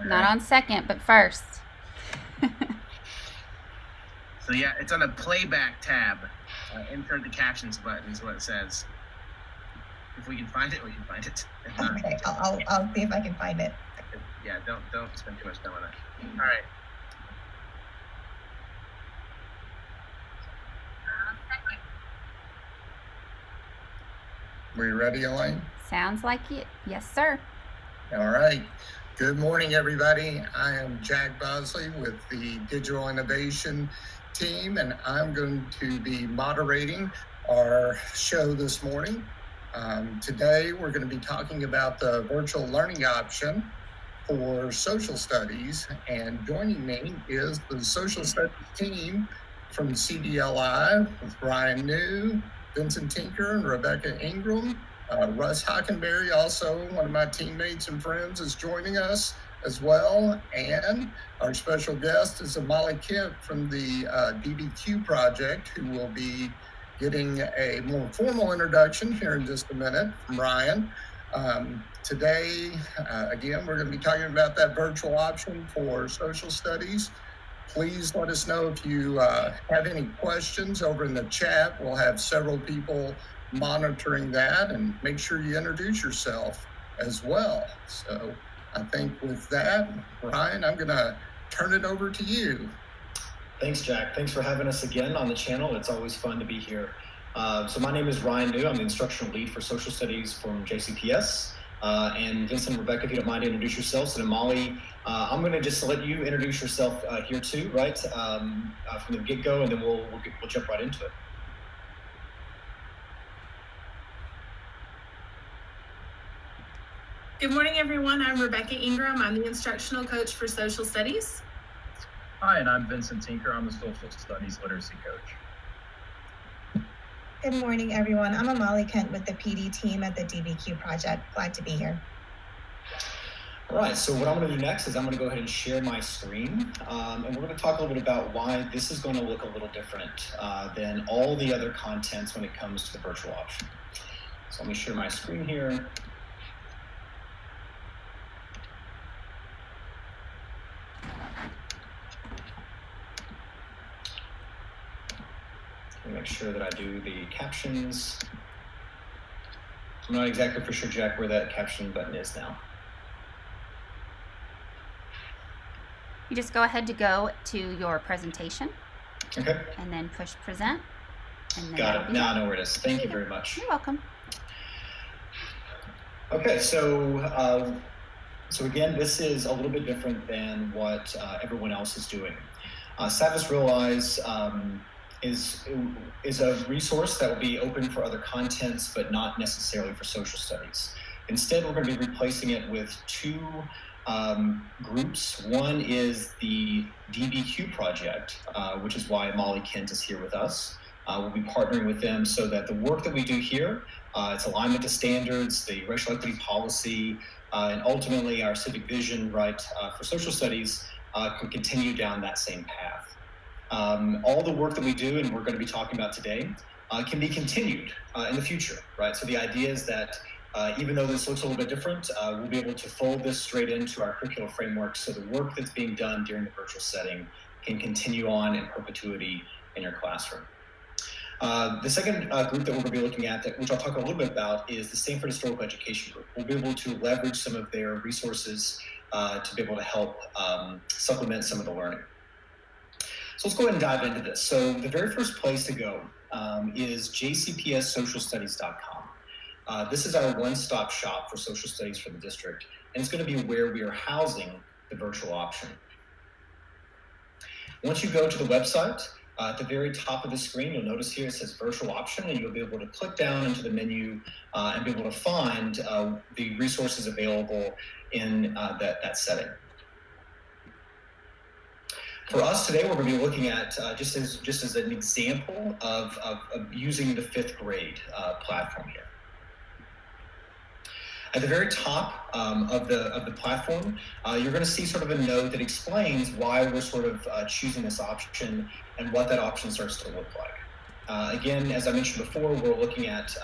Not on second, but first. So yeah, it's on the playback tab. Insert the captions button is what it says. If we can find it, we can find it. If not, Okay, I'll see if I can find it. Yeah, don't spend too much time on it. All right. We ready, Elaine? Sounds like it. Yes, sir. All right. Good morning, everybody. I am Jack Bosley with the Digital Innovation team, and I'm going to be moderating our show this morning. Today, we're going to be talking about the virtual learning option for social studies, and joining me is the social studies team from CDLI with Ryan New, Vincent Tinker, and Rebecca Ingram. Russ Hockenberry, also one of my teammates and friends, is joining us as well. And our special guest is Molly Kent from the DBQ Project, who will be getting a more formal introduction here in just a minute from Ryan. Today, again, we're going to be talking about that virtual option for social studies. Please let us know if you have any questions over in the chat. We'll have several people monitoring that, and make sure you introduce yourself as well. So I think with that, Ryan, I'm going to turn it over to you. Thanks, Jack. Thanks for having us again on the channel. It's always fun to be here. So my name is Ryan New. I'm the instructional lead for social studies from JCPS. And Vincent and Rebecca, if you don't mind, introduce yourselves. And Molly, I'm going to just let you introduce yourself here too, right? From the get-go, and then we'll jump right into it. Good morning, everyone. I'm Rebecca Ingram. I'm the instructional coach for social studies. Hi, and I'm Vincent Tinker. I'm the social studies literacy coach. Good morning, everyone. I'm Molly Kent with the PD team at the DBQ Project. Glad to be here. All right, so what I'm going to do next is I'm going to go ahead and share my screen, and we're going to talk a little bit about why this is going to look a little different than all the other contents when it comes to the virtual option. So let me share my screen here. Make sure that I do the captions. I'm not exactly for sure, Jack, where that caption button is now. You just go ahead to go to your presentation. Okay. And then push present. And then got it. Now I know where it is. Thank you very much. You're welcome. Okay, so again, this is a little bit different than what everyone else is doing. Savvis Realize is a resource that will be open for other contents, but not necessarily for social studies. Instead, we're going to be replacing it with two groups. One is the DBQ Project, which is why Molly Kent is here with us. We'll be partnering with them so that the work that we do here, its alignment to standards, the racial equity policy, and ultimately our civic vision, right, for social studies, can continue down that same path. All the work that we do and we're going to be talking about today can be continued in the future, right? So the idea is that even though this looks a little bit different, we'll be able to fold this straight into our curricular framework so the work that's being done during the virtual setting can continue on in perpetuity in your classroom. The second group that we're going to be looking at, which I'll talk a little bit about, is the Stanford Historical Education Group. We'll be able to leverage some of their resources to be able to help supplement some of the learning. So let's go ahead and dive into this. So the very first place to go is jcpssocialstudies.com. This is our one-stop shop for social studies for the district, and it's going to be where we are housing the virtual option. Once you go to the website, at the very top of the screen, you'll notice here it says virtual option, and you'll be able to click down into the menu and be able to find the resources available in that setting. For us today, we're going to be looking at just as an example of using the 5th grade platform here. At the very top of the platform, you're going to see sort of a note that explains why we're sort of choosing this option and what that option starts to look like. Again, as I mentioned before, we're looking at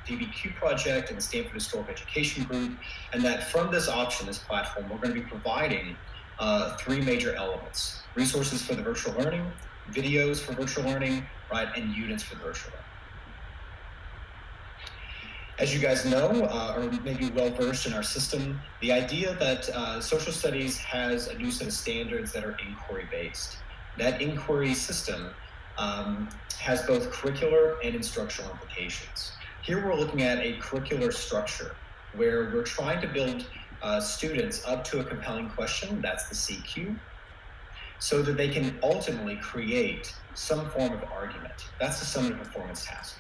DBQ Project and the Stanford Historical Education Group, and that from this option, this platform, we're going to be providing three major elements: resources for the virtual learning, videos for virtual learning, right, and units for virtual learning. As you guys know, or maybe well versed in our system, the idea that social studies has a new set of standards that are inquiry-based. That inquiry system has both curricular and instructional implications. Here we're looking at a curricular structure where we're trying to build students up to a compelling question, that's the CQ, so that they can ultimately create some form of argument. That's the summative performance task.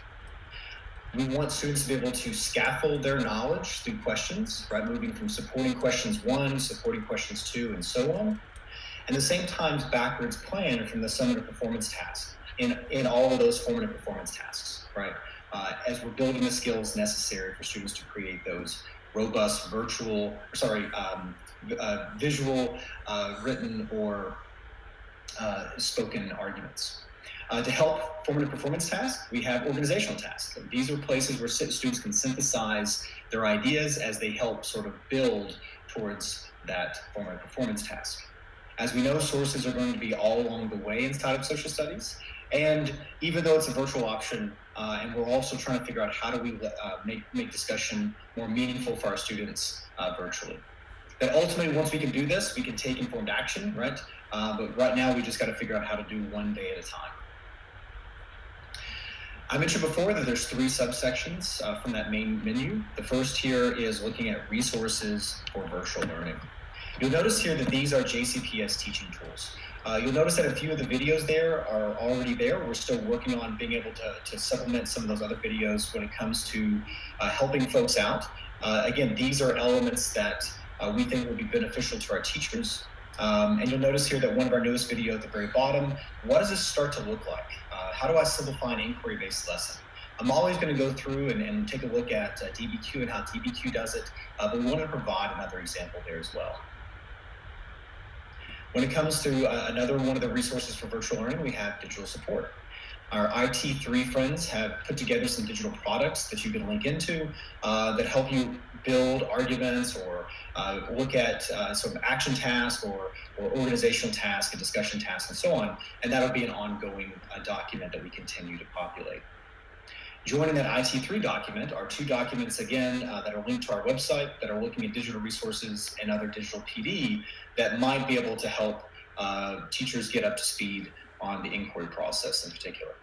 We want students to be able to scaffold their knowledge through questions, right? Moving from supporting questions 1, supporting questions 2, and so on. And at the same time, backwards plan from the summative performance task in all of those formative performance tasks, right? As we're building the skills necessary for students to create those robust visual, written, or spoken arguments. To help formative performance tasks, we have organizational tasks. These are places where students can synthesize their ideas as they help sort of build towards that formative performance task. As we know, sources are going to be all along the way inside of social studies. And even though it's a virtual option, and we're also trying to figure out how do we make discussion more meaningful for our students virtually. But ultimately, once we can do this, we can take informed action, right? But right now, we just got to figure out how to do one day at a time. I mentioned before that there's 3 subsections from that main menu. The first here is looking at resources for virtual learning. You'll notice here that these are JCPS teaching tools. You'll notice that a few of the videos there are already there. We're still working on being able to supplement some of those other videos when it comes to helping folks out. Again, these are elements that we think will be beneficial to our teachers. And you'll notice here that one of our newest videos at the very bottom, what does this start to look like? How do I simplify an inquiry-based lesson? I'm always going to go through and take a look at DBQ and how DBQ does it, but we want to provide another example there as well. When it comes to another one of the resources for virtual learning, we have digital support. Our IT3 friends have put together some digital products that you can link into that help you build arguments or look at sort of action tasks or organizational tasks and discussion tasks and so on. And that'll be an ongoing document that we continue to populate. Joining that IT3 document are 2 documents, again, that are linked to our website that are looking at digital resources and other digital PD that might be able to help teachers get up to speed on the inquiry process in particular.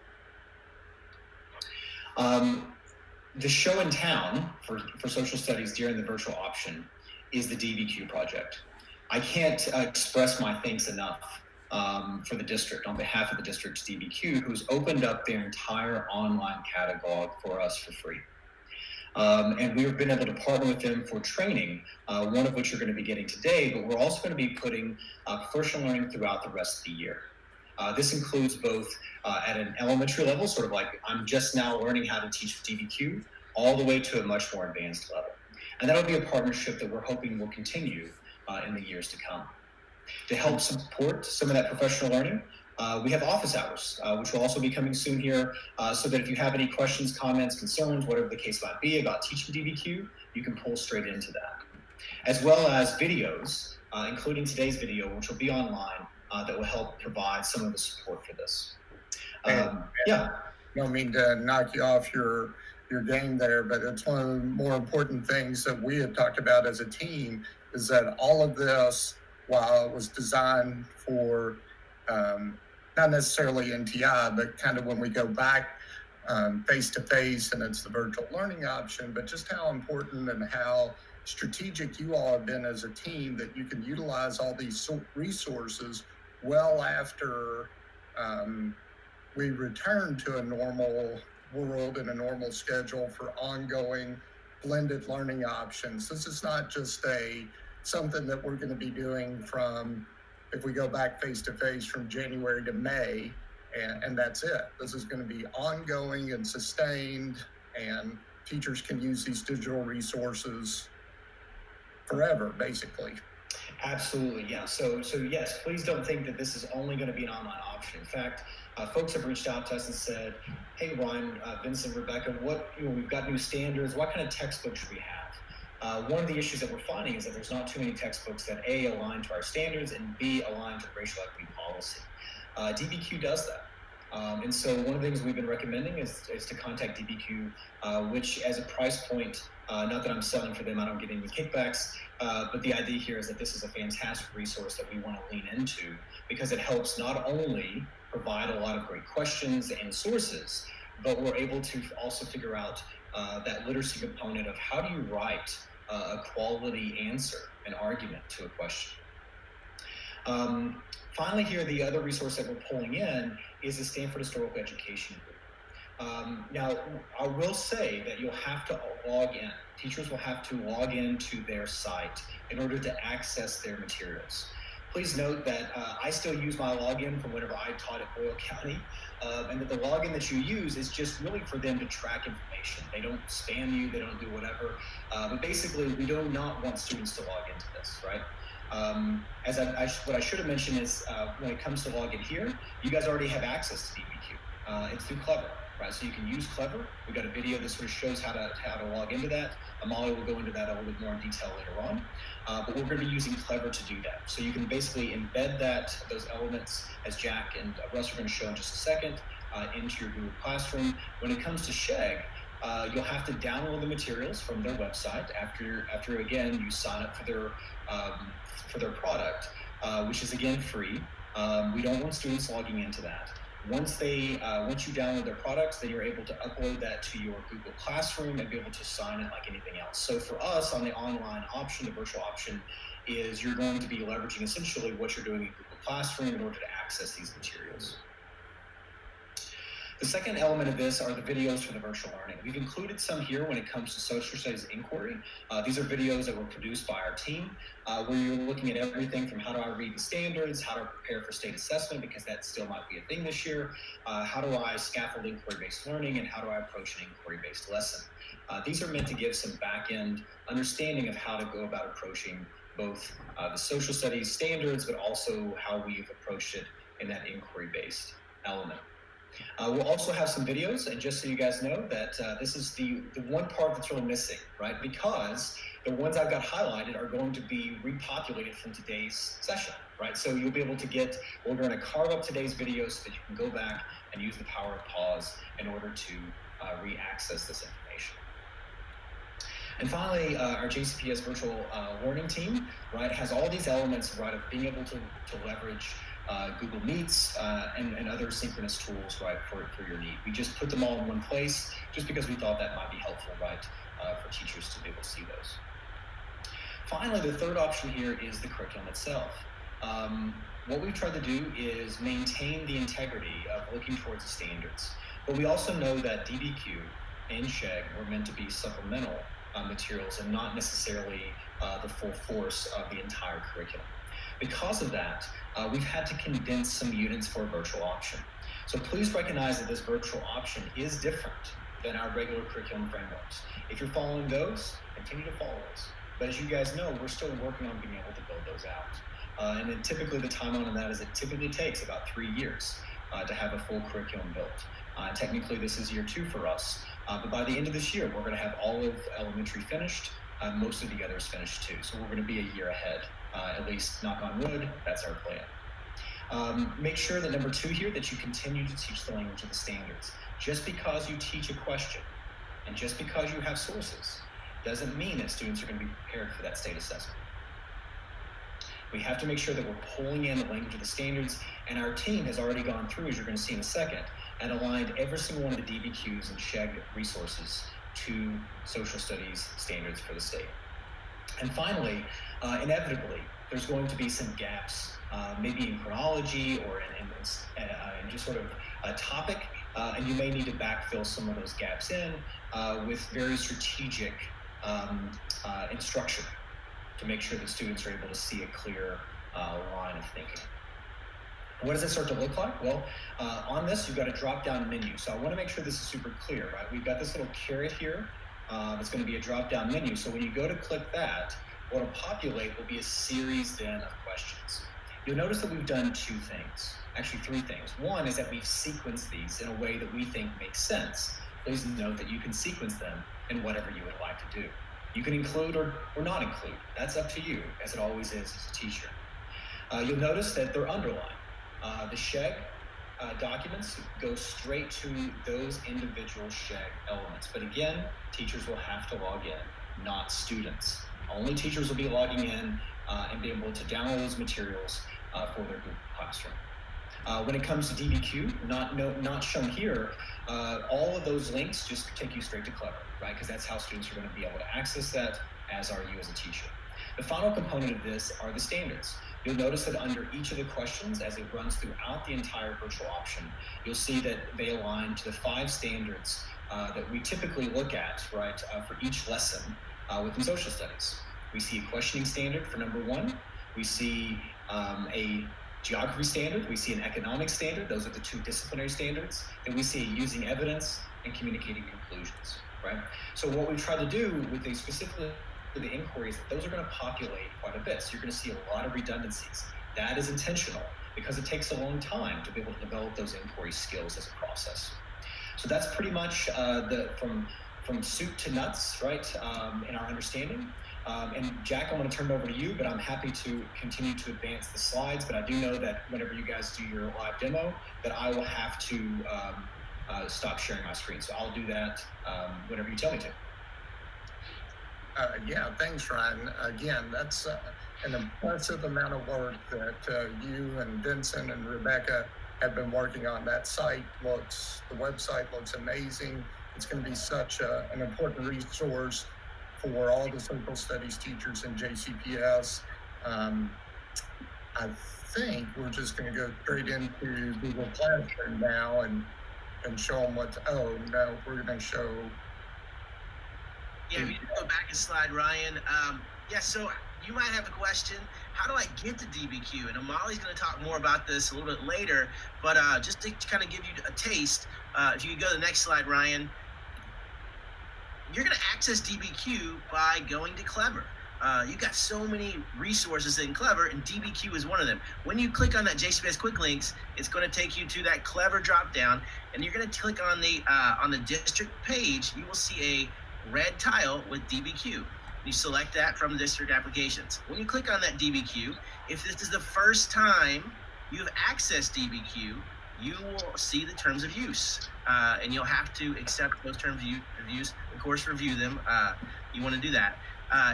The show in town for social studies during the virtual option is the DBQ Project. I can't express my thanks enough for the district, on behalf of the district's DBQ, who's opened up their entire online catalog for us for free. And we've been able to partner with them for training, one of which you're going to be getting today, but we're also going to be putting professional learning throughout the rest of the year. This includes both at an elementary level, sort of like I'm just now learning how to teach DBQ, all the way to a much more advanced level. And that'll be a partnership that we're hoping will continue in the years to come. To help support some of that professional learning, we have office hours, which will also be coming soon here, so that if you have any questions, comments, concerns, whatever the case might be about teaching DBQ, you can pull straight into that. As well as videos, including today's video, which will be online, that will help provide some of the support for this. Yeah. I don't mean to knock you off your game there, but it's one of the more important things that we have talked about as a team is that all of this, while it was designed for not necessarily NTI, but kind of when we go back face-to-face and it's the virtual learning option, but just how important and how strategic you all have been as a team that you can utilize all these resources well after we return to a normal world and a normal schedule for ongoing blended learning options. This is not just something that we're going to be doing from, if we go back face-to-face, from January to May, and that's it. This is going to be ongoing and sustained, and teachers can use these digital resources forever, basically. Absolutely, yeah. So yes, please don't think that this is only going to be an online option. In fact, folks have reached out to us and said, "Hey, Ryan, Vincent, Rebecca, we've got new standards. What kind of textbooks should we have?" One of the issues that we're finding is that there's not too many textbooks that A, align to our standards, and B, align to racial equity policy. DBQ does that. And so one of the things we've been recommending is to contact DBQ, which as a price point, not that I'm selling for them, I don't get any kickbacks, but the idea here is that this is a fantastic resource that we want to lean into because it helps not only provide a lot of great questions and sources, but we're able to also figure out that literacy component of how do you write a quality answer, an argument to a question. Finally here, the other resource that we're pulling in is the Stanford Historical Education Group. Now, I will say that you'll have to log in. Teachers will have to log into their site in order to access their materials. Please note that I still use my login from whenever I taught at Boyle County, and that the login that you use is just really for them to track information. They don't spam you, they don't do whatever, but basically we do not want students to log into this, right? What I should have mentioned is when it comes to login here, you guys already have access to DBQ. It's through Clever, right? So you can use Clever. We've got a video that sort of shows how to log into that. Molly will go into that a little bit more in detail later on. But we're going to be using Clever to do that. So you can basically embed those elements, as Jack and Russ are going to show in just a second, into your Google Classroom. When it comes to Sheg, you'll have to download the materials from their website after again you sign up for their product, which is again free. We don't want students logging into that. Once you download their products, then you're able to upload that to your Google Classroom and be able to sign it like anything else. So for us on the online option, the virtual option, is you're going to be leveraging essentially what you're doing in Google Classroom in order to access these materials. The second element of this are the videos for the virtual learning. We've included some here when it comes to social studies inquiry. These are videos that were produced by our team where you're looking at everything from how do I read the standards, how to prepare for state assessment, because that still might be a thing this year, how do I scaffold inquiry-based learning, and how do I approach an inquiry-based lesson. These are meant to give some back-end understanding of how to go about approaching both the social studies standards, but also how we've approached it in that inquiry-based element. We'll also have some videos, and just so you guys know that this is the one part that's really missing, right? Because the ones I've got highlighted are going to be repopulated from today's session, right? So you'll be able to we're going to carve up today's videos so that you can go back and use the power of pause in order to re-access this information. And finally, our JCPS virtual learning team, right, has all these elements, right, of being able to leverage Google Meets and other synchronous tools, right, for your need. We just put them all in one place just because we thought that might be helpful, right, for teachers to be able to see those. Finally, the third option here is the curriculum itself. What we've tried to do is maintain the integrity of looking towards the standards, but we also know that DBQ and Sheg were meant to be supplemental materials and not necessarily the full force of the entire curriculum. Because of that, we've had to condense some units for a virtual option. So please recognize that this virtual option is different than our regular curriculum frameworks. If you're following those, continue to follow those. But as you guys know, we're still working on being able to build those out. And then typically the timeline on that is it typically takes about 3 years to have a full curriculum built. Technically, this is year 2 for us. But by the end of this year, we're going to have all of elementary finished. Most of the others finished too. So we're going to be a year ahead. At least, knock on wood, that's our plan. Make sure that number 2 here, that you continue to teach the language of the standards. Just because you teach a question and just because you have sources doesn't mean that students are going to be prepared for that state assessment. We have to make sure that we're pulling in the language of the standards, and our team has already gone through, as you're going to see in a second, and aligned every single one of the DBQs and Sheg resources to social studies standards for the state. And finally, inevitably, there's going to be some gaps, maybe in chronology or in just sort of a topic, and you may need to backfill some of those gaps in with very strategic instruction to make sure that students are able to see a clear line of thinking. What does it start to look like? Well, on this, you've got a drop-down menu. So I want to make sure this is super clear, right? We've got this little caret here. It's going to be a drop-down menu. So when you go to click that, what will populate will be a series then of questions. You'll notice that we've done 2 things, actually 3 things. One is that we've sequenced these in a way that we think makes sense. Please note that you can sequence them in whatever you would like to do. You can include or not include. That's up to you, as it always is as a teacher. You'll notice that they're underlined. The SHEG documents go straight to those individual SHEG elements. But again, teachers will have to log in, not students. Only teachers will be logging in and be able to download those materials for their Google Classroom. When it comes to DBQ, not shown here, all of those links just take you straight to Clever, right? Because that's how students are going to be able to access that, as are you as a teacher. The final component of this are the standards. You'll notice that under each of the questions, as it runs throughout the entire virtual option, you'll see that they align to the 5 standards that we typically look at, right, for each lesson within social studies. We see a questioning standard for number 1. We see a geography standard. We see an economic standard. Those are the 2 disciplinary standards. Then we see using evidence and communicating conclusions, right? So what we try to do with these specifically the inquiries, those are going to populate quite a bit. So you're going to see a lot of redundancies. That is intentional because it takes a long time to be able to develop those inquiry skills as a process. So that's pretty much from soup to nuts, right, in our understanding. And Jack, I want to turn it over to you, but I'm happy to continue to advance the slides. But I do know that whenever you guys do your live demo, that I will have to stop sharing my screen. So I'll do that whenever you tell me to. Yeah, thanks, Ryan. Again, that's an impressive amount of work that you and Vincent and Rebecca have been working on. That the website looks amazing. It's going to be such an important resource for all the social studies teachers in JCPS. I think we're just going to go straight into Google Classroom now and show them oh no, we're going to show. Yeah, if you go back a slide, Ryan. Yeah, so you might have a question. How do I get to DBQ? And Amali's going to talk more about this a little bit later, but just to kind of give you a taste, if you could go to the next slide, Ryan, you're going to access DBQ by going to Clever. You've got so many resources in Clever, and DBQ is one of them. When you click on that JCPS quick links, it's going to take you to that Clever dropdown, and you're going to click on the district page. You will see a red tile with DBQ. You select that from district applications. When you click on that DBQ, if this is the first time you've accessed DBQ, you will see the terms of use, and you'll have to accept those terms of use, of course, review them. You want to do that.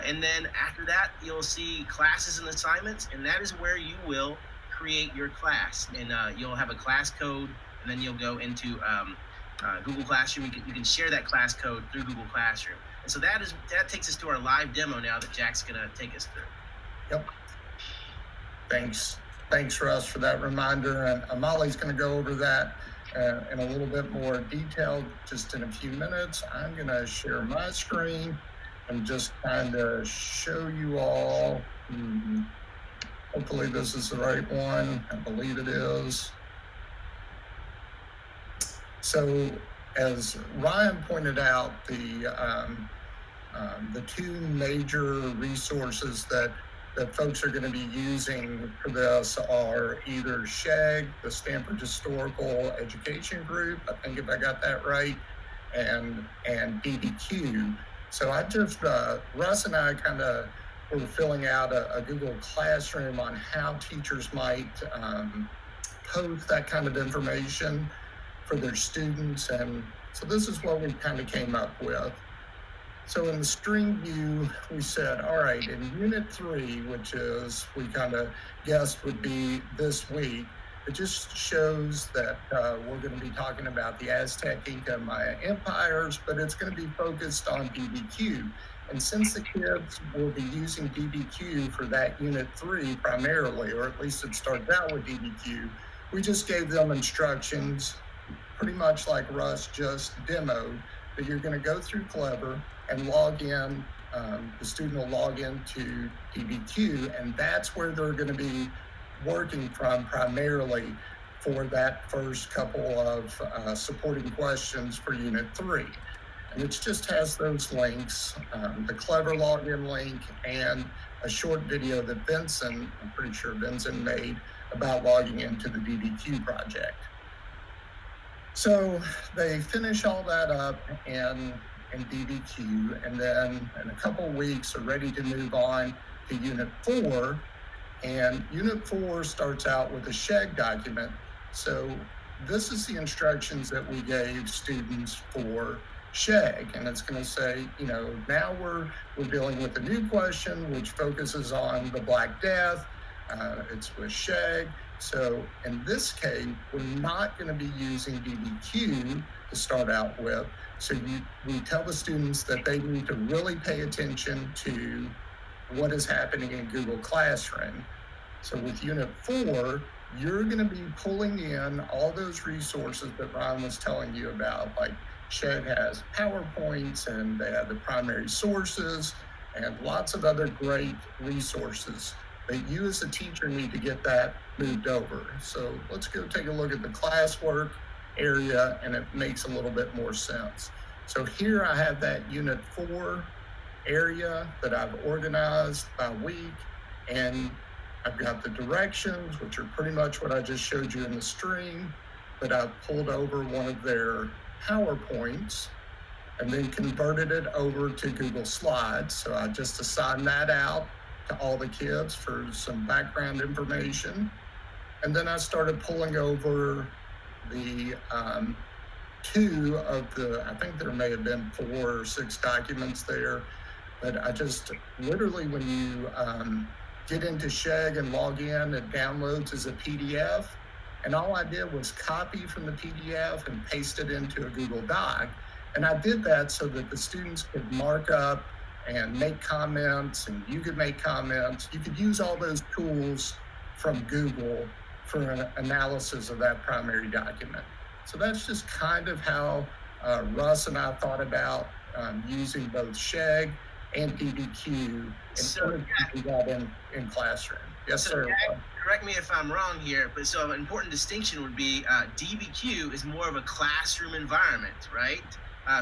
And then after that, you'll see classes and assignments, and that is where you will create your class. And you'll have a class code, and then you'll go into Google Classroom. You can share that class code through Google Classroom. And so that takes us to our live demo now that Jack's going to take us through. Yep. Thanks, Russ, for that reminder. And Amali's going to go over that in a little bit more detail just in a few minutes. I'm going to share my screen and just kind of show you all. Hopefully this is the right one. I believe it is. So as Ryan pointed out, the 2 major resources that folks are going to be using for this are either SHEG, the Stanford Historical Education Group, I think if I got that right, and DBQ. So Russ and I kind of were filling out a Google Classroom on how teachers might post that kind of information for their students. And so this is what we kind of came up with. So in the stream view, we said, all right, in Unit 3, which is we kind of guessed would be this week, it just shows that we're going to be talking about the Aztec, Inca, and Maya empires, but it's going to be focused on DBQ. And since the kids will be using DBQ for that Unit 3 primarily, or at least it starts out with DBQ, we just gave them instructions, pretty much like Russ just demoed, that you're going to go through Clever and log in. The student will log into DBQ, and that's where they're going to be working from primarily for that first couple of supporting questions for Unit 3. And it just has those links, the Clever login link and a short video that I'm pretty sure Vincent made about logging into the DBQ project. So they finish all that up, and and DBQ, and then in a couple of weeks are ready to move on to Unit 4. And Unit 4 starts out with a SHEG document. So this is the instructions that we gave students for SHEG, and it's going to say, now we're dealing with a new question which focuses on the Black Death. It's with SHEG. So in this case, we're not going to be using DBQ to start out with. So we tell the students that they need to really pay attention to what is happening in Google Classroom. So with Unit 4, you're going to be pulling in all those resources that Ron was telling you about, like SHEG has PowerPoints and they have the primary sources and lots of other great resources that you as a teacher need to get that moved over. So let's go take a look at the classwork area, and it makes a little bit more sense. So here I have that Unit 4 area that I've organized by week, and I've got the directions, which are pretty much what I just showed you in the stream, but I've pulled over one of their PowerPoints and then converted it over to Google Slides. So I just assigned that out to all the kids for some background information. And then I started pulling over the two of the, I think there may have been 4 or 6 documents there, but I just literally, when you get into SHEG and log in, it downloads as a PDF. And all I did was copy from the PDF and paste it into a Google Doc. And I did that so that the students could mark up and make comments, and you could make comments. You could use all those tools from Google for an analysis of that primary document. So that's just kind of how Russ and I thought about using both SHEG and DBQ in classroom. Yes, sir. Correct me if I'm wrong here, but so an important distinction would be DBQ is more of a classroom environment, right?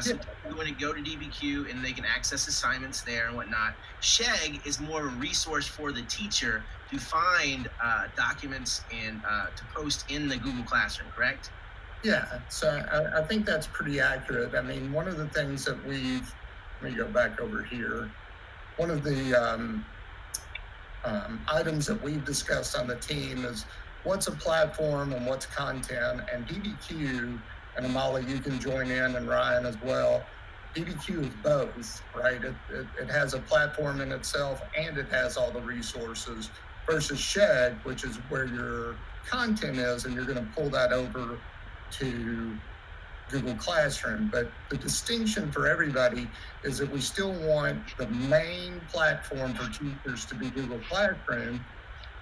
So people want to go to DBQ and they can access assignments there and whatnot. SHEG is more of a resource for the teacher to find documents and to post in the Google Classroom, correct? Yeah, so I think that's pretty accurate. I mean, one of the things that let me go back over here. One of the items that we've discussed on the team is what's a platform and what's content, and DBQ, and Amali, you can join in, and Ryan as well. DBQ is both, right? It has a platform in itself and it has all the resources, versus SHEG, which is where your content is, and you're going to pull that over to Google Classroom. But the distinction for everybody is that we still want the main platform for teachers to be Google Classroom,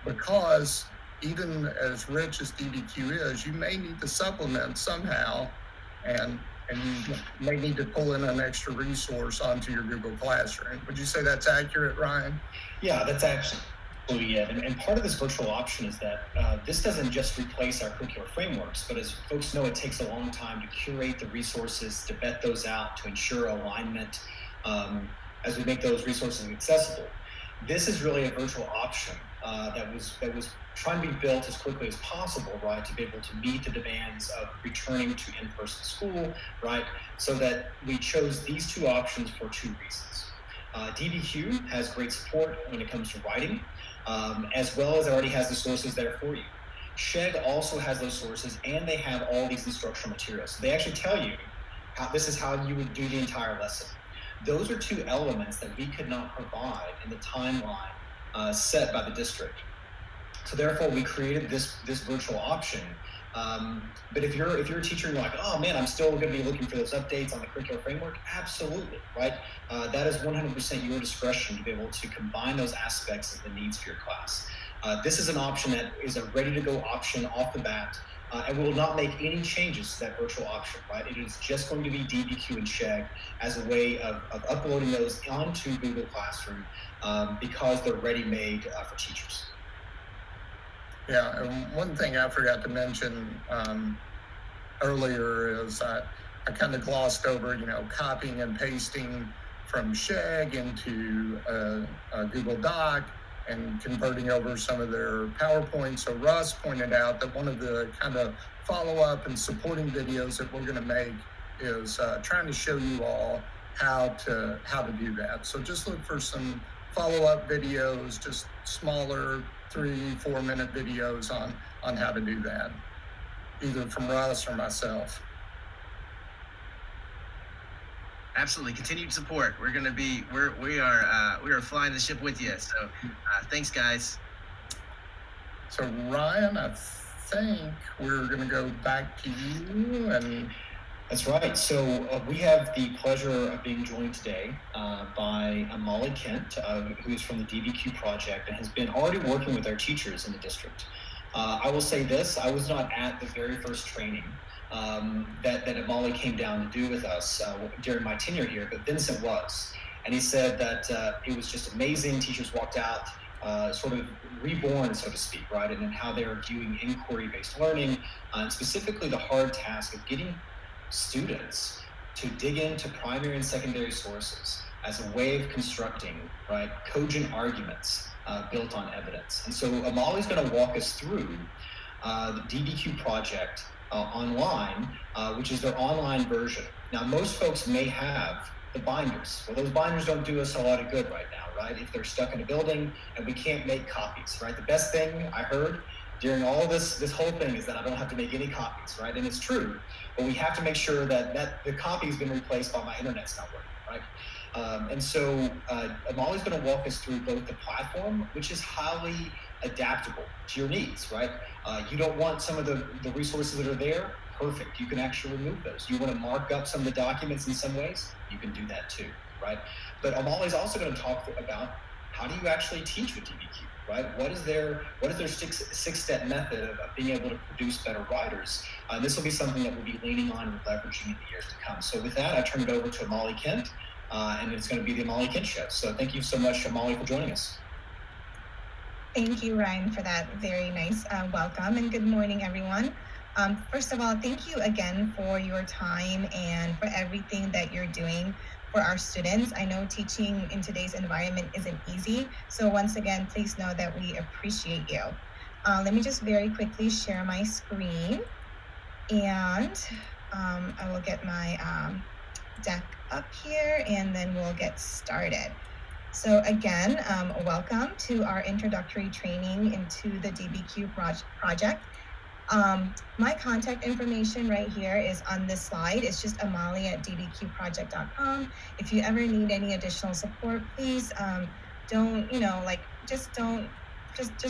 because even as rich as DBQ is, you may need to supplement somehow, and you may need to pull in an extra resource onto your Google Classroom. Would you say that's accurate, Ryan? Yeah, that's absolutely it. And part of this virtual option is that this doesn't just replace our curricular frameworks, but as folks know, it takes a long time to curate the resources, to vet those out, to ensure alignment as we make those resources accessible. This is really a virtual option that was trying to be built as quickly as possible, right, to be able to meet the demands of returning to in-person school, right, so that we chose these 2 options for 2 reasons. DBQ has great support when it comes to writing, as well as it already has the sources there for you. SHEG also has those sources, and they have all these instructional materials. So they actually tell you this is how you would do the entire lesson. Those are 2 elements that we could not provide in the timeline set by the district. So therefore, we created this virtual option. But if you're a teacher and you're like, oh man, I'm still going to be looking for those updates on the curricular framework, absolutely, right? That is 100% your discretion to be able to combine those aspects of the needs for your class. This is an option that is a ready-to-go option off the bat, and we will not make any changes to that virtual option, right? It is just going to be DBQ and SHEG as a way of uploading those onto Google Classroom because they're ready-made for teachers. Yeah, and one thing I forgot to mention earlier is I kind of glossed over, copying and pasting from SHEG into a Google Doc and converting over some of their PowerPoint. So Russ pointed out that one of the kind of follow-up and supporting videos that we're going to make is trying to show you all how to do that. So just look for some follow-up videos, just smaller 3-4 minute videos on how to do that, either from Russ or myself. Absolutely, continued support. We're gonna be, we are flying the ship with you. So thanks, guys. So Ryan, I think we're gonna go back to you. And that's right. So we have the pleasure of being joined today by Molly Kent, who is from the DBQ Project and has been already working with our teachers in the district. I will say this, I was not at the very first training that Molly came down to do with us during my tenure here, but Vincent was. And he said that it was just amazing. Teachers walked out sort of reborn, so to speak, right? And then how they're viewing inquiry-based learning, and specifically the hard task of getting students to dig into primary and secondary sources as a way of constructing, right, cogent arguments built on evidence. And so Molly's going to walk us through the DBQ Project Online, which is their online version. Now, most folks may have the binders. Well, those binders don't do us a lot of good right now, right? If they're stuck in a building and we can't make copies, right? The best thing I heard during all this whole thing is that I don't have to make any copies, right? And it's true, but we have to make sure that the copy has been replaced by my internet's not working, right? And so Molly's going to walk us through both the platform, which is highly adaptable to your needs, right? You don't want some of the resources that are there, perfect. You can actually remove those. You want to mark up some of the documents in some ways, you can do that too, right? But Molly's also going to talk about how do you actually teach with DBQ, right? What is their six-step method of being able to produce better writers? This will be something that we'll be leaning on and leveraging in the years to come. So with that, I turn it over to Molly Kent, and it's going to be the Molly Kent Show. So thank you so much, Molly, for joining us. Thank you, Ryan, for that very nice welcome, and good morning, everyone. First of all, thank you again for your time and for everything that you're doing for our students. I know teaching in today's environment isn't easy, so once again, please know that we appreciate you. Let me just very quickly share my screen, and I will get my deck up here, and then we'll get started. So again, welcome to our introductory training into the DBQ project. My contact information right here is on this slide. It's just amali@dbqproject.com. If you ever need any additional support, please just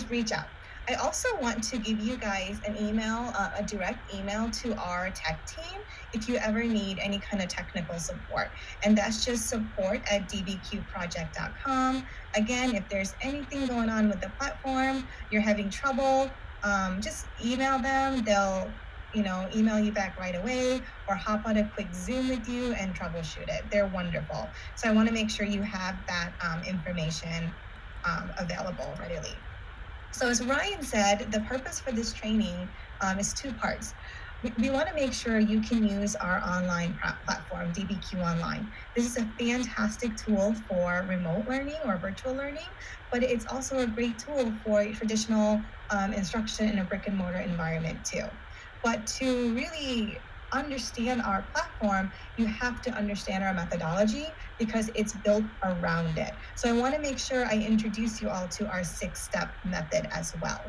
reach out. I also want to give you guys an email, a direct email to our tech team if you ever need any kind of technical support. And that's just support@dbqproject.com. Again, if there's anything going on with the platform, you're having trouble, just email them. They'll email you back right away or hop on a quick Zoom with you and troubleshoot it. They're wonderful. So I want to make sure you have that information available readily. So as Ryan said, the purpose for this training is two parts. We want to make sure you can use our online platform, DBQ Online. This is a fantastic tool for remote learning or virtual learning, but it's also a great tool for traditional instruction in a brick and mortar environment too. But to really understand our platform, you have to understand our methodology because it's built around it. So I want to make sure I introduce you all to our 6-step method as well.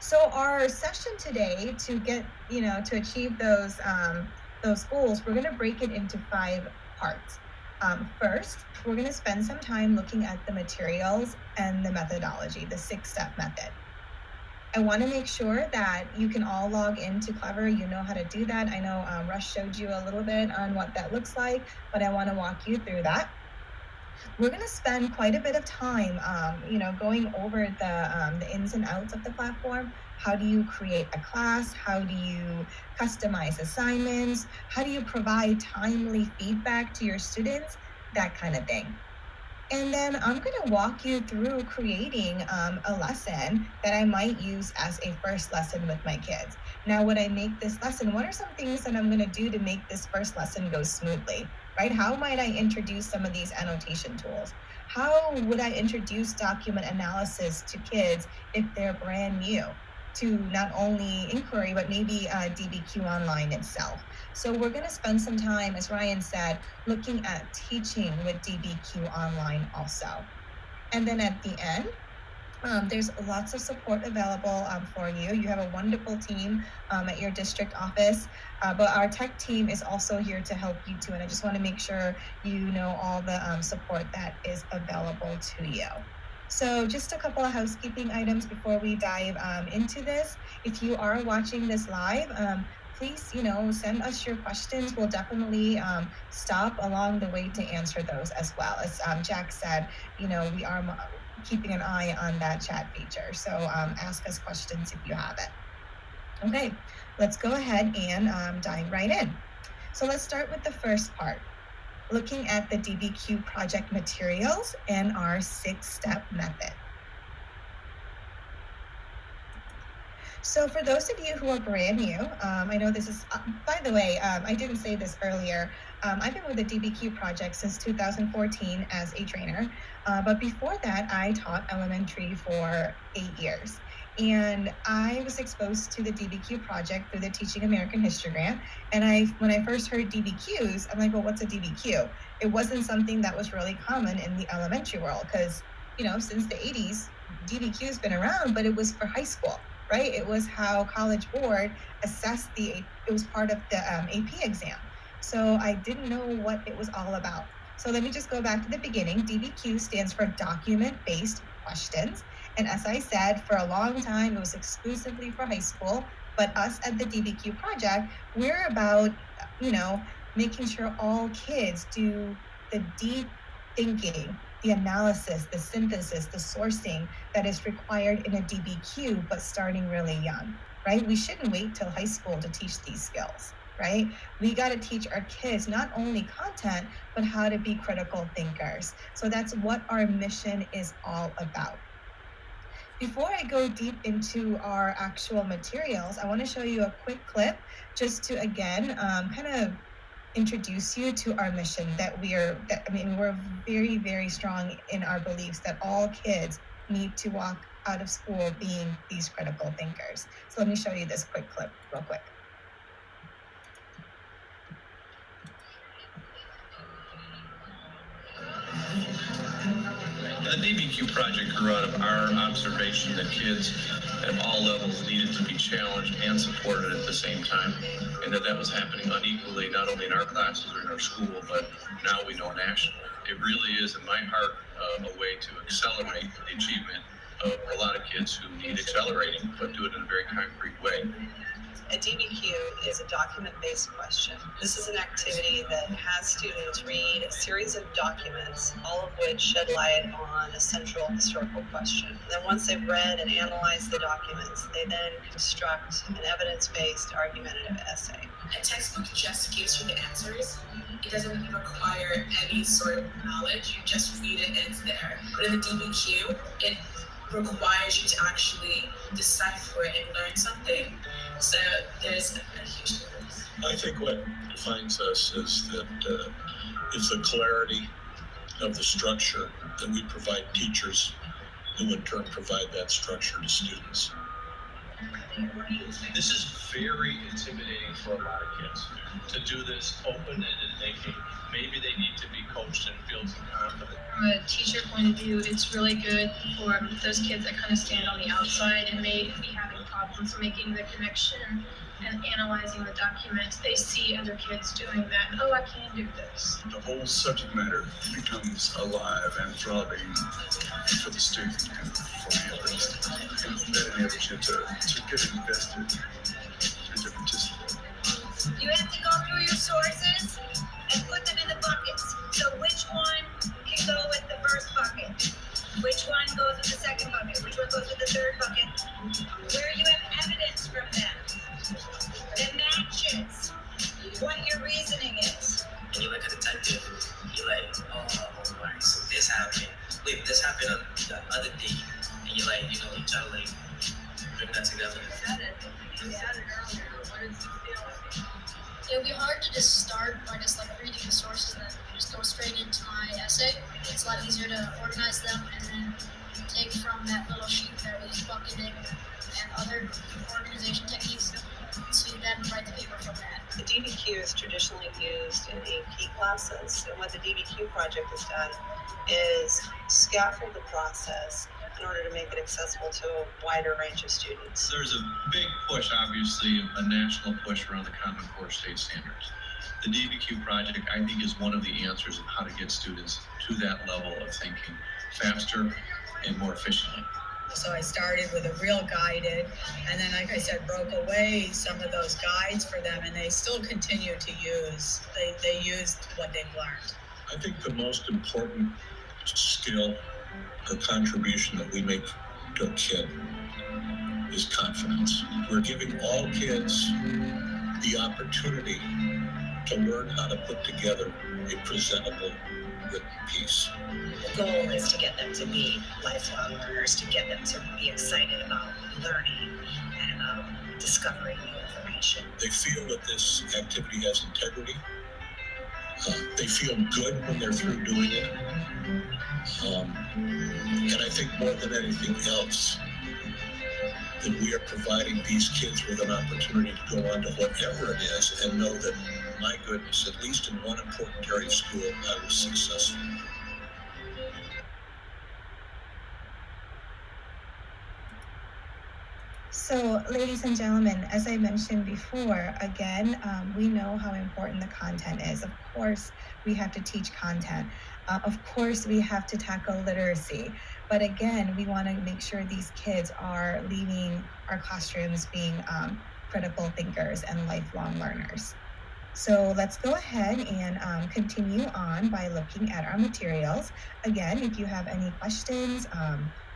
So our session today to get, to achieve those goals, we're going to break it into 5 parts. First, we're going to spend some time looking at the materials and the methodology, the 6-step method. I want to make sure that you can all log into Clever. You know how to do that. I know Rush showed you a little bit on what that looks like, but I want to walk you through that. We're going to spend quite a bit of time, going over the ins and outs of the platform. How do you create a class? How do you customize assignments? How do you provide timely feedback to your students? That kind of thing. And then I'm going to walk you through creating a lesson that I might use as a first lesson with my kids. Now, when I make this lesson, what are some things that I'm going to do to make this first lesson go smoothly, right? How might I introduce some of these annotation tools? How would I introduce document analysis to kids if they're brand new to not only inquiry, but maybe DBQ Online itself. So we're going to spend some time, as Ryan said, looking at teaching with DBQ Online also. And then at the end, there's lots of support available for you. You have a wonderful team at your district office, but our tech team is also here to help you too. And I just want to make sure you know all the support that is available to you. So just a couple of housekeeping items before we dive into this. If you are watching this live, please, send us your questions. We'll definitely stop along the way to answer those as well. As Jack said, we are keeping an eye on that chat feature. So ask us questions if you have it. Okay, let's go ahead and dive right in. So let's start with the first part, looking at the DBQ project materials and our 6-step method. So for those of you who are brand new, I know this is, by the way, I didn't say this earlier. I've been with the DBQ project since 2014 as a trainer. But before that, I taught elementary for 8 years. And I was exposed to the DBQ project through the Teaching American History grant. And when I first heard DBQs, I'm like, well, what's a DBQ? It wasn't something that was really common in the elementary world because, since the 80s, DBQ's been around, but it was for high school. Right? It was how College Board assessed it was part of the AP exam. So I didn't know what it was all about. So let me just go back to the beginning. DBQ stands for document-based questions. And as I said, for a long time, it was exclusively for high school. But us at the DBQ project, we're about, making sure all kids do the deep thinking, the analysis, the synthesis, the sourcing that is required in a DBQ, but starting really young, right? We shouldn't wait till high school to teach these skills, right? We got to teach our kids not only content, but how to be critical thinkers. So that's what our mission is all about. Before I go deep into our actual materials, I want to show you a quick clip just to, again, kind of introduce you to our mission we're very, very strong in our beliefs that all kids need to walk out of school being these critical thinkers. So let me show you this quick clip real quick. The DBQ project grew out of our observation that kids at all levels needed to be challenged and supported at the same time, and that was happening unequally, not only in our classes or in our school, but now we know nationally. It really is, in my heart, a way to accelerate the achievement of a lot of kids who need accelerating, but do it in a very concrete way. A DBQ is a document-based question. This is an activity that has students read a series of documents, all of which shed light on a central historical question. And then once they've read and analyzed the documents, they then construct an evidence-based argumentative essay. A textbook just gives you the answers. It doesn't require any sort of knowledge. You just read it and it's there. But in the DBQ, it requires you to actually decipher it and learn something. So there's a huge difference. I think what defines us is that it's the clarity of the structure that we provide teachers who in turn provide that structure to students. This is very intimidating for a lot of kids to do this open-ended thinking. Maybe they need to be coached and feel some confidence. From a teacher point of view, it's really good for those kids that kind of stand on the outside and may be having problems making the connection and analyzing the documents. They see other kids doing that. Oh, I can do this. The whole subject matter becomes alive and throbbing for the student and for the others. And that enables you to get invested and to participate. You have to go through your sources and put them in the buckets. So which one can go with the first bucket? Which one goes with the second bucket? Which one goes with the third bucket? Where you have evidence from them that matches what your reasoning is. And you look at the detective, you're like, oh, right, so this happened. Wait, this happened on the other day. And you're like, you try to like bring that together. You said it earlier. What did you feel like? It would be hard to just start by just like reading the sources and then just go straight into my essay. It's a lot easier to organize them and then take from that little sheet that we bucketed and other organization techniques to then write the paper from that. The DBQ is traditionally used in AP classes, and what the DBQ project has done is scaffold the process in order to make it accessible to a wider range of students. There's a big push, obviously, a national push around the Common Core state standards. The DBQ project, I think, is one of the answers of how to get students to that level of thinking faster and more efficiently. So I started with a real guided, and then, like I said, broke away some of those guides for them, and they still continue to use. They used what they've learned. I think the most important skill or contribution that we make to a kid is confidence. We're giving all kids the opportunity to learn how to put together a presentable written piece. The goal is to get them to be lifelong learners, to get them to be excited about learning and discovering new information. They feel that this activity has integrity. They feel good when they're through doing it. And I think more than anything else, that we are providing these kids with an opportunity to go on to whatever it is and know that, my goodness, at least in one important area of school, I was successful. So, ladies and gentlemen, as I mentioned before, again, we know how important the content is. Of course, we have to teach content. Of course, we have to tackle literacy. But again, we want to make sure these kids are leaving our classrooms being critical thinkers and lifelong learners. So let's go ahead and continue on by looking at our materials. Again, if you have any questions,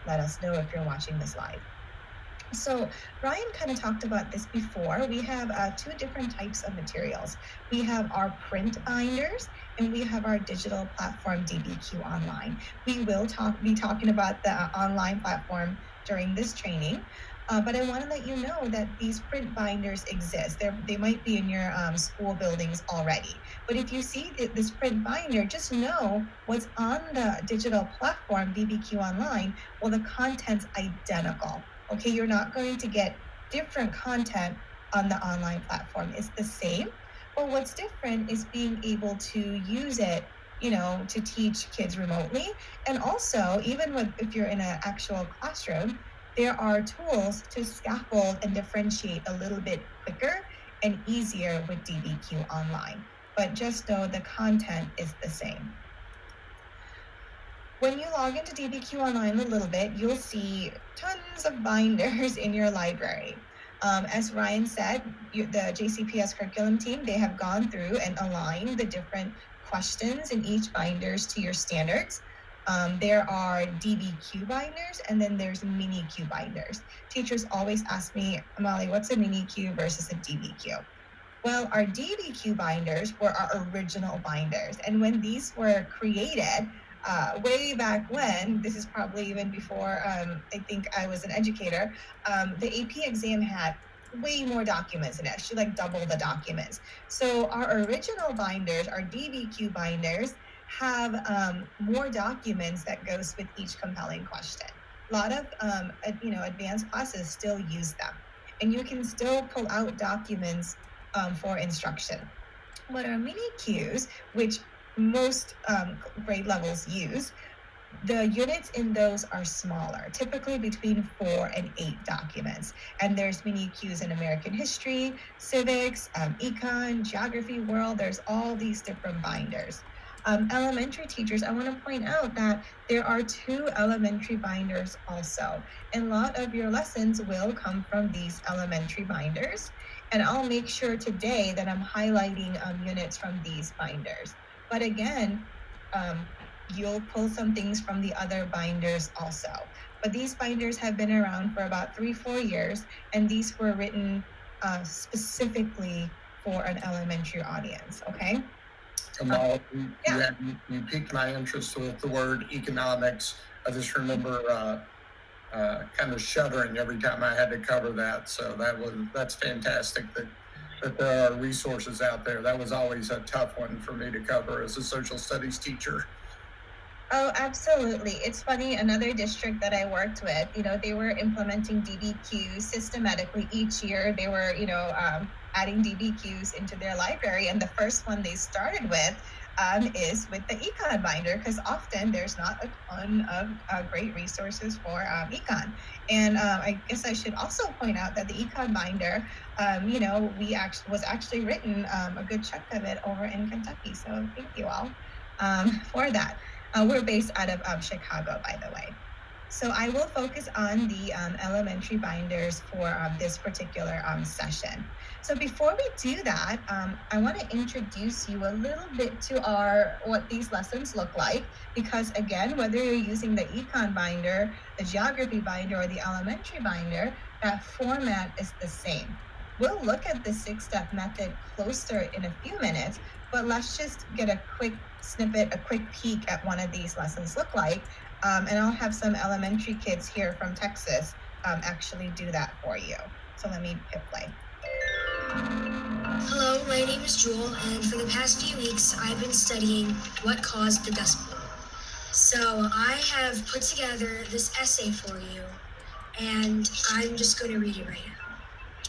let us know if you're watching this live. So Ryan kind of talked about this before. We have two different types of materials. We have our print binders and we have our digital platform DBQ Online. We will be talking about the online platform during this training, but I want to let you know that these print binders exist. They might be in your school buildings already. But if you see this print binder, just know what's on the digital platform DBQ Online, well, the content's identical. Okay, you're not going to get different content on the online platform. It's the same, but what's different is being able to use it, to teach kids remotely. And also, even if you're in an actual classroom, there are tools to scaffold and differentiate a little bit quicker and easier with DBQ Online. But just know the content is the same. When you log into DBQ Online a little bit, you'll see tons of binders in your library. As Ryan said, the JCPS curriculum team, they have gone through and aligned the different questions in each binders to your standards. There are DBQ binders and then there's mini Q binders. Teachers always ask me, Amali, what's a mini Q versus a DBQ? Well, our DBQ binders were our original binders. And when these were created, way back when, this is probably even before I think I was an educator, the AP exam had way more documents in it, actually like double the documents. So our original binders, our DBQ binders, have more documents that goes with each compelling question. A lot of advanced classes still use them, and you can still pull out documents for instruction. But our mini Qs, which most grade levels use, the units in those are smaller, typically between 4 and 8 documents. And there's mini Qs in American history, civics, econ, geography, world. There's all these different binders. Elementary teachers, I want to point out that there are 2 elementary binders also. And a lot of your lessons will come from these elementary binders. And I'll make sure today that I'm highlighting units from these binders. But again, you'll pull some things from the other binders also. But these binders have been around for about 3-4 years, and these were written specifically for an elementary audience, okay? Kamal, you piqued my interest with the word economics. I just remember kind of shuddering every time I had to cover that. So that's fantastic that there are resources out there. That was always a tough one for me to cover as a social studies teacher. Oh, absolutely. It's funny, another district that I worked with, they were implementing DBQ systematically each year. They were, adding DBQs into their library. And the first one they started with is with the econ binder, because often there's not a ton of great resources for econ. And I guess I should also point out that the econ binder, was actually written, a good chunk of it over in Kentucky. So thank you all for that. We're based out of Chicago, by the way. So I will focus on the elementary binders for this particular session. So before we do that, I want to introduce you a little bit to what these lessons look like, because again, whether you're using the econ binder, the geography binder, or the elementary binder, that format is the same. We'll look at the SixStep method closer in a few minutes, but let's just get a quick snippet, a quick peek at one of these lessons look like. And I'll have some elementary kids here from Texas actually do that for you. So let me hit play. Hello, my name is Jewel, and for the past few weeks, I've been studying what caused the Dust Bowl. So I have put together this essay for you, and I'm just going to read it right now.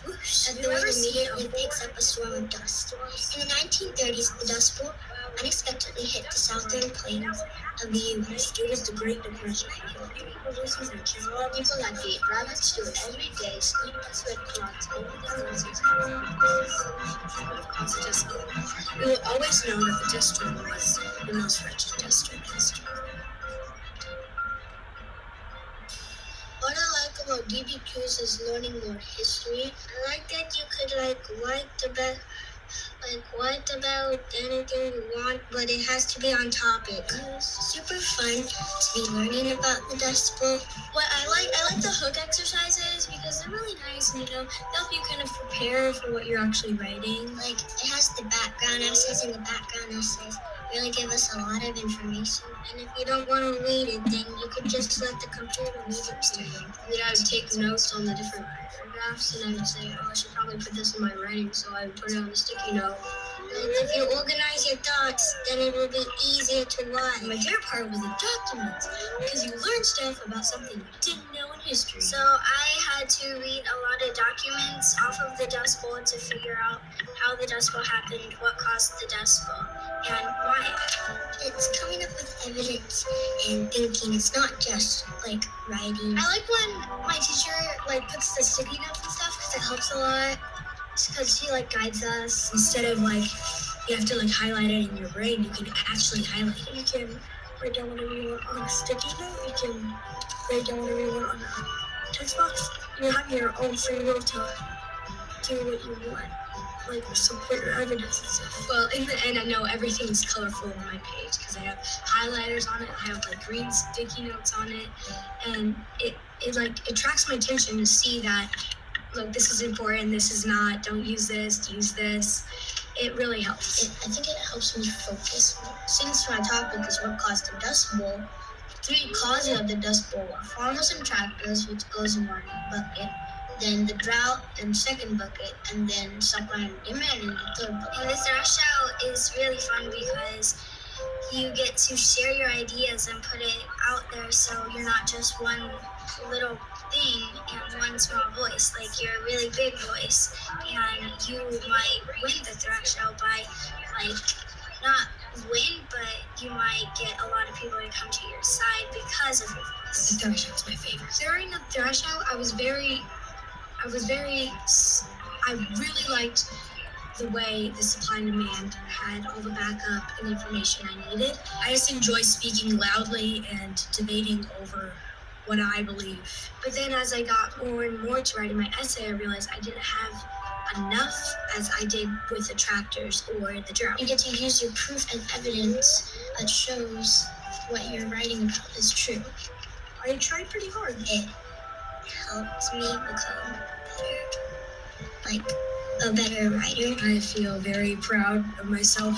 Have you ever immediately picks up a storm of dust? In the 1930s, the Dust Bowl unexpectedly hit the southern plains of the U.S. It was the Great Depression. Producers and job people like the rabbits do it every day, sleep and sweat clots over the noses. Caused the Dust Bowl. We will always know that the dust storm was the most wretched dust storm in history. What I like about DBQs is learning more history. I like that you could write about anything you want, but it has to be on topic. It's super fun to be learning about the Dust Bowl. What I like the hook exercises because they're really nice and they help you kind of prepare for what you're actually writing. Like it has the background essays, and the background essays really give us a lot of information. And if you don't want to read it, then you could just let the computer read it to you. Then I would take notes on the different paragraphs and I would say, I should probably put this in my writing, so I would put it on a sticky note. And if you organize your thoughts, then it will be easier to write. My favorite part was the documents, because you learn stuff about something you didn't know in history. So I had to read a lot of documents off of the Dust Bowl to figure out how the Dust Bowl happened, what caused the Dust Bowl, and why. It's coming up with evidence and thinking. It's not just like writing. I like when my teacher puts the sticky notes and stuff because it helps a lot. Because she guides us instead of you have to highlight it in your brain. You can actually highlight it. You can write down whatever you want on a sticky note. You can write down whatever you want on a text box. You have your own free will to do what you want, support your evidence and stuff. Well, in the end, I know everything is colorful on my page because I have highlighters on it. I have green sticky notes on it, and it attracts my attention to see that. Look, this is important, this is not, don't use this, use this. It really helps. I think it helps me focus more. Since my topic is what caused the Dust Bowl, 3 causes of the Dust Bowl are farmers and tractors, which goes in one bucket, then the drought in second bucket, and then supply and demand in the third bucket. And this thrash out is really fun because you get to share your ideas and put it out there so you're not just one little thing and one small voice, you're a really big voice, and you might win the thrash out by not win, but you might get a lot of people to come to your side because of your voice. The thrash out's my favorite. During the thrash out, I really liked the way the supply and demand had all the backup and information I needed. I just enjoy speaking loudly and debating over what I believe. But then as I got more and more to writing my essay, I realized I didn't have enough as I did with the tractors or the drought. You get to use your proof and evidence that shows what you're writing about is true. I tried pretty hard. It helped me become a better writer. I feel very proud of myself.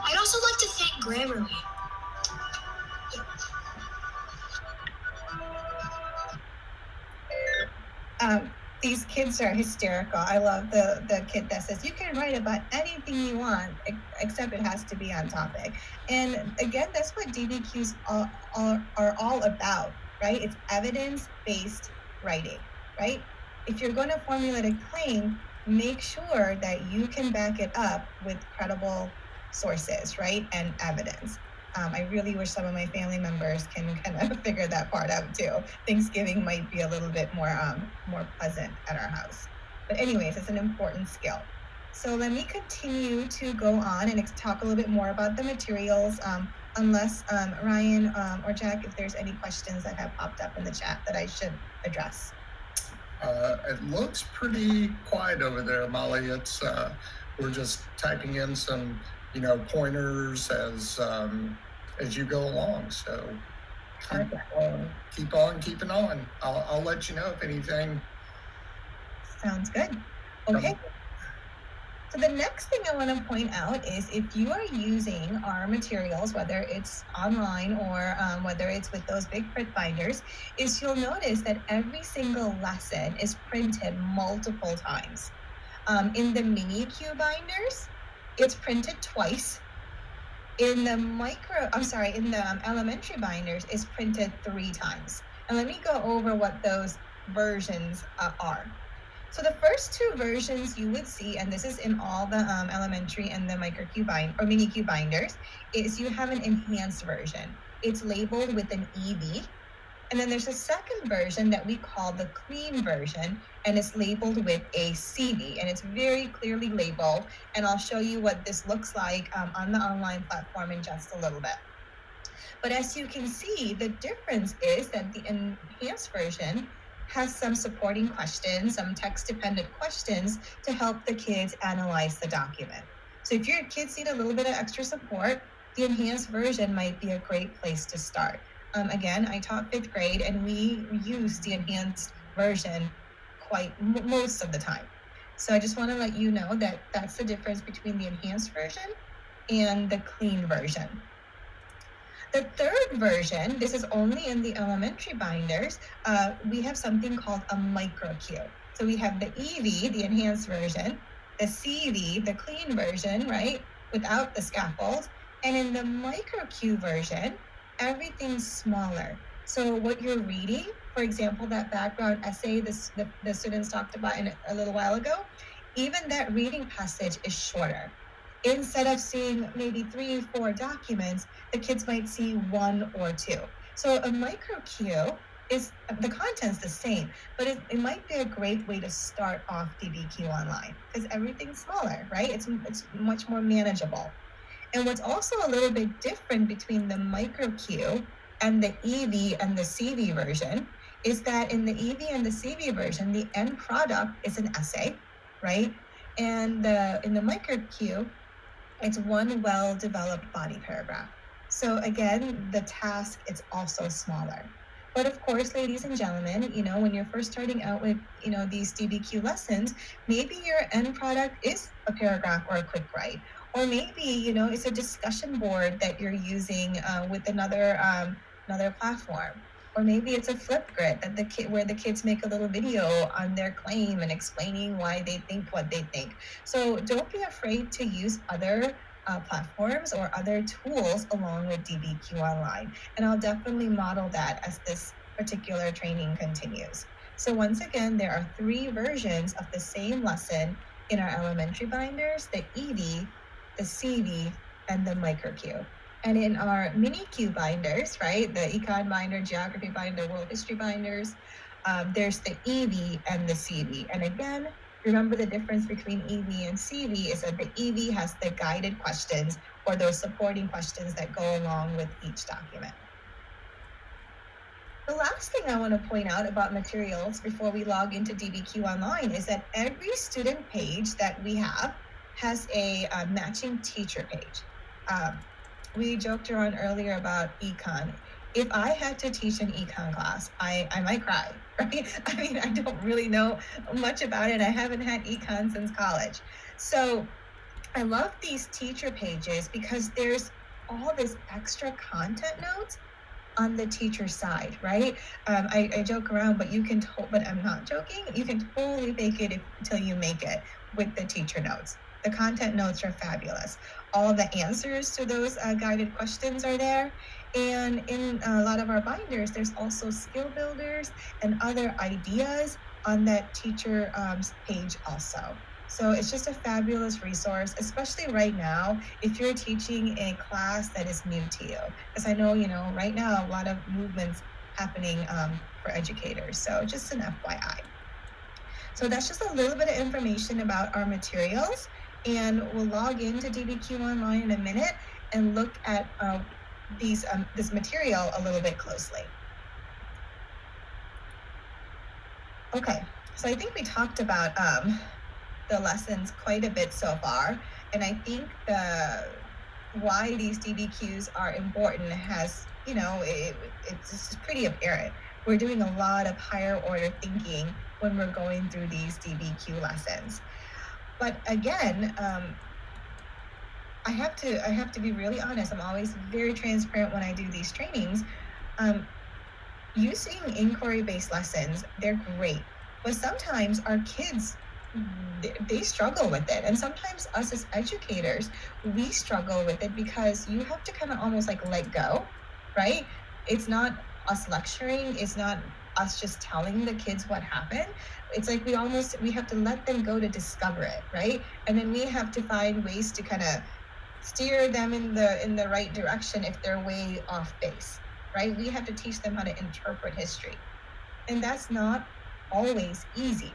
I'd also like to thank Grammarly. These kids are hysterical. I love the kid that says, you can write about anything you want, except it has to be on topic. And again, that's what DBQs are all about, right? It's evidence-based writing, right? If you're going to formulate a claim, make sure that you can back it up with credible sources, right? And evidence. I really wish some of my family members can kind of figure that part out too. Thanksgiving might be a little bit more pleasant at our house. But anyways, it's an important skill. So let me continue to go on and talk a little bit more about the materials, unless Ryan or Jack, if there's any questions that have popped up in the chat that I should address. It looks pretty quiet over there, Molly. It's we're just typing in some, pointers as you go along. So keep on keeping on. I'll let you know if anything. Sounds good. Okay. So the next thing I want to point out is if you are using our materials, whether it's online or whether it's with those big print binders, is you'll notice that every single lesson is printed multiple times. In the mini Q binders, it's printed twice. In the elementary binders, it's printed 3 times. And let me go over what those versions are. So the first 2 versions you would see, and this is in all the elementary and the mini Q binders, is you have an enhanced version. It's labeled with an EV. And then there's a second version that we call the clean version, and it's labeled with a CV, and it's very clearly labeled. And I'll show you what this looks like on the online platform in just a little bit. But as you can see, the difference is that the enhanced version has some supporting questions, some text-dependent questions to help the kids analyze the document. So if your kids need a little bit of extra support, the enhanced version might be a great place to start. Again, I taught 5th grade, and we use the enhanced version most of the time. So I just want to let you know that that's the difference between the enhanced version and the clean version. The third version, this is only in the elementary binders, we have something called a micro Q. So we have the EV, the enhanced version, the CV, the clean version, right, without the scaffold. And in the micro Q version, everything's smaller. So what you're reading, for example, that background essay the students talked about a little while ago, even that reading passage is shorter. Instead of seeing maybe 3 or 4 documents, the kids might see 1 or 2. So a micro Q is, the content's the same, but it might be a great way to start off DBQ Online because everything's smaller, right? It's much more manageable. And what's also a little bit different between the micro Q and the EV and the CV version is that in the EV and the CV version, the end product is an essay, right? And in the micro Q, it's one well-developed body paragraph. So again, the task is also smaller. But of course, ladies and gentlemen, when you're first starting out with, these DBQ lessons, maybe your end product is a paragraph or a quick write. Or maybe, it's a discussion board that you're using with another platform. Or maybe it's a Flipgrid that where the kids make a little video on their claim and explaining why they think what they think. So don't be afraid to use other platforms or other tools along with DBQ Online. And I'll definitely model that as this particular training continues. So once again, there are 3 versions of the same lesson in our elementary binders, the EV, the CV, and the micro Q. And in our mini Q binders, right, the econ binder, geography binder, world history binders, there's the EV and the CV. And again, remember the difference between EV and CV is that the EV has the guided questions or those supporting questions that go along with each document. The last thing I want to point out about materials before we log into DBQ Online is that every student page that we have has a matching teacher page. We joked around earlier about econ. If I had to teach an econ class, I might cry, right? I mean, I don't really know much about it. I haven't had econ since college. So I love these teacher pages because there's all this extra content notes on the teacher side, right? I joke around, but but I'm not joking. You can totally fake it until you make it with the teacher notes. The content notes are fabulous. All the answers to those guided questions are there. And in a lot of our binders, there's also skill builders and other ideas on that teacher page also. So it's just a fabulous resource, especially right now, if you're teaching a class that is new to you. Because I know, right now, a lot of movements happening for educators. So just an FYI. So that's just a little bit of information about our materials. And we'll log into DBQ Online in a minute and look at this material a little bit closely. Okay, so I think we talked about the lessons quite a bit so far, and I think why these DBQs are important has, it's just pretty apparent. We're doing a lot of higher order thinking when we're going through these DBQ lessons. But again, I have to be really honest. I'm always very transparent when I do these trainings. Using inquiry-based lessons, they're great, but sometimes our kids, they struggle with it. And sometimes us as educators, we struggle with it because you have to kind of almost like let go, right? It's not us lecturing. It's not us just telling the kids what happened. It's like we have to let them go to discover it, right? And then we have to find ways to kind of steer them in the right direction if they're way off base, right? We have to teach them how to interpret history. And that's not always easy.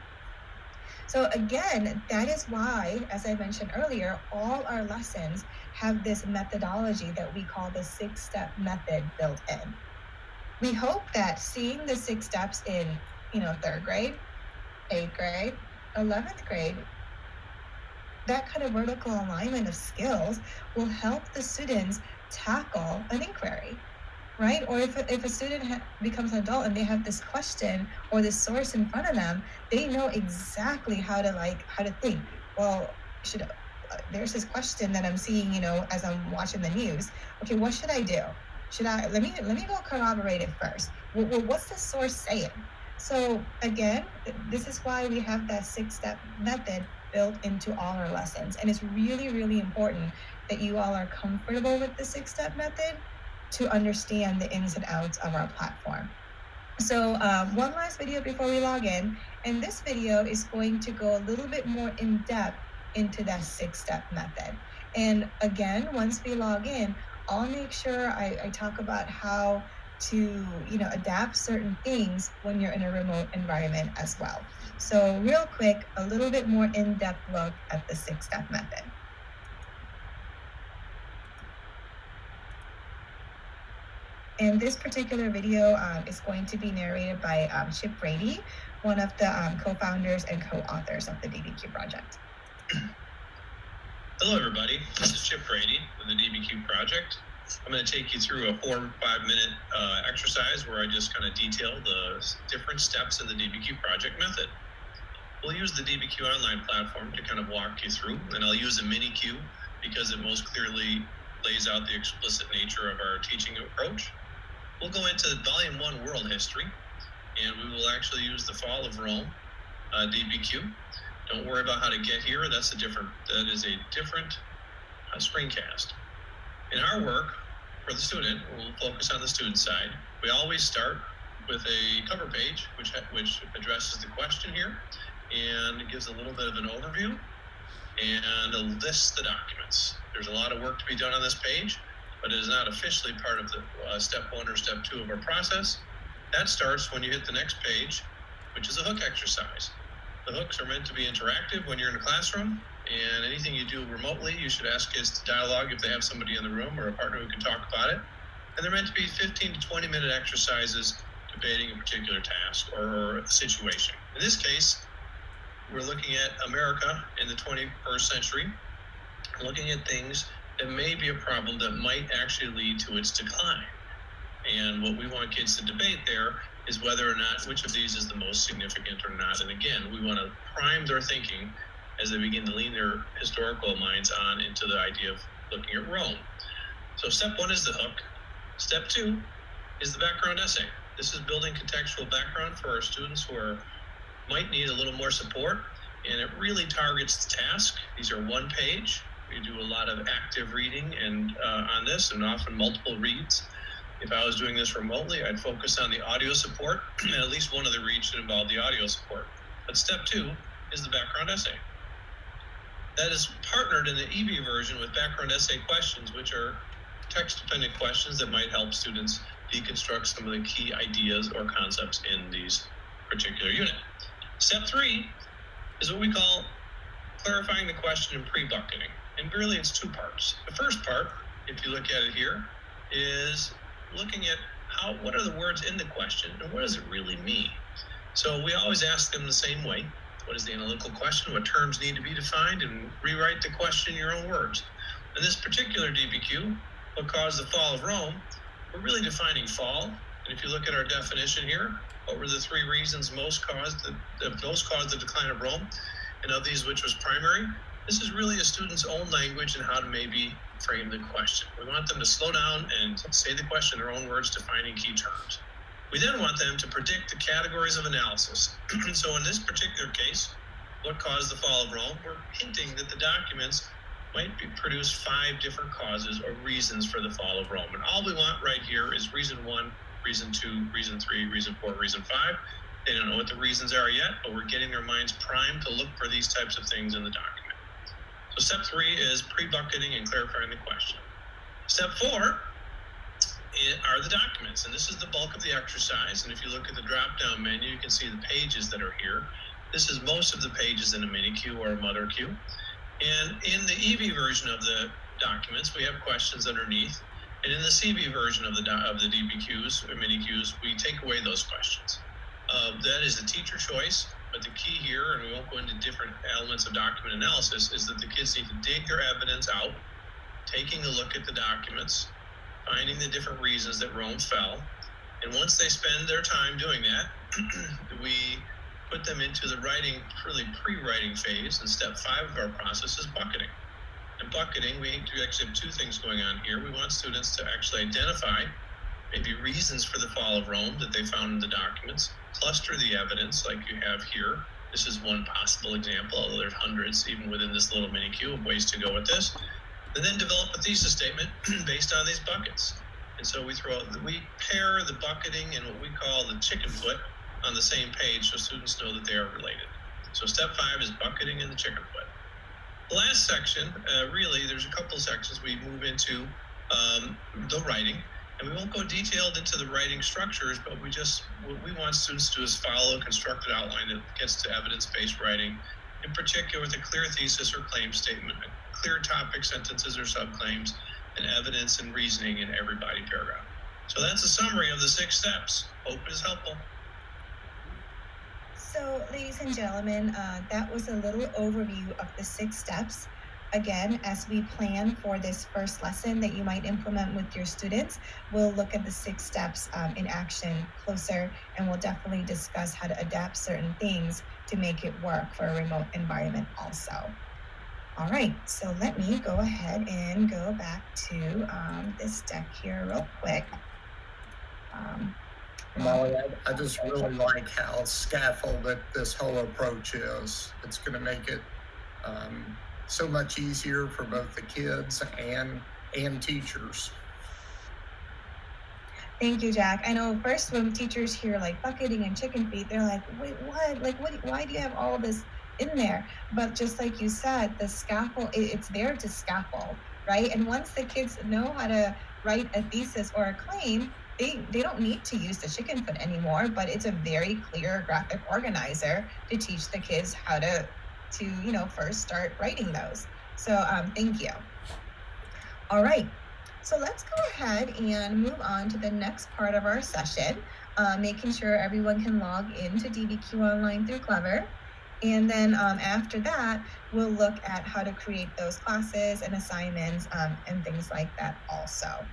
So again, that is why, as I mentioned earlier, all our lessons have this methodology that we call the 6-step method built in. We hope that seeing the 6 steps in, 3rd grade, 8th grade, 11th grade, that kind of vertical alignment of skills will help the students tackle an inquiry, right? Or if a student becomes an adult and they have this question or this source in front of them, they know exactly how to think. Well, there's this question that I'm seeing, as I'm watching the news. Okay, what should I do? Let me go corroborate it first. Well, what's the source saying? So again, this is why we have that 6-step method built into all our lessons. And it's really, really important that you all are comfortable with the 6-step method to understand the ins and outs of our platform. So one last video before we log in, and this video is going to go a little bit more in depth into that 6-step method. And again, once we log in, I'll make sure I talk about how to adapt certain things when you're in a remote environment as well. So real quick, a little bit more in-depth look at the 6-step method. And this particular video is going to be narrated by Chip Brady, one of the co-founders and co-authors of the DBQ Project. Hello, everybody. This is Chip Brady with the DBQ Project. I'm going to take you through a 4 or 5 minute exercise where I just kind of detail the different steps in the DBQ Project method. We'll use the DBQ Online platform to kind of walk you through, and I'll use a mini Q because it most clearly lays out the explicit nature of our teaching approach. We'll go into Volume 1 World History, and we will actually use the Fall of Rome DBQ. Don't worry about how to get here. That is a different screencast. In our work for the student, we'll focus on the student side. We always start with a cover page, which addresses the question here, and it gives a little bit of an overview and lists the documents. There's a lot of work to be done on this page, but it is not officially part of the step 1 or step 2 of our process. That starts when you hit the next page, which is a hook exercise. The hooks are meant to be interactive when you're in a classroom, and anything you do remotely, you should ask kids to dialogue if they have somebody in the room or a partner who can talk about it. And they're meant to be 15 to 20 minute exercises debating a particular task or a situation. In this case, we're looking at America in the 21st century, looking at things that may be a problem that might actually lead to its decline. And what we want kids to debate there is whether or not which of these is the most significant or not. And again, we want to prime their thinking as they begin to lean their historical minds on into the idea of looking at Rome. So step 1 is the hook. Step 2 is the background essay. This is building contextual background for our students who might need a little more support, and it really targets the task. These are one page. We do a lot of active reading and on this, and often multiple reads. If I was doing this remotely, I'd focus on the audio support, and at least one of the reads should involve the audio support. But step 2 is the background essay. That is partnered in the EB version with background essay questions, which are text-dependent questions that might help students deconstruct some of the key ideas or concepts in these particular unit. Step 3 is what we call clarifying the question and pre-bucketing. And really it's 2 parts. The first part, if you look at it here, is looking at what are the words in the question and what does it really mean? So we always ask them the same way. What is the analytical question? What terms need to be defined? And rewrite the question in your own words. In this particular DBQ, what caused the fall of Rome, we're really defining fall. And if you look at our definition here, what were the 3 reasons most caused the decline of Rome? And of these, which was primary? This is really a student's own language and how to maybe frame the question. We want them to slow down and say the question in their own words, defining key terms. We then want them to predict the categories of analysis. So in this particular case, what caused the fall of Rome? We're hinting that the documents might produce 5 different causes or reasons for the fall of Rome. And all we want right here is reason 1, reason 2, reason 3, reason 4, reason 5. They don't know what the reasons are yet, but we're getting their minds primed to look for these types of things in the document. So step 3 is pre-bucketing and clarifying the question. Step 4 are the documents, and this is the bulk of the exercise. And if you look at the drop-down menu, you can see the pages that are here. This is most of the pages in a mini-Q or a mother Q. And in the EV version of the documents, we have questions underneath. And in the CV version of the DBQs or mini-Qs, we take away those questions. That is the teacher choice, but the key here, and we won't go into different elements of document analysis, is that the kids need to dig their evidence out, taking a look at the documents, finding the different reasons that Rome fell. And once they spend their time doing that, we put them into the writing, really pre-writing phase. And step 5 of our process is bucketing. And bucketing, we actually have 2 things going on here. We want students to actually identify maybe reasons for the fall of Rome that they found in the documents, cluster the evidence like you have here. This is one possible example, although there's hundreds even within this little mini Q of ways to go with this. And then develop a thesis statement based on these buckets. And so we pair the bucketing and what we call the chicken foot on the same page so students know that they are related. So step 5 is bucketing and the chicken foot. The last section, really, there's a couple sections we move into the writing. And we won't go detailed into the writing structures, but what we want students to do is follow a constructed outline that gets to evidence-based writing, in particular with a clear thesis or claim statement, a clear topic, sentences, or subclaims, and evidence and reasoning in every body paragraph. So that's a summary of the 6 steps. Hope it is helpful. So, ladies and gentlemen, that was a little overview of the 6 steps. Again, as we plan for this first lesson that you might implement with your students, we'll look at the 6 steps in action closer, and we'll definitely discuss how to adapt certain things to make it work for a remote environment also. All right, so let me go ahead and go back to this deck here real quick. Molly, I just really like how scaffolded this whole approach is. It's going to make it so much easier for both the kids and teachers. Thank you, Jack. I know first when teachers hear like bucketing and chicken feet, they're like, wait, what? Like, why do you have all this in there? But just like you said, the scaffold, it's there to scaffold, right? And once the kids know how to write a thesis or a claim, they don't need to use the chicken foot anymore, but it's a very clear graphic organizer to teach the kids how to first start writing those. So thank you. All right, so let's go ahead and move on to the next part of our session, making sure everyone can log into DBQ Online through Clever. And then after that, we'll look at how to create those classes and assignments and things like that also.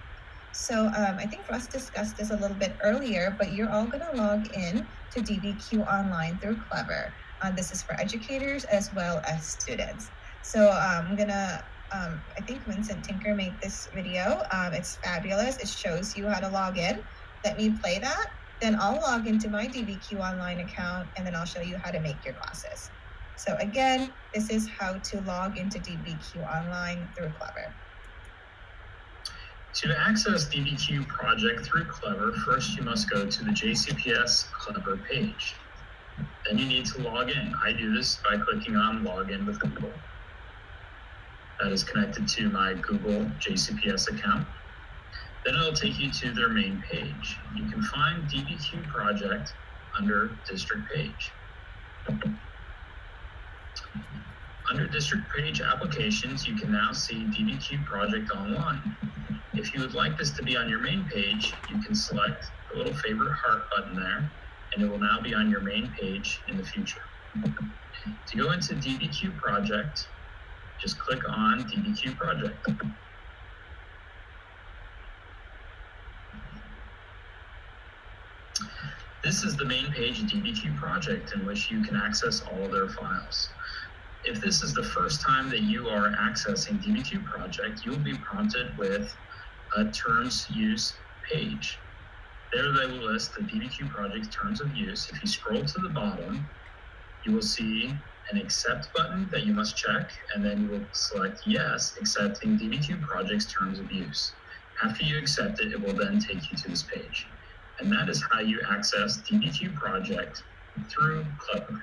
So I think Russ discussed this a little bit earlier, but you're all going to log in to DBQ Online through Clever. This is for educators as well as students. So I'm going to, I think Vincent Tinker made this video. It's fabulous. It shows you how to log in. let me play that. Then I'll log into my DBQ Online account, and then I'll show you how to make your classes. So again, this is how to log into DBQ Online through Clever. To access DBQ Project through Clever, first you must go to the JCPS Clever page. Then you need to log in. I do this by clicking on Login with Google. That is connected to my Google JCPS account. Then it'll take you to their main page. You can find DBQ Project under District Page. Under District Page Applications, you can now see DBQ Project Online. If you would like this to be on your main page, you can select the little favorite heart button there, and it will now be on your main page in the future. To go into DBQ Project, just click on DBQ Project. This is the main page of DBQ Project in which you can access all of their files. If this is the first time that you are accessing DBQ Project, you will be prompted with a Terms Use page. There they will list the DBQ Project's terms of use. If you scroll to the bottom, you will see an Accept button that you must check, and then you will select Yes, accepting DBQ Project's terms of use. After you accept it, it will then take you to this page. And that is how you access DBQ Project through Clever.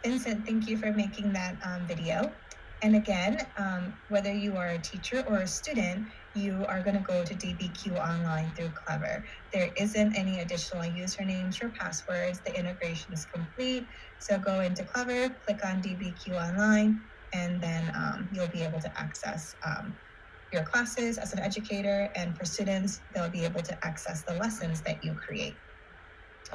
Vincent, thank you for making that video. And again, whether you are a teacher or a student, you are going to go to DBQ Online through Clever. There isn't any additional usernames or passwords. The integration is complete. So go into Clever, click on DBQ Online, and then you'll be able to access your classes as an educator. And for students, they'll be able to access the lessons that you create.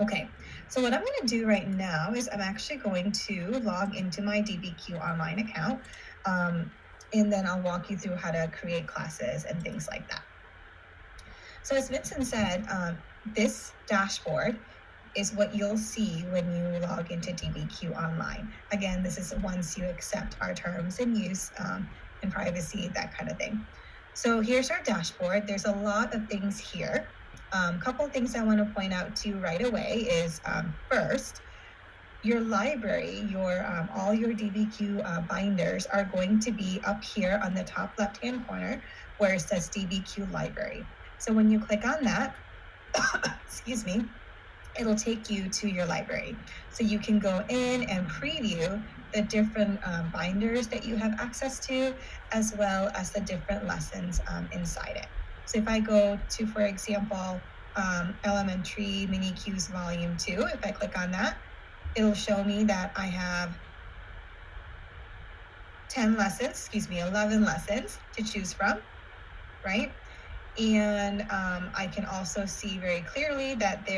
Okay, so what I'm going to do right now is I'm actually going to log into my DBQ Online account, and then I'll walk you through how to create classes and things like that. So as Vincent said, this dashboard is what you'll see when you log into DBQ Online. Again, this is once you accept our terms and use and privacy, that kind of thing. So here's our dashboard. There's a lot of things here. Couple of things I want to point out to you right away is first, your library, all your DBQ binders are going to be up here on the top left-hand corner where it says DBQ Library. So when you click on that, excuse me, it'll take you to your library. So you can go in and preview the different binders that you have access to, as well as the different lessons inside it. So if I go to, for example, Elementary Mini Qs Volume 2, if I click on that, it'll show me that I have 11 lessons to choose from, right? And I can also see very clearly that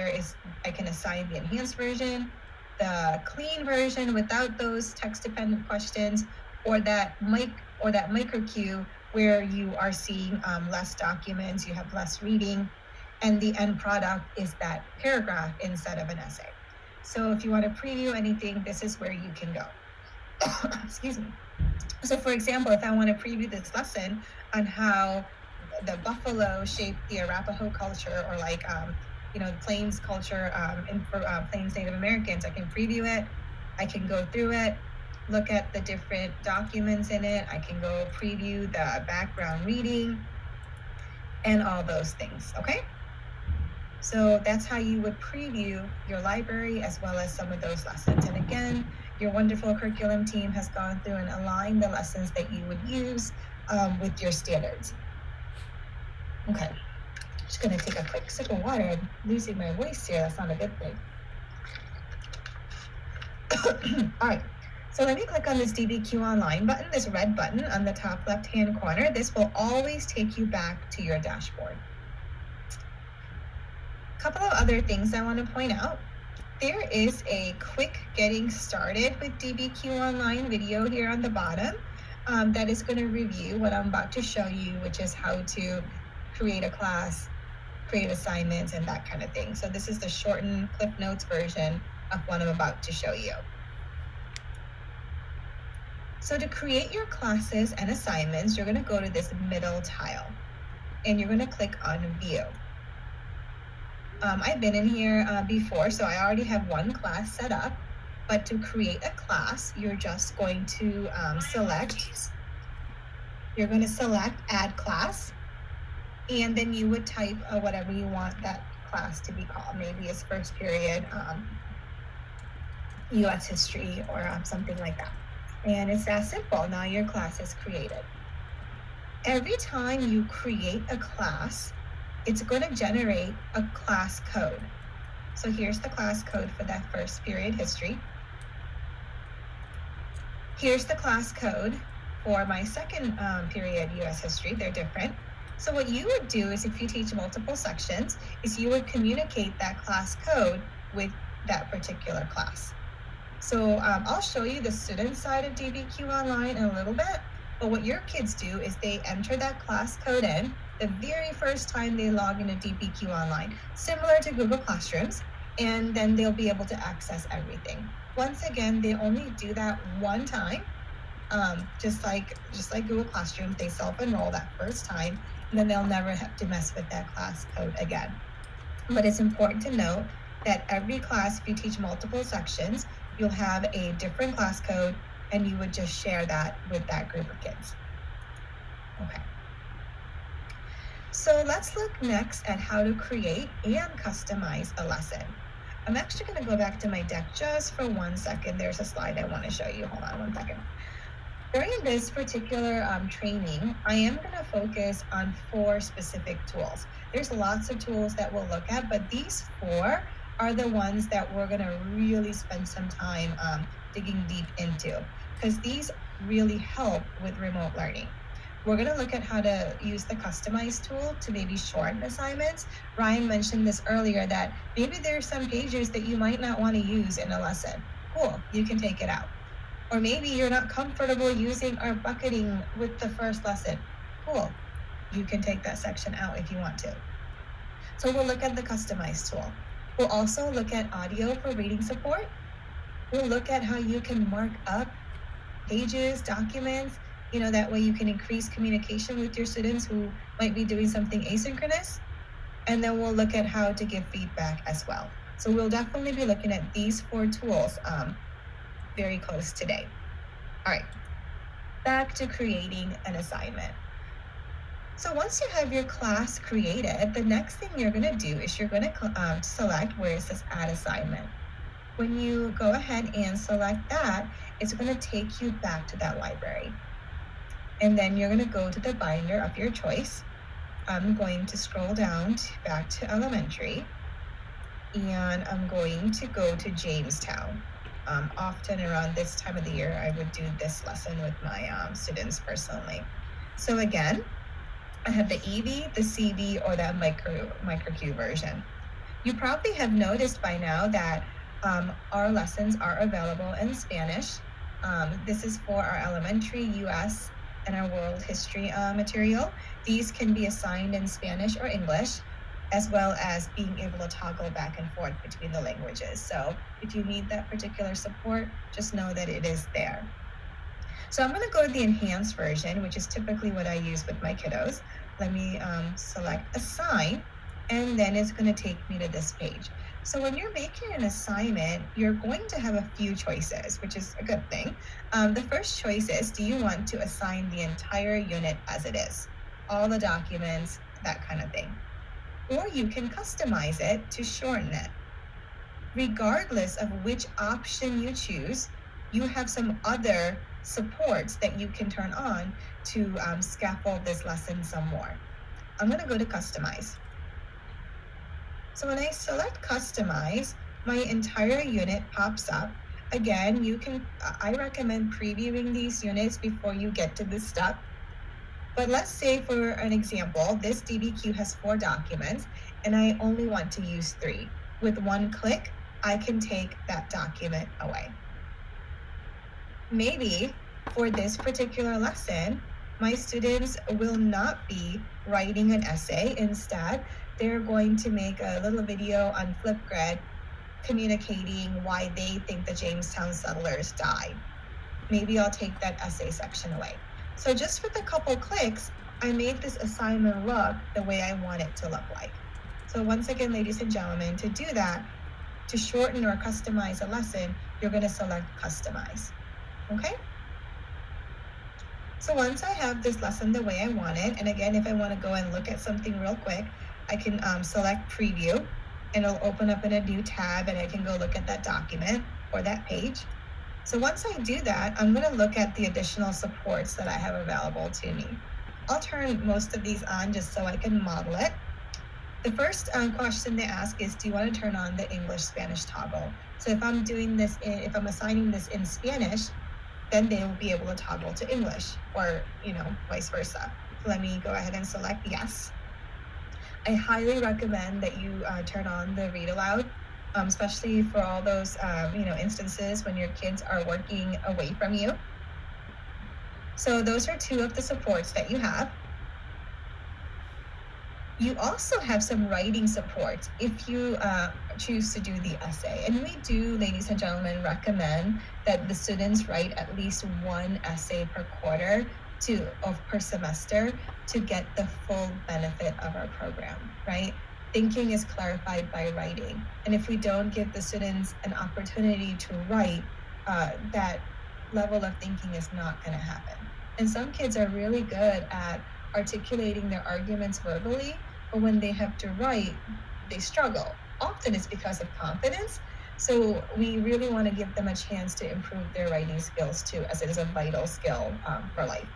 I can assign the enhanced version, the clean version without those text-dependent questions, or that micro Q where you are seeing less documents, you have less reading, and the end product is that paragraph instead of an essay. So if you want to preview anything, this is where you can go. Excuse me. So for example, if I want to preview this lesson on how the buffalo shaped the Arapaho culture, or like, the Plains culture for Plains Native Americans, I can preview it. I can go through it, look at the different documents in it. I can go preview the background reading and all those things, okay? So that's how you would preview your library as well as some of those lessons. And again, your wonderful curriculum team has gone through and aligned the lessons that you would use with your standards. Okay, just gonna take a quick sip of water. I'm losing my voice here, that's not a good thing. All right, so let me click on this DBQ Online button, this red button on the top left-hand corner. This will always take you back to your dashboard. A couple of other things I want to point out. There is a quick getting started with DBQ Online video here on the bottom that is going to review what I'm about to show you, which is how to create a class, create assignments, and that kind of thing. So this is the shortened Cliff Notes version of what I'm about to show you. So to create your classes and assignments, you're going to go to this middle tile. and you're going to click on View. I've been in here before, so I already have one class set up. But to create a class, you're just going to you're going to select Add Class, and then you would type whatever you want that class to be called. Maybe it's first period, US history, or something like that. And it's that simple. Now your class is created. Every time you create a class, it's going to generate a class code. So here's the class code for that first period history. Here's the class code for my second period US history. They're different. So what you would do is, if you teach multiple sections, is you would communicate that class code with that particular class. So I'll show you the student side of DBQ Online in a little bit, but what your kids do is they enter that class code in the very first time they log into DBQ Online, similar to Google Classrooms, and then they'll be able to access everything. Once again, they only do that one time, just like Google Classroom. They self-enroll that first time, and then they'll never have to mess with that class code again. But it's important to note that every class, if you teach multiple sections, you'll have a different class code, and you would just share that with that group of kids. Okay. So let's look next at how to create and customize a lesson. I'm actually going to go back to my deck just for 1 second. There's a slide I want to show you. Hold on 1 second. During this particular training, I am going to focus on 4 specific tools. There's lots of tools that we'll look at, but these 4 are the ones that we're going to really spend some time digging deep into, because these really help with remote learning. We're going to look at how to use the customize tool to maybe shorten assignments. Ryan mentioned this earlier, that maybe there are some pages that you might not want to use in a lesson. Cool, you can take it out. Or maybe you're not comfortable using our bucketing with the first lesson. Cool, you can take that section out if you want to. So we'll look at the customize tool. We'll also look at audio for reading support. We'll look at how you can mark up pages, documents, that way you can increase communication with your students who might be doing something asynchronous. And then we'll look at how to give feedback as well. So we'll definitely be looking at these 4 tools very close today. All right, back to creating an assignment. So once you have your class created, the next thing you're going to do is you're going to select where it says Add Assignment. When you go ahead and select that, it's going to take you back to that library. And then you're going to go to the binder of your choice. I'm going to scroll down back to elementary, and I'm going to go to Jamestown. Often around this time of the year, I would do this lesson with my students personally. So again, I have the EV, the CV, or that microQ version. You probably have noticed by now that our lessons are available in Spanish. This is for our elementary, US, and our world history material. These can be assigned in Spanish or English, as well as being able to toggle back and forth between the languages. So if you need that particular support, just know that it is there. So I'm going to go to the enhanced version, which is typically what I use with my kiddos. Let me select Assign, and then it's going to take me to this page. So when you're making an assignment, you're going to have a few choices, which is a good thing. The first choice is, do you want to assign the entire unit as it is? All the documents, that kind of thing. Or you can customize it to shorten it. Regardless of which option you choose, you have some other supports that you can turn on to scaffold this lesson some more. I'm going to go to Customize. So when I select Customize, my entire unit pops up. Again, I recommend previewing these units before you get to this step. But let's say, for an example, this DBQ has 4 documents, and I only want to use 3. With 1 click, I can take that document away. Maybe for this particular lesson, my students will not be writing an essay. Instead, they're going to make a little video on Flipgrid communicating why they think the Jamestown settlers died. Maybe I'll take that essay section away. So just with a couple clicks, I made this assignment look the way I want it to look like. So once again, ladies and gentlemen, to do that, to shorten or customize a lesson, you're going to select Customize. Okay? So once I have this lesson the way I want it, and again, if I want to go and look at something real quick, I can select Preview, and it'll open up in a new tab, and I can go look at that document or that page. So once I do that, I'm going to look at the additional supports that I have available to me. I'll turn most of these on just so I can model it. The first question they ask is, do you want to turn on the English-Spanish toggle? So if I'm doing this, if I'm assigning this in Spanish, then they will be able to toggle to English, or, you know, vice versa. So let me go ahead and select yes. I highly recommend that you turn on the read aloud, especially for all those, you know, instances when your kids are working away from you. So those are two of the supports that you have. You also have some writing support if you choose to do the essay. And we do, ladies and gentlemen, recommend that the students write at least one essay per quarter per semester to get the full benefit of our program, right? Thinking is clarified by writing. And if we don't give the students an opportunity to write, that level of thinking is not going to happen. And some kids are really good at articulating their arguments verbally, but when they have to write, they struggle. Often it's because of confidence. So we really want to give them a chance to improve their writing skills too, as it is a vital skill for life.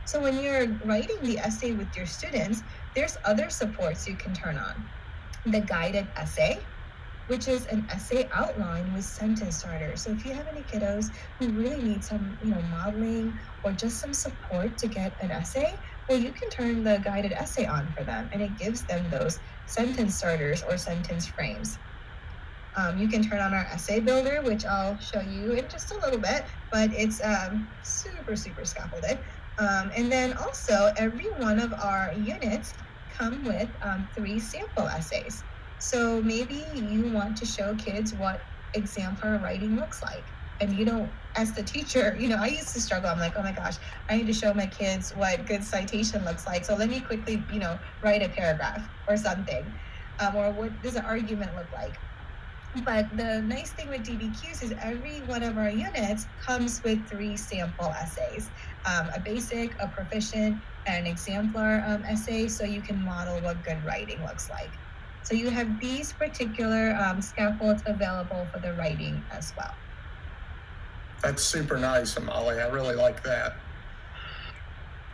So when you're writing the essay with your students, there's other supports you can turn on. The guided essay, which is an essay outline with sentence starters. So if you have any kiddos who really need some, you know, modeling or just some support to get an essay, well, you can turn the guided essay on for them, and it gives them those sentence starters or sentence frames. You can turn on our essay builder, which I'll show you in just a little bit, but it's super, super scaffolded. And then also every one of our units come with 3 sample essays. So maybe you want to show kids what exemplar writing looks like. And you don't, as the teacher, you know, I used to struggle. I'm like, oh my gosh, I need to show my kids what good citation looks like. So let me quickly, you know, write a paragraph or something. Or what does an argument look like? But the nice thing with DBQs is every one of our units comes with 3 sample essays, a basic, a proficient, and an exemplar essay, so you can model what good writing looks like. So you have these particular scaffolds available for the writing as well. That's super nice, Amali. I really like that.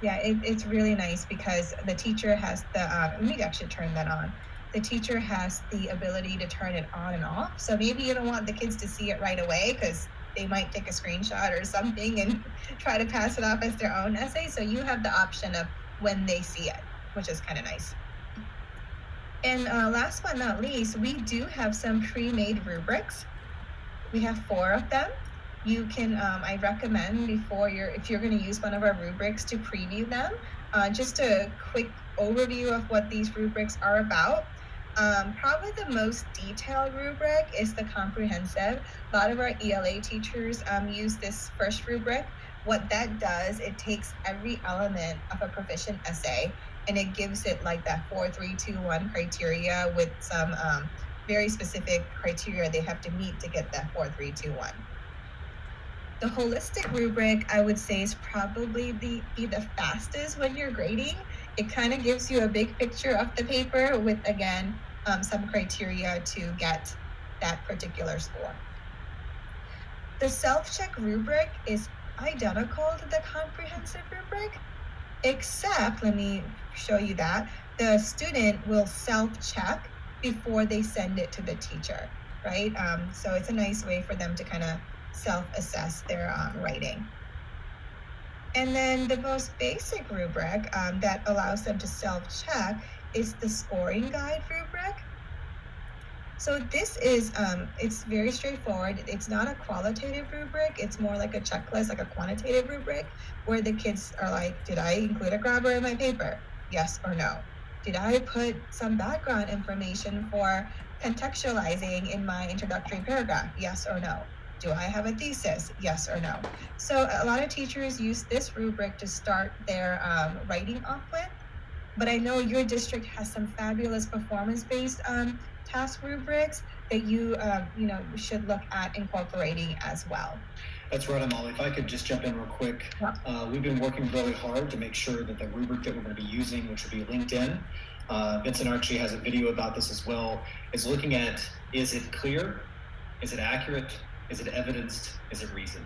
Yeah, it's really nice because the teacher has the, let me actually turn that on. The teacher has the ability to turn it on and off. So maybe you don't want the kids to see it right away because they might take a screenshot or something and try to pass it off as their own essay. So you have the option of when they see it, which is kind of nice. And last but not least, we do have some pre-made rubrics. We have 4 of them. You can, I recommend if you're going to use one of our rubrics to preview them, just a quick overview of what these rubrics are about. Probably the most detailed rubric is the comprehensive. A lot of our ELA teachers use this first rubric. What that does, it takes every element of a proficient essay and it gives it like that 4, 3, 2, 1 criteria with some very specific criteria they have to meet to get that 4, 3, 2, 1. The holistic rubric, I would say, is probably be the fastest when you're grading. It kind of gives you a big picture of the paper with, again, some criteria to get that particular score. The self-check rubric is identical to the comprehensive rubric, except, let me show you that, the student will self-check before they send it to the teacher, right? So it's a nice way for them to kind of self-assess their writing. And then the most basic rubric that allows them to self-check is the scoring guide rubric. So this is, it's very straightforward. It's not a qualitative rubric. It's more like a checklist, like a quantitative rubric, where the kids are like, did I include a grammar in my paper? Yes or no. Did I put some background information for contextualizing in my introductory paragraph? Yes or no. Do I have a thesis? Yes or no? So a lot of teachers use this rubric to start their writing off with, but I know your district has some fabulous performance-based task rubrics that you should look at incorporating as well. That's right, Amali. If I could just jump in real quick. We've been working really hard to make sure that the rubric that we're going to be using, which will be LinkedIn, Vincent actually has a video about this as well, is looking at, is it clear? Is it accurate? Is it evidenced? Is it reasoned?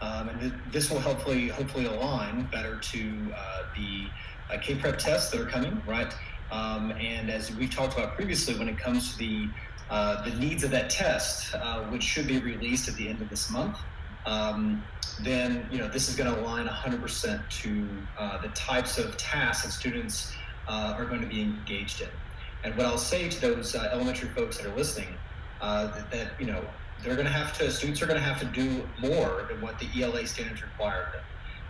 And this will hopefully align better to the K-Prep tests that are coming, right? And as we've talked about previously, when it comes to the needs of that test, which should be released at the end of this month, then this is going to align 100% to the types of tasks that students are going to be engaged in. And what I'll say to those elementary folks that are listening, that they're going to have to, students are going to have to do more than what the ELA standards require of them.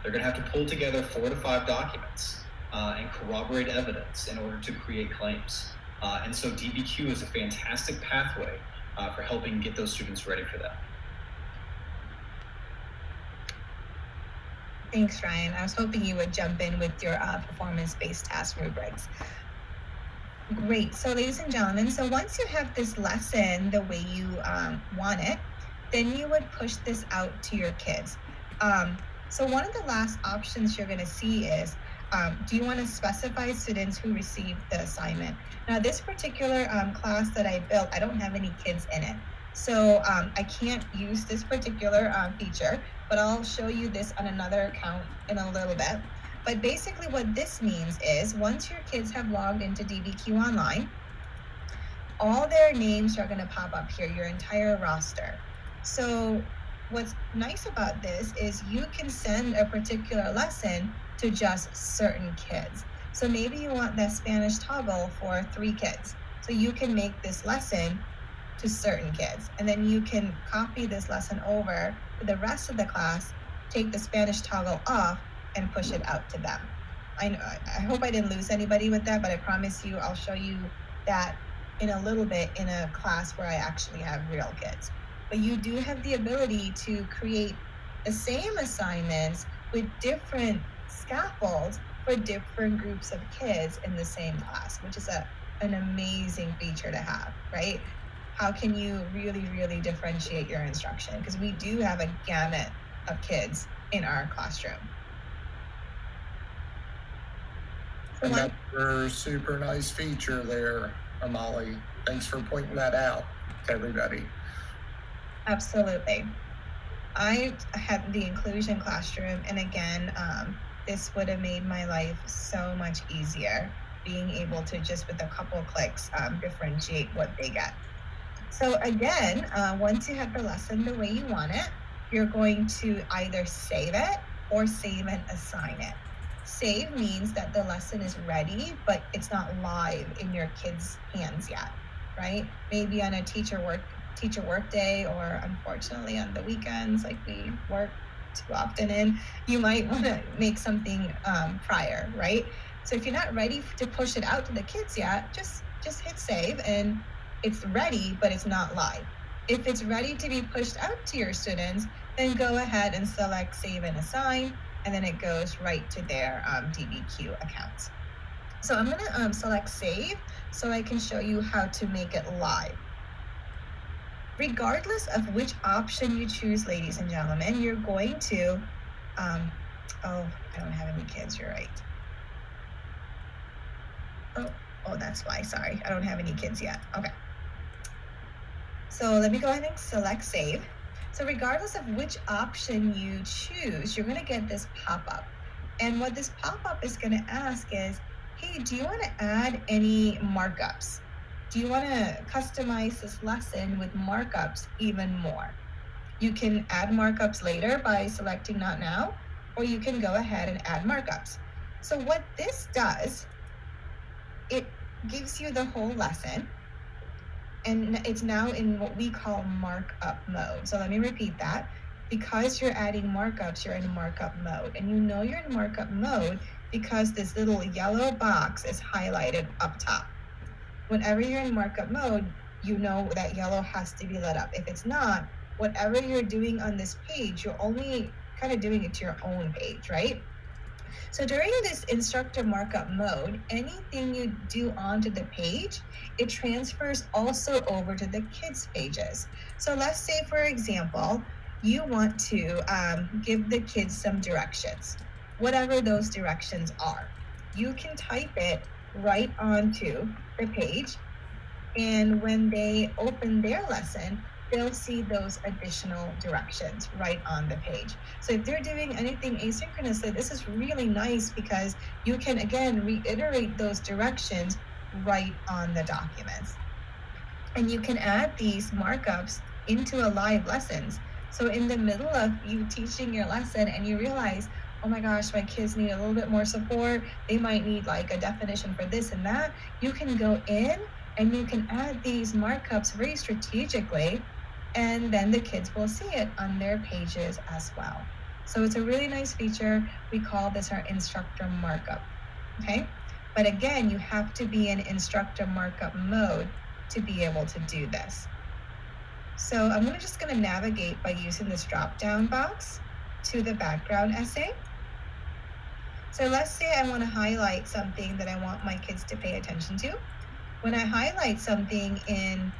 They're going to have to pull together 4 to 5 documents and corroborate evidence in order to create claims. And so DBQ is a fantastic pathway for helping get those students ready for that. Thanks, Ryan. I was hoping you would jump in with your performance-based task rubrics. Great. So ladies and gentlemen, so once you have this lesson the way you want it, then you would push this out to your kids. So one of the last options you're going to see is, do you want to specify students who received the assignment? Now, this particular class that I built, I don't have any kids in it. So I can't use this particular feature, but I'll show you this on another account in a little bit. But basically what this means is once your kids have logged into DBQ Online, all their names are going to pop up here, your entire roster. So what's nice about this is you can send a particular lesson to just certain kids. So maybe you want that Spanish toggle for 3 kids. So you can make this lesson to certain kids. And then you can copy this lesson over to the rest of the class, take the Spanish toggle off, and push it out to them. I hope I didn't lose anybody with that, but I promise you I'll show you that in a little bit in a class where I actually have real kids. But you do have the ability to create the same assignments with different scaffolds for different groups of kids in the same class, which is an amazing feature to have, right? How can you really, really differentiate your instruction? Because we do have a gamut of kids in our classroom. Another super nice feature there, Amali. Thanks for pointing that out to everybody. Absolutely. I had the inclusion classroom, and again, this would have made my life so much easier, being able to just with a couple of clicks differentiate what they get. So again, once you have the lesson the way you want it, you're going to either save it or save and assign it. Save means that the lesson is ready, but it's not live in your kids' hands yet, right? Maybe on a teacher work day, or unfortunately on the weekends, like we work too often in, you might want to make something prior, right? So if you're not ready to push it out to the kids yet, just hit save and it's ready, but it's not live. If it's ready to be pushed out to your students, then go ahead and select save and assign, and then it goes right to their DBQ accounts. So I'm gonna select save so I can show you how to make it live. Regardless of which option you choose, ladies and gentlemen, you're going to, oh, I don't have any kids, you're right. Oh, that's why, sorry, I don't have any kids yet, okay. So let me go ahead and select save. So regardless of which option you choose, you're gonna get this pop-up. And what this pop-up is gonna ask is, hey, do you wanna add any markups? Do you wanna customize this lesson with markups even more? You can add markups later by selecting not now, or you can go ahead and add markups. So what this does, it gives you the whole lesson, and it's now in what we call markup mode. So let me repeat that. Because you're adding markups, you're in markup mode. And you know you're in markup mode because this little yellow box is highlighted up top. Whenever you're in markup mode, you know that yellow has to be lit up. If it's not, whatever you're doing on this page, you're only kind of doing it to your own page, right? So during this instructor markup mode, anything you do onto the page, it transfers also over to the kids' pages. So let's say, for example, you want to give the kids some directions, whatever those directions are. You can type it right onto the page, and when they open their lesson, they'll see those additional directions right on the page. So if they're doing anything asynchronously, this is really nice because you can, again, reiterate those directions right on the documents. And you can add these markups into a live lessons. So in the middle of you teaching your lesson and you realize, oh my gosh, my kids need a little bit more support, they might need like a definition for this and that, you can go in and you can add these markups very strategically, and then the kids will see it on their pages as well. So it's a really nice feature. We call this our instructor markup, okay? But again, you have to be in instructor markup mode to be able to do this. So I'm just gonna navigate by using this drop-down box to the background essay. So let's say I wanna highlight something that I want my kids to pay attention to. When I highlight something in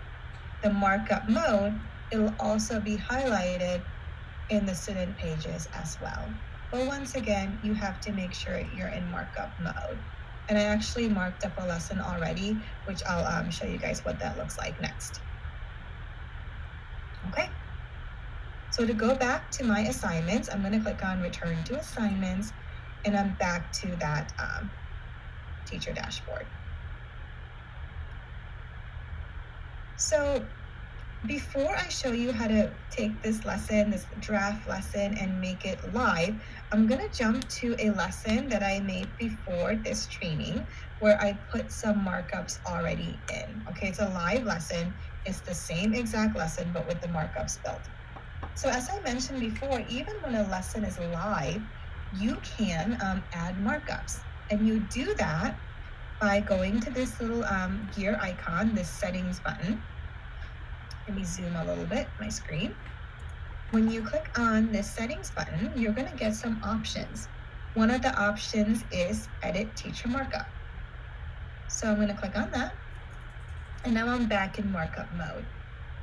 the markup mode, it'll also be highlighted in the student pages as well. But once again, you have to make sure you're in markup mode. And I actually marked up a lesson already, which I'll show you guys what that looks like next. Okay. So to go back to my assignments, I'm going to click on Return to Assignments, and I'm back to that teacher dashboard. So before I show you how to take this lesson, this draft lesson, and make it live, I'm going to jump to a lesson that I made before this training where I put some markups already in. Okay, it's a live lesson. It's the same exact lesson, but with the markups built. So as I mentioned before, even when a lesson is live, you can add markups. And you do that by going to this little gear icon, this settings button. Let me zoom a little bit, my screen. When you click on this settings button, you're going to get some options. One of the options is edit teacher markup. So I'm going to click on that. And now I'm back in markup mode.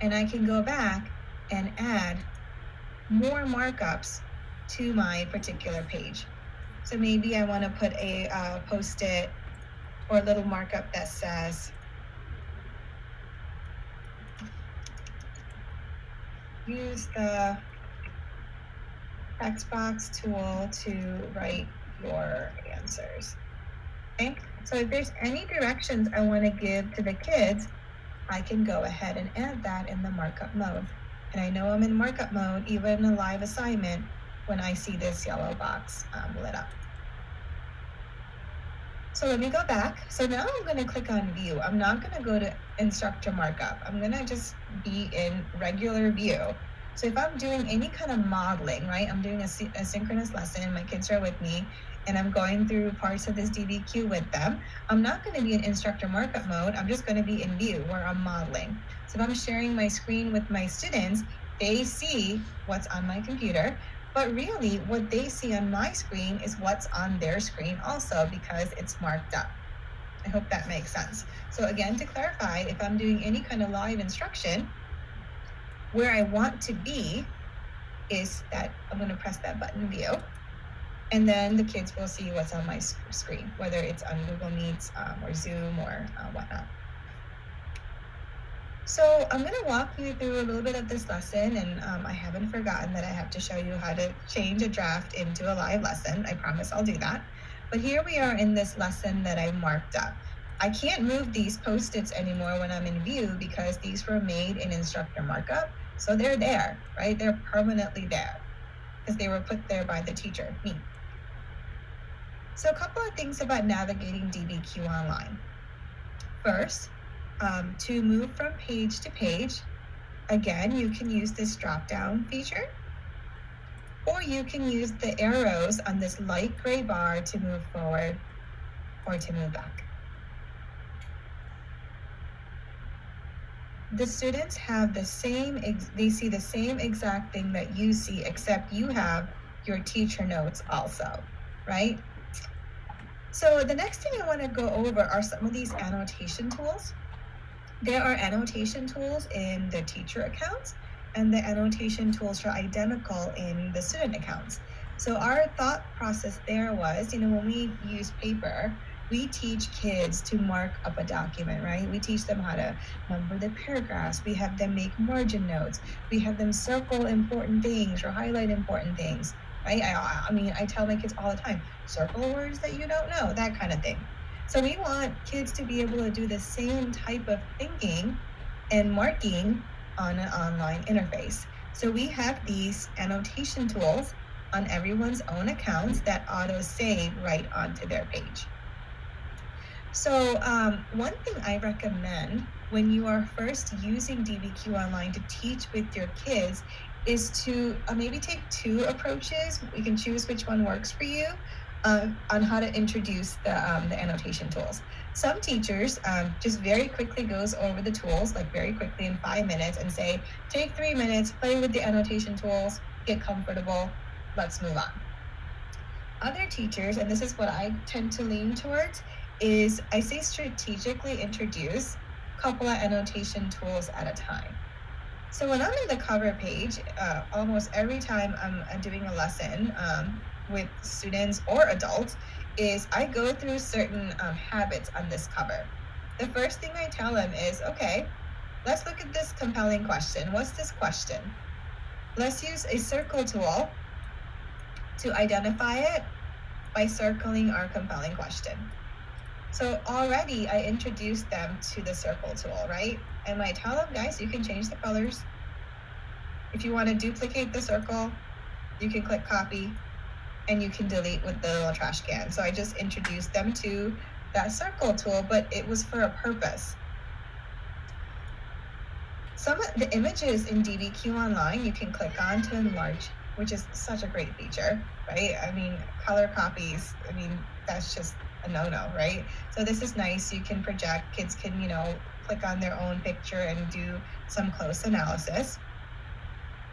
And I can go back and add more markups to my particular page. So maybe I want to put a post-it or a little markup that says, use the text box tool to write your answers. Okay, so if there's any directions I want to give to the kids, I can go ahead and add that in the markup mode. And I know I'm in markup mode, even in a live assignment, when I see this yellow box lit up. So let me go back. So now I'm going to click on view. I'm not going to go to instructor markup. I'm going to just be in regular view. So if I'm doing any kind of modeling, right, I'm doing a synchronous lesson, my kids are with me, and I'm going through parts of this DBQ with them, I'm not going to be in instructor markup mode. I'm just going to be in view where I'm modeling. So if I'm sharing my screen with my students, they see what's on my computer. But really, what they see on my screen is what's on their screen also, because it's marked up. I hope that makes sense. So again, to clarify, if I'm doing any kind of live instruction, where I want to be is that I'm going to press that button view, and then the kids will see what's on my screen, whether it's on Google Meets or Zoom or whatnot. So I'm going to walk you through a little bit of this lesson, and I haven't forgotten that I have to show you how to change a draft into a live lesson. I promise I'll do that. But here we are in this lesson that I marked up. I can't move these Post-its anymore when I'm in view because these were made in instructor markup. So they're there, right? They're permanently there because they were put there by the teacher, me. So a couple of things about navigating DBQ Online. First, to move from page to page, again, you can use this drop-down feature, or you can use the arrows on this light gray bar to move forward or to move back. the students have the same, they see the same exact thing that you see, except you have your teacher notes also, right? So the next thing I want to go over are some of these annotation tools. There are annotation tools in the teacher accounts, and the annotation tools are identical in the student accounts. So our thought process there was, when we use paper, we teach kids to mark up a document, right? We teach them how to number the paragraphs. We have them make margin notes. We have them circle important things or highlight important things, right? I tell my kids all the time, circle words that you don't know, that kind of thing. So we want kids to be able to do the same type of thinking and marking on an online interface. So we have these annotation tools on everyone's own accounts that auto-save right onto their page. So one thing I recommend when you are first using DBQ Online to teach with your kids is to maybe take two approaches. You can choose which one works for you on how to introduce the annotation tools. Some teachers just very quickly goes over the tools, like very quickly in 5 minutes, and say, take 3 minutes, play with the annotation tools, get comfortable, let's move on. Other teachers, and this is what I tend to lean towards, is I say strategically introduce a couple of annotation tools at a time. So when I'm in the cover page, almost every time I'm doing a lesson with students or adults, is I go through certain habits on this cover. The first thing I tell them is, okay, let's look at this compelling question. What's this question? Let's use a circle tool to identify it by circling our compelling question. So already I introduced them to the circle tool, right? And I tell them, guys, you can change the colors. If you want to duplicate the circle, you can click copy and you can delete with the little trash can. So I just introduced them to that circle tool, but it was for a purpose. Some of the images in DBQ Online, you can click on to enlarge, which is such a great feature, right? I mean, color copies, that's just a no-no, right? So this is nice. You can project, kids can, click on their own picture and do some close analysis.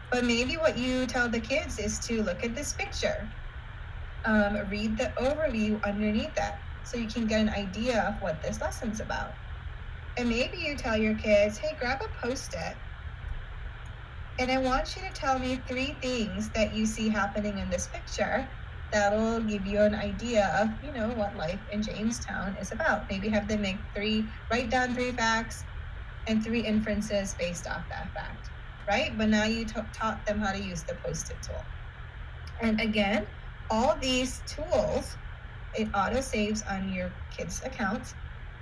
But maybe what you tell the kids is to look at this picture, read the overview underneath that, so you can get an idea of what this lesson's about. And maybe you tell your kids, hey, grab a Post-it, and I want you to tell me 3 things that you see happening in this picture that'll give you an idea of, what life in Jamestown is about. Maybe have them write down 3 facts and 3 inferences based off that fact, right? But now you taught them how to use the Post-it tool. And again, all these tools, it auto saves on your kids' accounts,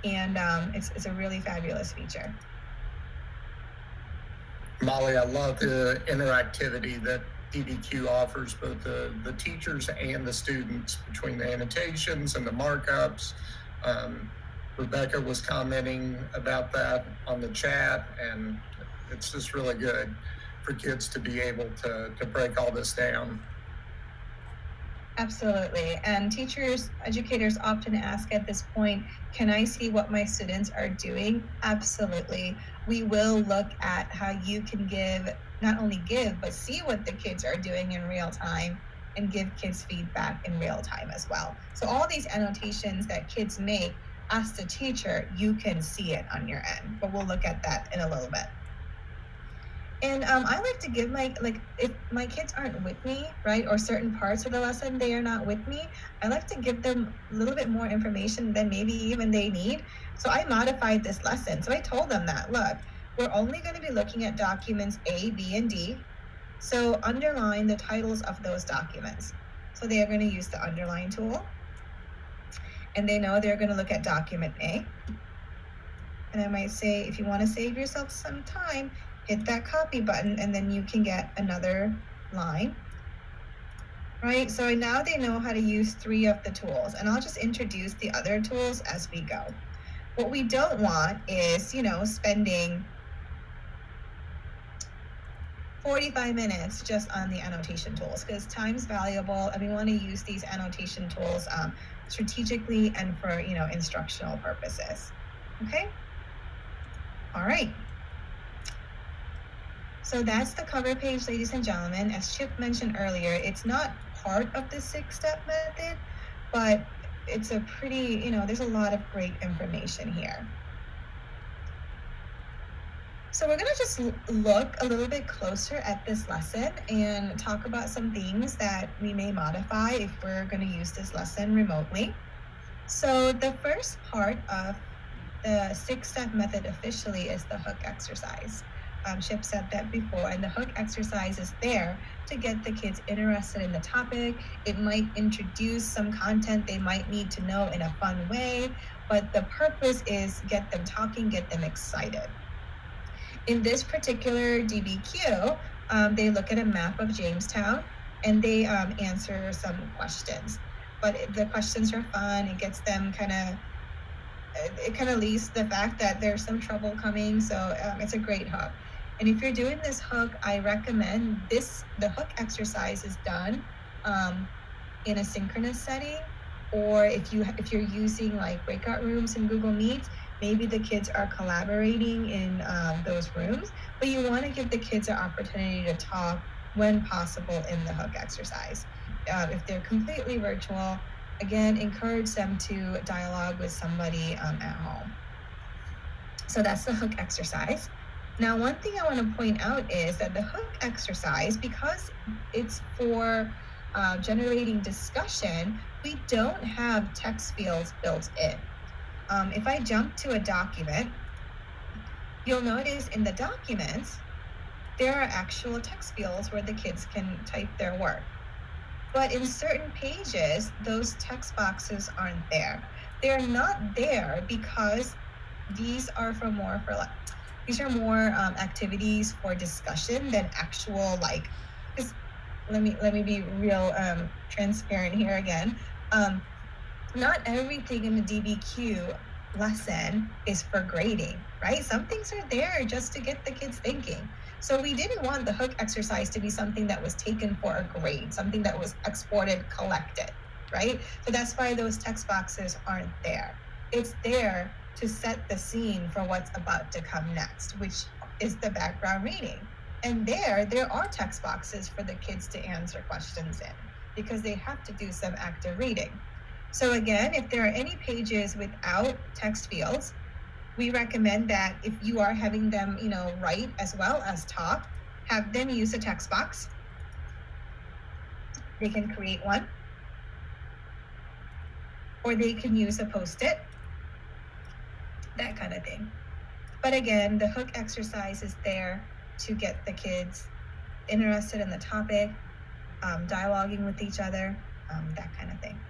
and it's a really fabulous feature. Molly, I love the interactivity that DBQ offers both the teachers and the students between the annotations and the markups. Rebecca was commenting about that on the chat, and it's just really good for kids to be able to break all this down. Absolutely. And teachers, educators often ask at this point, can I see what my students are doing? Absolutely. We will look at how you can not only give, but see what the kids are doing in real time and give kids feedback in real time as well. So all these annotations that kids make, as the teacher, you can see it on your end, but we'll look at that in a little bit. And I like to give if my kids aren't with me, right, or certain parts of the lesson, they are not with me, I like to give them a little bit more information than maybe even they need. So I modified this lesson. So I told them that, look, we're only going to be looking at documents A, B, and D. So underline the titles of those documents. So they are going to use the underline tool. And they know they're going to look at document A. And I might say, if you want to save yourself some time, hit that copy button, and then you can get another line, right? So now they know how to use 3 of the tools, and I'll just introduce the other tools as we go. What we don't want is, spending 45 minutes just on the annotation tools, because time's valuable, and we want to use these annotation tools strategically and for, instructional purposes. Okay? All right. So that's the cover page, ladies and gentlemen. As Chip mentioned earlier, it's not part of the SixStep method, but it's a pretty, there's a lot of great information here. So we're going to just look a little bit closer at this lesson and talk about some things that we may modify if we're going to use this lesson remotely. So the first part of the SixStep method officially is the hook exercise. Chip said that before, and the hook exercise is there to get the kids interested in the topic. It might introduce some content they might need to know in a fun way, but the purpose is get them talking, get them excited. In this particular DBQ, they look at a map of Jamestown and they answer some questions. But the questions are fun. It gets them it kind of leaves the fact that there's some trouble coming. So it's a great hook. And if you're doing this hook, I recommend the hook exercise is done in a synchronous setting, or if you're using like breakout rooms in Google Meet, maybe the kids are collaborating in those rooms, but you want to give the kids an opportunity to talk when possible in the hook exercise. If they're completely virtual, again, encourage them to dialogue with somebody at home. So that's the hook exercise. Now, one thing I want to point out is that the hook exercise, because it's for generating discussion, we don't have text fields built in. If I jump to a document, you'll notice in the documents, there are actual text fields where the kids can type their work. But in certain pages, those text boxes aren't there. They're not there because these are more activities for discussion than actual because let me be real transparent here again. Not everything in the DBQ lesson is for grading, right? Some things are there just to get the kids thinking. So we didn't want the hook exercise to be something that was taken for a grade, something that was exported, collected, right? So that's why those text boxes aren't there. It's there to set the scene for what's about to come next, which is the background reading. And there are text boxes for the kids to answer questions in because they have to do some active reading. So again, if there are any pages without text fields, we recommend that if you are having them, write as well as talk, have them use a text box. They can create one, or they can use a Post-it, that kind of thing. But again, the hook exercise is there to get the kids interested in the topic, dialoguing with each other, that kind of thing.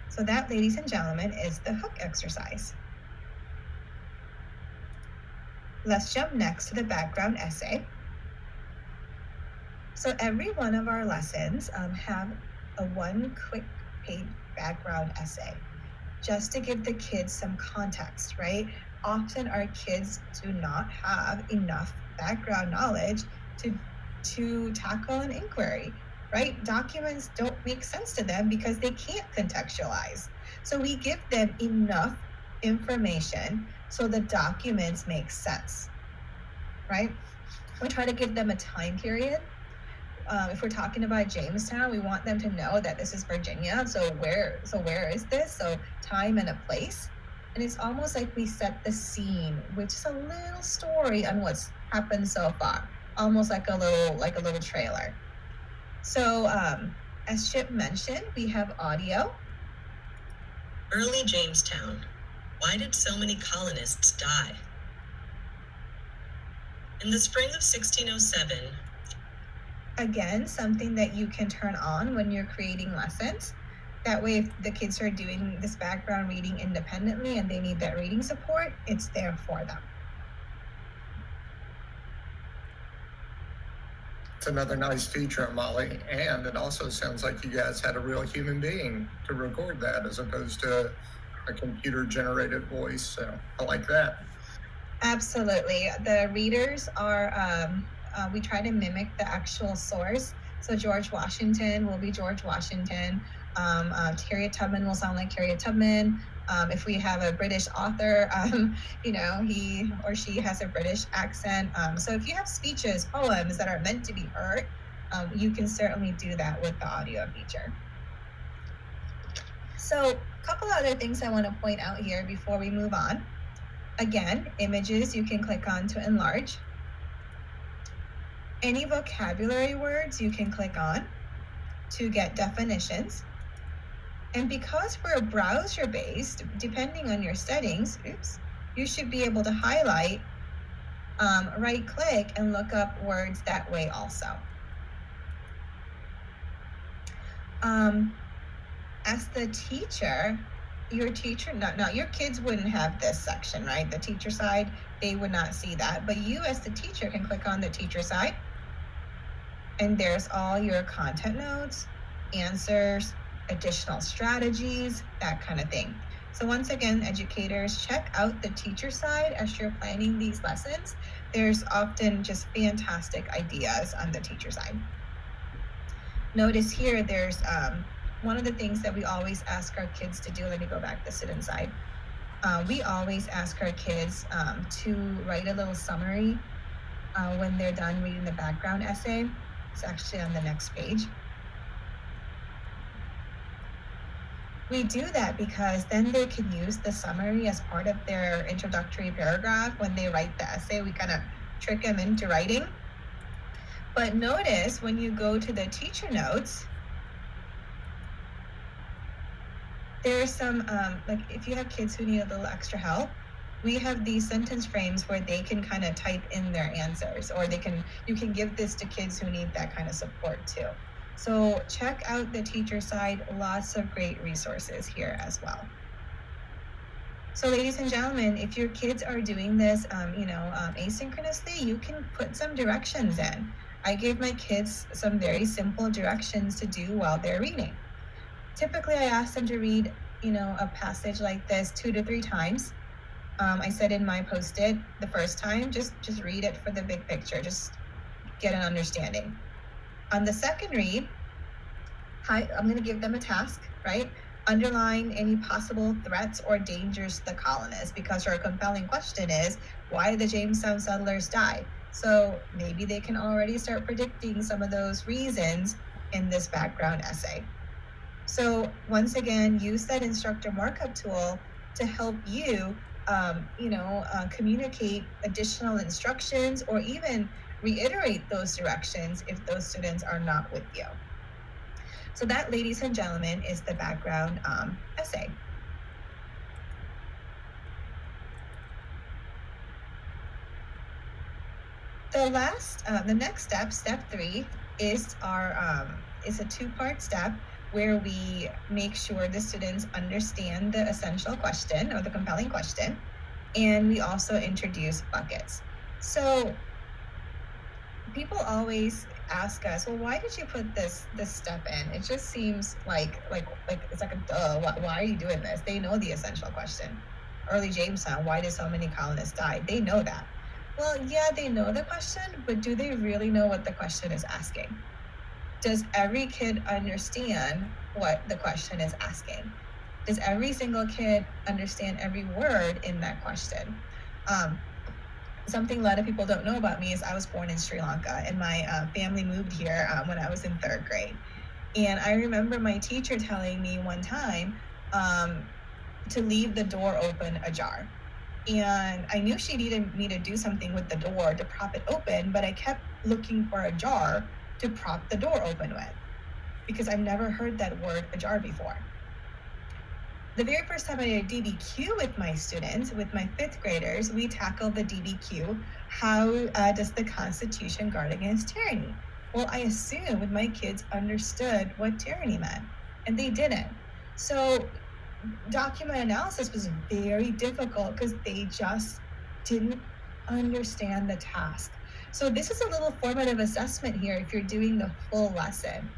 So that, ladies and gentlemen, is the hook exercise. Let's jump next to the background essay. So every one of our lessons have a one quick page background essay, just to give the kids some context, right? Often our kids do not have enough background knowledge to tackle an inquiry, right? Documents don't make sense to them because they can't contextualize. So we give them enough information so the documents make sense, right? We try to give them a time period. If we're talking about Jamestown, we want them to know that this is Virginia. So where is this? So time and a place. And it's almost like we set the scene with just a little story on what's happened so far, almost like a little trailer. So as Chip mentioned, we have audio. Early Jamestown. Why did so many colonists die? In the spring of 1607, again, something that you can turn on when you're creating lessons. That way, if the kids are doing this background reading independently and they need that reading support, it's there for them. It's another nice feature, Molly, and it also sounds like you guys had a real human being to record that as opposed to a computer-generated voice, so I like that. Absolutely. The readers are, we try to mimic the actual source. So George Washington will be George Washington. Harriet Tubman will sound like Harriet Tubman. If we have a British author, he or she has a British accent. So if you have speeches, poems that are meant to be heard, you can certainly do that with the audio feature. So a couple other things I want to point out here before we move on. Again, images you can click on to enlarge. Any vocabulary words you can click on to get definitions. And because we're browser-based, depending on your settings, you should be able to highlight, right-click, and look up words that way also. As the teacher, your kids wouldn't have this section, right? The teacher side, they would not see that. But you as the teacher can click on the teacher side, and there's all your content notes, answers, additional strategies, that kind of thing. So once again, educators, check out the teacher side as you're planning these lessons. There's often just fantastic ideas on the teacher side. Notice here, there's one of the things that we always ask our kids to do. Let me go back to the student side. We always ask our kids to write a little summary when they're done reading the background essay. It's actually on the next page. We do that because then they can use the summary as part of their introductory paragraph when they write the essay. We kind of trick them into writing. But notice when you go to the teacher notes, there are some, like if you have kids who need a little extra help, we have these sentence frames where they can kind of type in their answers, or you can give this to kids who need that kind of support too. So check out the teacher side, lots of great resources here as well. So ladies and gentlemen, if your kids are doing this, asynchronously, you can put some directions in. I gave my kids some very simple directions to do while they're reading. Typically, I ask them to read, a passage like this 2 to 3 times. I said in my post-it the first time, just read it for the big picture, just get an understanding. On the second read, I'm going to give them a task, right? Underline any possible threats or dangers to the colonists, because our compelling question is, why did the Jamestown settlers die? So maybe they can already start predicting some of those reasons in this background essay. So once again, use that instructor markup tool to help you, communicate additional instructions or even reiterate those directions if those students are not with you. So that, ladies and gentlemen, is the background essay. The next step, step 3, is is a 2-part step where we make sure the students understand the essential question or the compelling question, and we also introduce buckets. So people always ask us, well, why did you put this step in? It just seems like it's like a duh. Why are you doing this? They know the essential question. Early Jamestown, why did so many colonists die? They know that. Well, yeah, they know the question, but do they really know what the question is asking? Does every kid understand what the question is asking? Does every single kid understand every word in that question? Something a lot of people don't know about me is I was born in Sri Lanka, and my family moved here when I was in 3rd grade. And I remember my teacher telling me one time to leave the door open ajar. And I knew she needed me to do something with the door to prop it open, but I kept looking for a jar to prop the door open with, because I've never heard that word ajar before. The very first time I did DBQ with my students, with my 5th graders, we tackled the DBQ, how does the Constitution guard against tyranny? Well, I assumed my kids understood what tyranny meant, and they didn't. So document analysis was very difficult because they just didn't understand the task. So this is a little formative assessment here if you're doing the full lesson,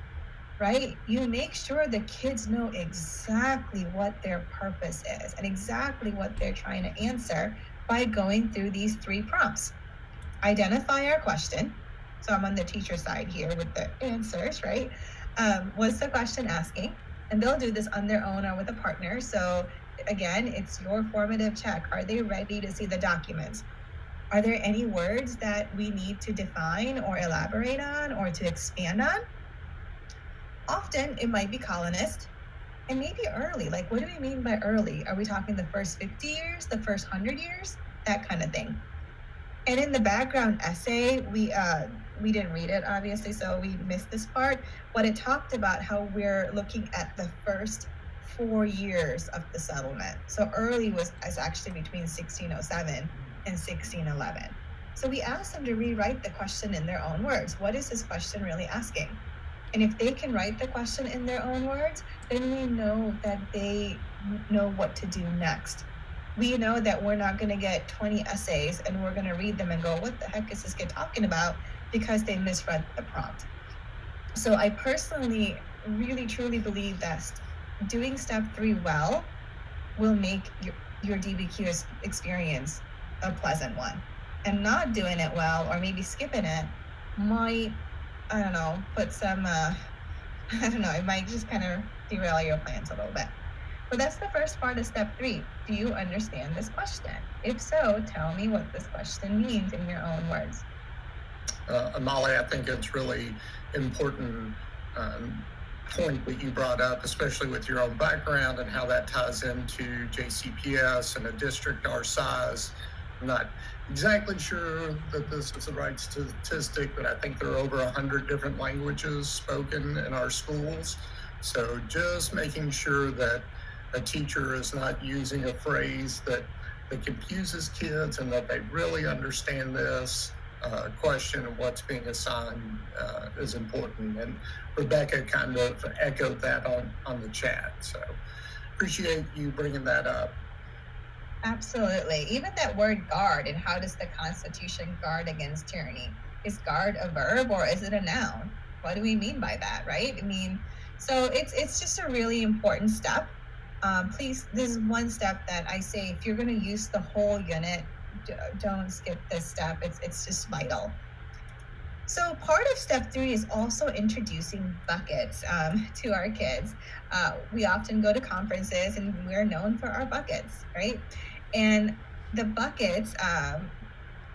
right? You make sure the kids know exactly what their purpose is and exactly what they're trying to answer by going through these 3 prompts. Identify our question. So I'm on the teacher side here with the answers, right? What's the question asking? And they'll do this on their own or with a partner. So again, it's your formative check. Are they ready to see the documents? Are there any words that we need to define or elaborate on or to expand on? Often it might be colonist and maybe early. Like, what do we mean by early? Are we talking the first 50 years, the first 100 years? That kind of thing. And in the background essay, we didn't read it, obviously, so we missed this part, but it talked about how we're looking at the first 4 years of the settlement. So early is actually between 1607 and 1611. So we asked them to rewrite the question in their own words. What is this question really asking? And if they can write the question in their own words, then we know that they know what to do next. We know that we're not going to get 20 essays and we're going to read them and go, what the heck is this kid talking about? Because they misread the prompt. So I personally really, truly believe that doing step 3 well will make your DBQ experience a pleasant one. And not doing it well, or maybe skipping it, might, I don't know, put some, it might just kind of derail your plans a little bit. So that's the first part of step 3. Do you understand this question? If so, tell me what this question means in your own words. Molly, I think it's really important point that you brought up, especially with your own background and how that ties into JCPS and a district our size. I'm not exactly sure that this is the right statistic, but I think there are over 100 different languages spoken in our schools. So just making sure that a teacher is not using a phrase that confuses kids and that they really understand this question of what's being assigned is important. And Rebecca kind of echoed that on the chat. So appreciate you bringing that up. Absolutely. Even that word guard, and how does the Constitution guard against tyranny? Is guard a verb or is it a noun? What do we mean by that, right? I mean, so it's just a really important step. Please, this is one step that I say, if you're going to use the whole unit, don't skip this step. It's just vital. So part of step 3 is also introducing buckets to our kids. We often go to conferences and we're known for our buckets, right? And the buckets,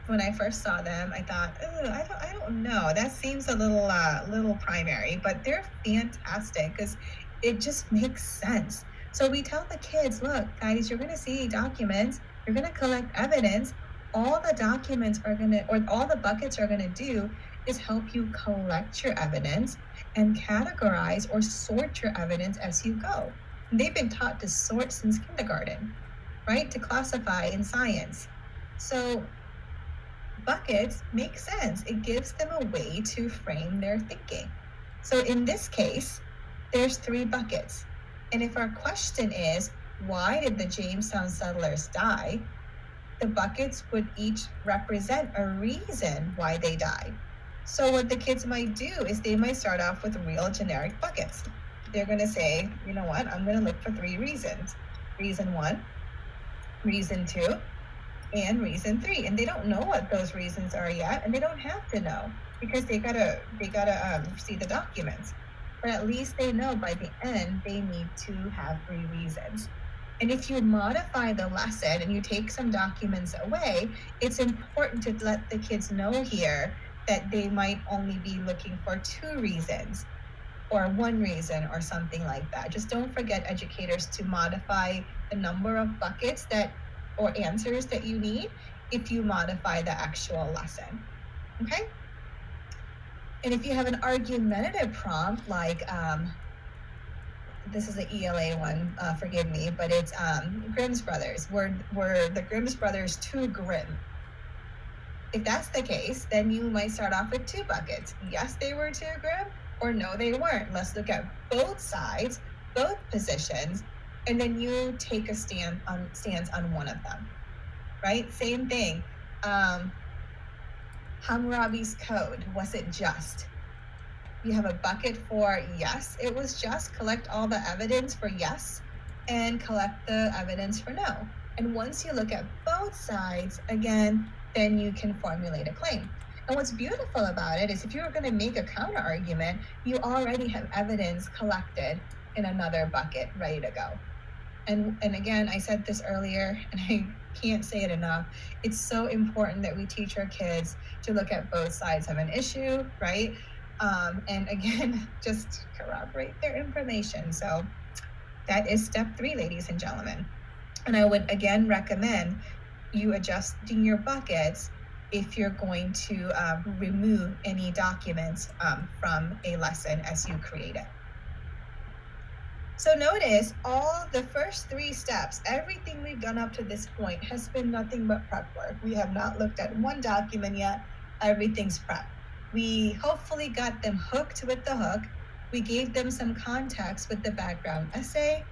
when I first saw them, I thought, I don't know. That seems a little primary, but they're fantastic because it just makes sense. So we tell the kids, look, guys, you're going to see documents. You're going to collect evidence. All the documents are going to, or all the buckets are going to do is help you collect your evidence and categorize or sort your evidence as you go. And they've been taught to sort since kindergarten, right? To classify in science. So buckets make sense. It gives them a way to frame their thinking. So in this case, there's 3 buckets. And if our question is, why did the Jamestown settlers die? The buckets would each represent a reason why they died. So what the kids might do is they might start off with real generic buckets. They're going to say, you know what, I'm going to look for 3 reasons. Reason 1, reason 2, and reason 3. And they don't know what those reasons are yet, and they don't have to know because they gotta see the documents. But at least they know by the end they need to have 3 reasons. And if you modify the lesson and you take some documents away, it's important to let the kids know here that they might only be looking for 2 reasons or 1 reason or something like that. Just don't forget, educators, to modify the number of buckets or answers that you need if you modify the actual lesson, okay? And if you have an argumentative prompt, like, this is an ELA one, forgive me, but it's Grimm's Brothers. Were the Grimm's Brothers too grim? If that's the case, then you might start off with 2 buckets. Yes, they were too grim, or no, they weren't. Let's look at both sides, both positions, and then you take a stance on one of them, right? Same thing. Hammurabi's code, was it just? You have a bucket for yes, it was just. Collect all the evidence for yes, and collect the evidence for no. And once you look at both sides, again, then you can formulate a claim. And what's beautiful about it is if you're going to make a counter argument, you already have evidence collected in another bucket ready to go. And again, I said this earlier, and I can't say it enough. It's so important that we teach our kids to look at both sides of an issue, right? And again, just corroborate their information. So that is step 3, ladies and gentlemen. And I would again recommend you adjusting your buckets if you're going to remove any documents from a lesson as you create it. So notice all the first 3 steps, everything we've done up to this point has been nothing but prep work. We have not looked at one document yet. Everything's prep. We hopefully got them hooked with the hook. We gave them some context with the background essay.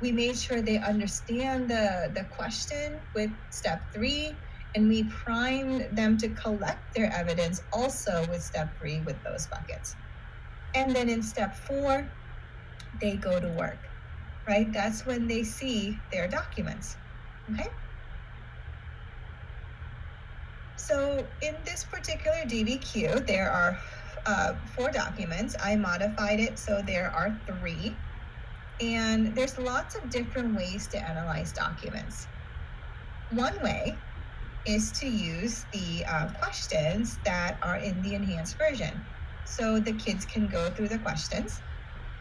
We made sure they understand the question with step 3, and we primed them to collect their evidence also with step 3 with those buckets. And then in step 4, they go to work, right? That's when they see their documents, okay? So in this particular DBQ, there are 4 documents. I modified it so there are 3. And there's lots of different ways to analyze documents. One way is to use the questions that are in the enhanced version. So the kids can go through the questions,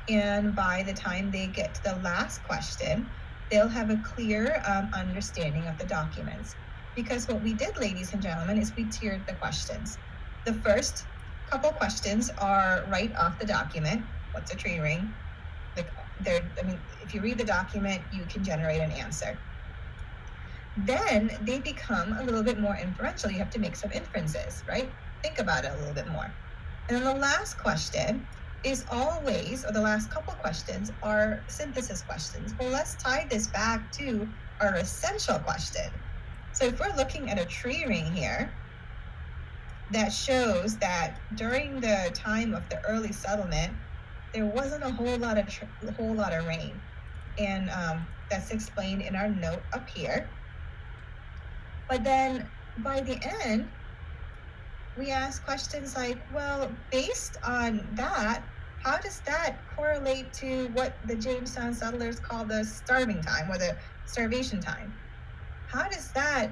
and by the time they get to the last question, they'll have a clear understanding of the documents. Because what we did, ladies and gentlemen, is we tiered the questions. The first couple questions are right off the document. What's a tree ring? If you read the document, you can generate an answer. Then they become a little bit more inferential. You have to make some inferences, right? Think about it a little bit more. And then the last question is always, or the last couple questions are synthesis questions. Well, let's tie this back to our essential question. So if we're looking at a tree ring here, that shows that during the time of the early settlement, there wasn't a whole lot of rain. And that's explained in our note up here. But then by the end, we ask questions like, well, based on that, how does that correlate to what the Jamestown settlers call the starving time or the starvation time? How does that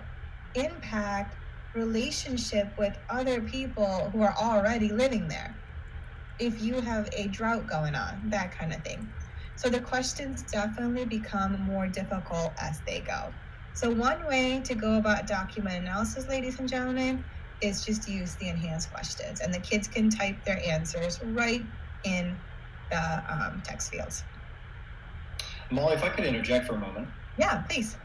impact relationship with other people who are already living there? If you have a drought going on, that kind of thing. So the questions definitely become more difficult as they go. So one way to go about document analysis, ladies and gentlemen, is just use the enhanced questions, and the kids can type their answers right in the text fields. Molly, if I could interject for a moment. Yeah, please.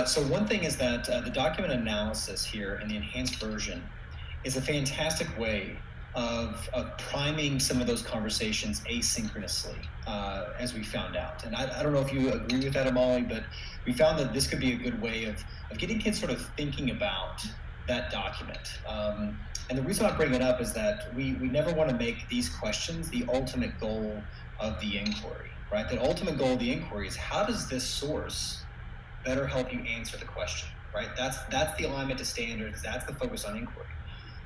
So one thing is that the document analysis here in the enhanced version is a fantastic way of priming some of those conversations asynchronously, as we found out. And I don't know if you agree with that, Molly, but we found that this could be a good way of getting kids sort of thinking about that document. And the reason I bring it up is that we never want to make these questions the ultimate goal of the inquiry, right? The ultimate goal of the inquiry is how does this source better help you answer the question, right? That's the alignment to standards, that's the focus on inquiry.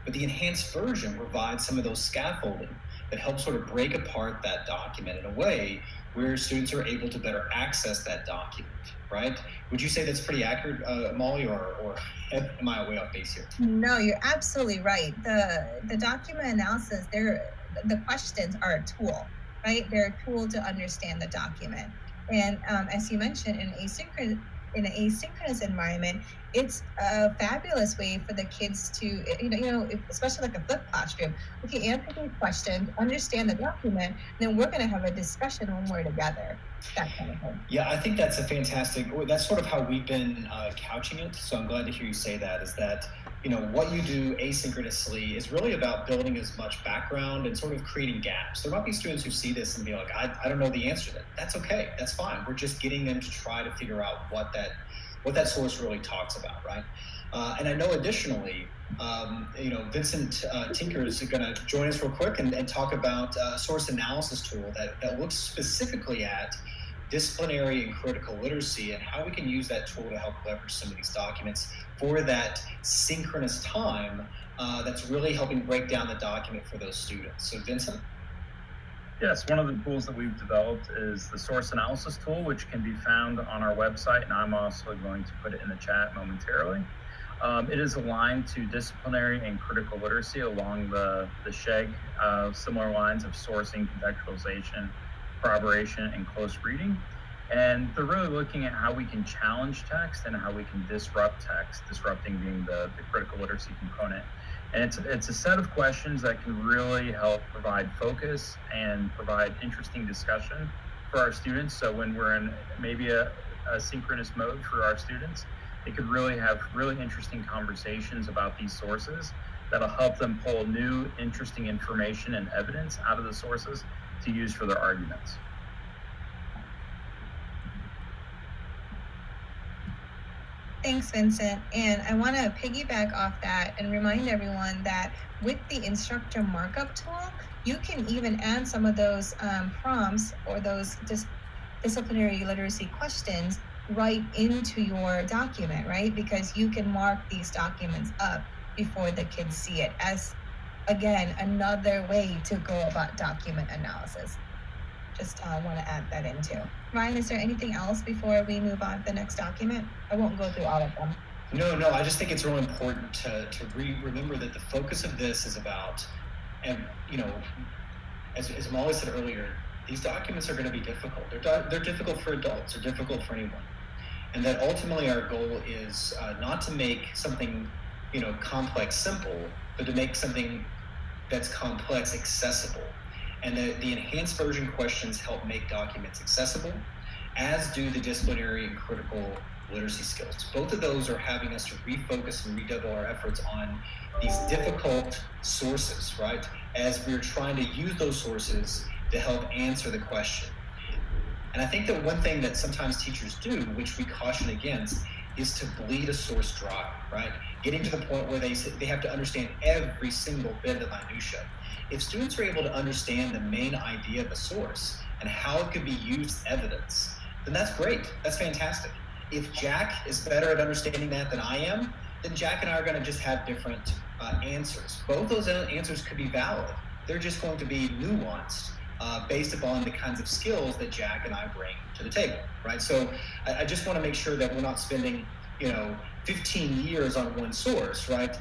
But the enhanced version provides some of those scaffolding that helps sort of break apart that document in a way where students are able to better access that document, right? Would you say that's pretty accurate, Molly, or am I way off base here? No, you're absolutely right. The document analysis, the questions are a tool, right? They're a tool to understand the document. And as you mentioned, in an asynchronous environment, it's a fabulous way for the kids to, especially like a flipped classroom. Okay, answer these questions, understand the document, then we're going to have a discussion when we're together. That kind of thing. Yeah, I think that's that's sort of how we've been couching it. So I'm glad to hear you say that, is that, what you do asynchronously is really about building as much background and sort of creating gaps. There might be students who see this and be like, I don't know the answer to that. That's okay. That's fine. We're just getting them to try to figure out what that source really talks about, right? And I know additionally, Vincent Tinker is going to join us real quick and talk about a source analysis tool that looks specifically at disciplinary and critical literacy and how we can use that tool to help leverage some of these documents for that synchronous time that's really helping break down the document for those students. So Vincent? Yes, one of the tools that we've developed is the source analysis tool, which can be found on our website, and I'm also going to put it in the chat momentarily. It is aligned to disciplinary and critical literacy along the SHEG similar lines of sourcing, contextualization, corroboration, and close reading. And they're really looking at how we can challenge text and how we can disrupt text, disrupting being the critical literacy component. And it's a set of questions that can really help provide focus and provide interesting discussion for our students. So when we're in maybe a synchronous mode for our students, they could really have really interesting conversations about these sources that'll help them pull new, interesting information and evidence out of the sources to use for their arguments. Thanks, Vincent. And I want to piggyback off that and remind everyone that with the instructor markup tool, you can even add some of those prompts or those disciplinary literacy questions right into your document, right? Because you can mark these documents up before the kids see it as, again, another way to go about document analysis. Just want to add that in too. Ryan, is there anything else before we move on to the next document? I won't go through all of them. No, I just think it's really important to remember that the focus of this is about, and as Molly said earlier, these documents are going to be difficult. They're difficult for adults, they're difficult for anyone. And that ultimately our goal is not to make something, complex simple, but to make something that's complex accessible. And the enhanced version questions help make documents accessible, as do the disciplinary and critical literacy skills. Both of those are having us to refocus and redouble our efforts on these difficult sources, right? As we're trying to use those sources to help answer the question. And I think that one thing that sometimes teachers do, which we caution against, is to bleed a source dry, right? Getting to the point where they have to understand every single bit of the minutia. If students are able to understand the main idea of a source and how it could be used as evidence, then that's great. That's fantastic. If Jack is better at understanding that than I am, then Jack and I are going to just have different answers. Both those answers could be valid. They're just going to be nuanced based upon the kinds of skills that Jack and I bring to the table, right? So I just want to make sure that we're not spending, 15 years on one source, right?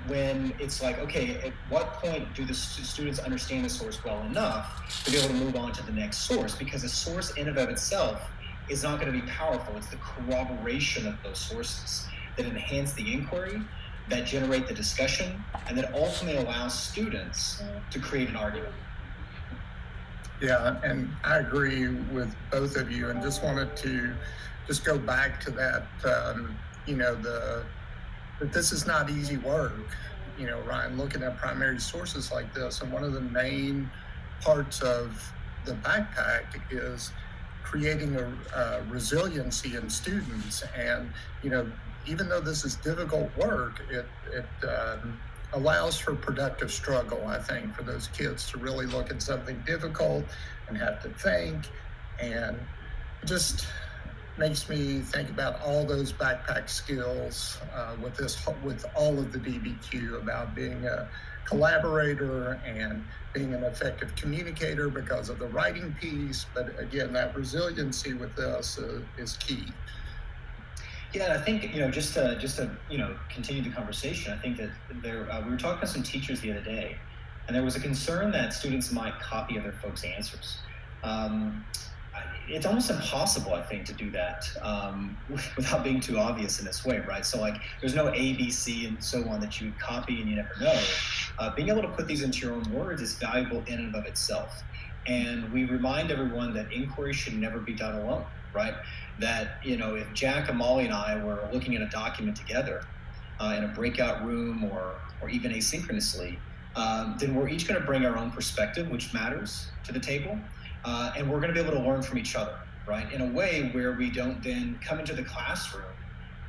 When it's like, okay, at what point do the students understand the source well enough to be able to move on to the next source? Because a source in and of itself is not going to be powerful. It's the corroboration of those sources that enhance the inquiry, that generate the discussion, and that ultimately allows students to create an argument. Yeah, and I agree with both of you, and just wanted to just go back to that, that this is not easy work. Ryan, looking at primary sources like this, and one of the main parts of the backpack is creating a resiliency in students. And, even though this is difficult work, it allows for productive struggle, I think, for those kids to really look at something difficult and have to think. And it just makes me think about all those backpack skills with all of the DBQ, about being a collaborator and being an effective communicator because of the writing piece. But again, that resiliency with this is key. Yeah, I think, just to continue the conversation, I think that we were talking to some teachers the other day, and there was a concern that students might copy other folks' answers. It's almost impossible, I think, to do that without being too obvious in this way, right? So there's no A, B, C, and so on that you would copy and you never know. Being able to put these into your own words is valuable in and of itself. And we remind everyone that inquiry should never be done alone, right? That, if Jack and Molly and I were looking at a document together in a breakout room or even asynchronously, then we're each going to bring our own perspective, which matters, to the table. And we're going to be able to learn from each other, right? In a way where we don't then come into the classroom,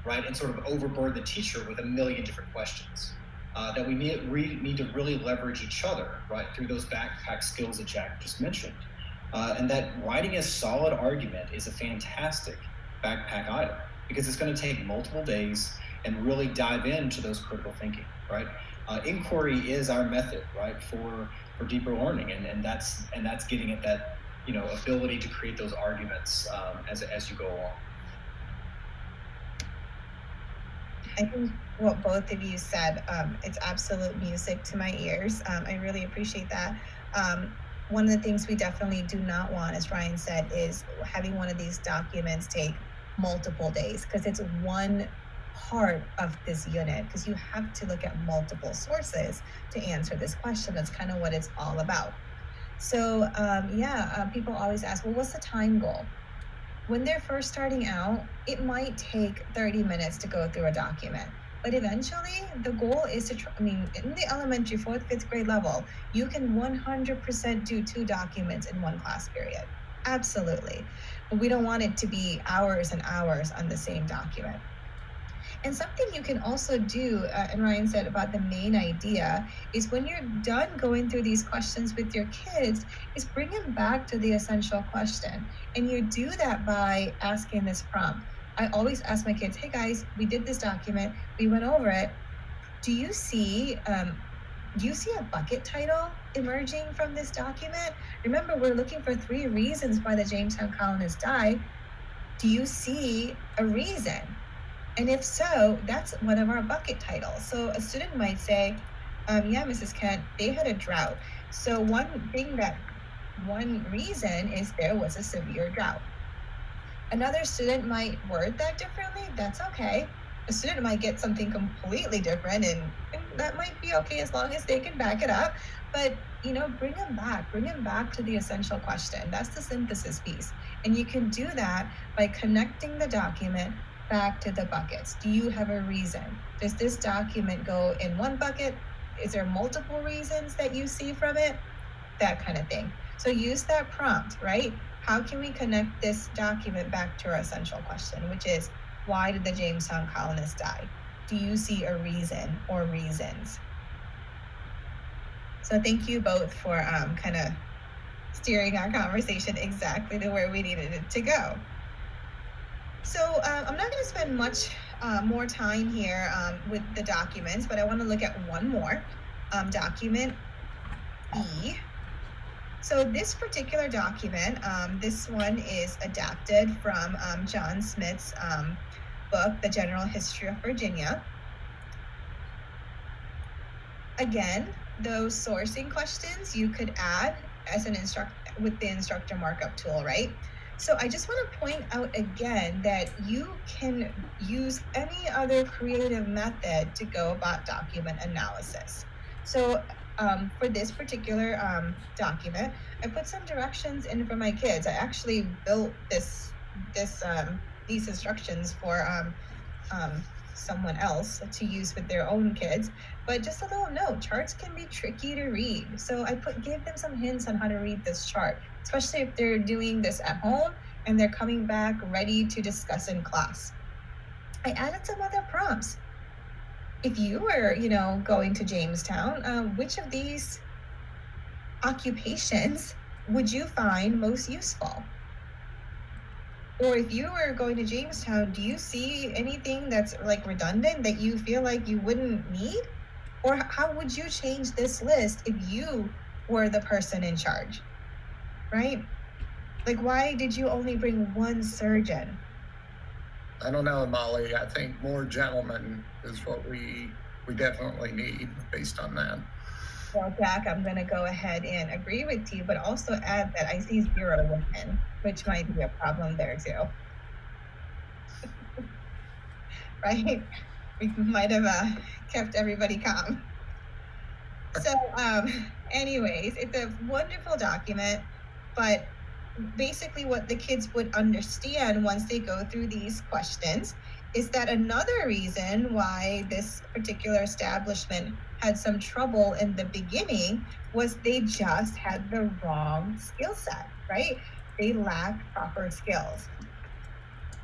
right, and sort of overburden the teacher with a million different questions. That we need to really leverage each other, right, through those backpack skills that Jack just mentioned. And that writing a solid argument is a fantastic backpack item because it's going to take multiple days and really dive into those critical thinking, right? Inquiry is our method, right, for deeper learning, and that's getting at that, you know, ability to create those arguments as you go along. I think what both of you said, it's absolute music to my ears. I really appreciate that. One of the things we definitely do not want, as Ryan said, is having one of these documents take multiple days, because it's one part of this unit, because you have to look at multiple sources to answer this question. That's kind of what it's all about. So people always ask, well, what's the time goal? When they're first starting out, it might take 30 minutes to go through a document. But eventually, the goal is to, in the elementary 4th, 5th grade level, you can 100% do 2 documents in one class period. Absolutely. But we don't want it to be hours and hours on the same document. And something you can also do, and Ryan said about the main idea, is when you're done going through these questions with your kids, is bring them back to the essential question. And you do that by asking this prompt. I always ask my kids, hey guys, we did this document, we went over it. Do you see a bucket title emerging from this document? Remember, we're looking for 3 reasons why the Jamestown colonists died. Do you see a reason? And if so, that's one of our bucket titles. So a student might say, yeah, Mrs. Kent, they had a drought. So one reason is there was a severe drought. Another student might word that differently. That's okay. A student might get something completely different, and that might be okay as long as they can back it up. But, bring them back to the essential question. That's the synthesis piece. And you can do that by connecting the document back to the buckets. Do you have a reason? Does this document go in one bucket? Is there multiple reasons that you see from it? That kind of thing. So use that prompt, right? How can we connect this document back to our essential question, which is, why did the Jamestown colonists die? Do you see a reason or reasons? So thank you both for kind of steering our conversation exactly to where we needed it to go. So I'm not going to spend much more time here with the documents, but I want to look at one more document, E. So this particular document, this one is adapted from John Smith's book, The General History of Virginia. Again, those sourcing questions you could add as an with the instructor markup tool, right? So I just want to point out again that you can use any other creative method to go about document analysis. So for this particular document, I put some directions in for my kids. I actually built these instructions for someone else to use with their own kids. But just a little note, charts can be tricky to read. So I gave them some hints on how to read this chart, especially if they're doing this at home and they're coming back ready to discuss in class. I added some other prompts. If you were, going to Jamestown, which of these occupations would you find most useful? Or if you were going to Jamestown, do you see anything that's like redundant that you feel like you wouldn't need? Or how would you change this list if you were the person in charge, right? Like, why did you only bring one surgeon? I don't know, Molly. I think more gentlemen is what we definitely need based on that. Well, Jack, I'm going to go ahead and agree with you, but also add that I see 0 women, which might be a problem there too. Right? We might have kept everybody calm. So anyways, it's a wonderful document, but basically what the kids would understand once they go through these questions is that another reason why this particular establishment had some trouble in the beginning was they just had the wrong skill set, right? They lacked proper skills.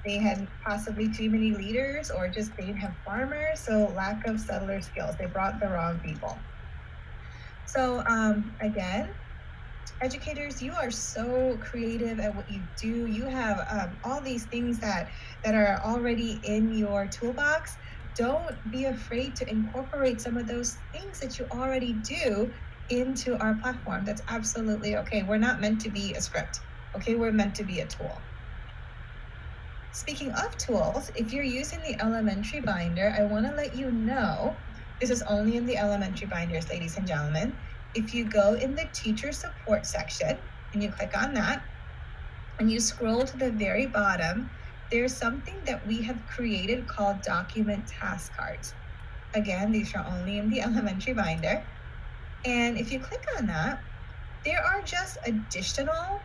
They had possibly too many leaders, or just they didn't have farmers, so lack of settler skills. They brought the wrong people. So again, Educators, you are so creative at what you do. You have all these things that are already in your toolbox. Don't be afraid to incorporate some of those things that you already do into our platform. That's absolutely okay. We're not meant to be a script, okay? We're meant to be a tool. Speaking of tools, if you're using the elementary binder, I want to let you know, this is only in the elementary binders, ladies and gentlemen. If you go in the teacher support section and you click on that and you scroll to the very bottom, there's something that we have created called document task cards. Again, these are only in the elementary binder. And if you click on that, there are just additional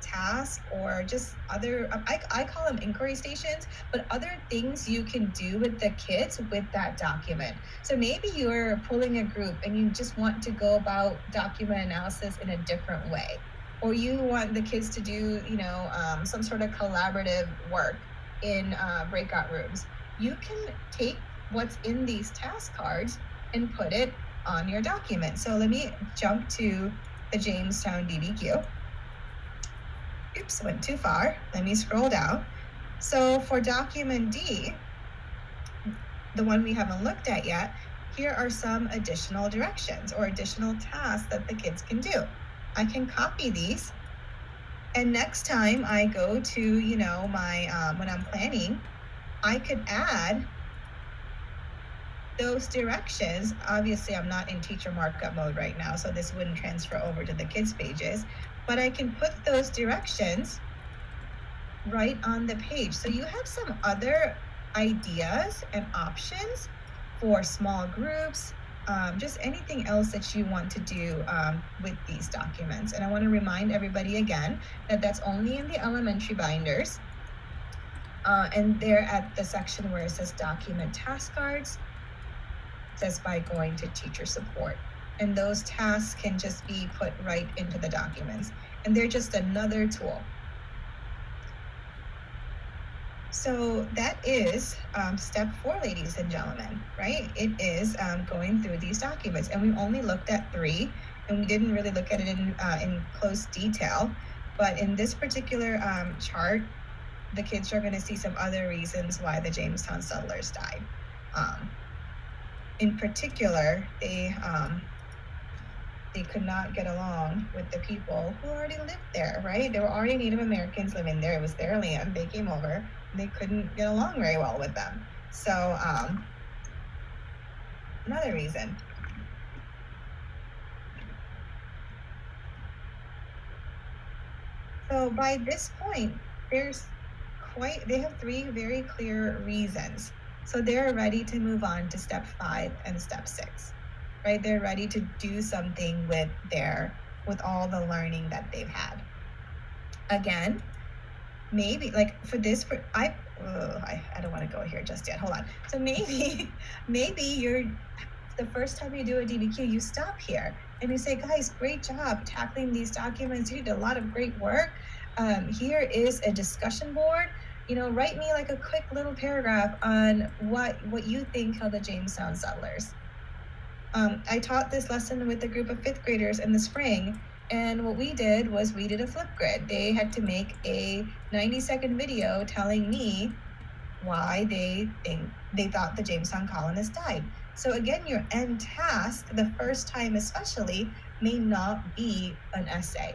tasks or just other, I call them inquiry stations, but other things you can do with the kids with that document. So maybe you're pulling a group and you just want to go about document analysis in a different way, or you want the kids to do, you know, some sort of collaborative work in breakout rooms. You can take what's in these task cards and put it on your document. So let me jump to the Jamestown DBQ. Oops, went too far. Let me scroll down. So for document D, the one we haven't looked at yet, here are some additional directions or additional tasks that the kids can do. I can copy these, and next time I go to, you know, my when I'm planning, I could add those directions. Obviously, I'm not in teacher markup mode right now, so this wouldn't transfer over to the kids' pages, but I can put those directions right on the page. So you have some other ideas and options for small groups, just anything else that you want to do with these documents. And I want to remind everybody again that that's only in the elementary binders, and they're at the section where it says document task cards, just by going to teacher support. And those tasks can just be put right into the documents. And they're just another tool. So that is step 4, ladies and gentlemen, right? It is going through these documents. And we only looked at 3, and we didn't really look at it in close detail. But in this particular chart, the kids are gonna see some other reasons why the Jamestown settlers died. In particular, they could not get along with the people who already lived there, right? There were already Native Americans living there. It was their land. They came over, and they couldn't get along very well with them. So another reason. So by this point, they have 3 very clear reasons. So they're ready to move on to step 5 and step 6, right? They're ready to do something with all the learning that they've had. Again, maybe like for this, I don't want to go here just yet. Hold on. So maybe you're the first time you do a DBQ, you stop here and you say, guys, great job tackling these documents. You did a lot of great work. Here is a discussion board. You know, write me like a quick little paragraph on what you think of the Jamestown settlers. I taught this lesson with a group of 5th graders in the spring, and what we did was we did a flip grid. They had to make a 90-second video telling me why they thought the Jamestown colonists died. So again, your end task, the first time especially, may not be an essay.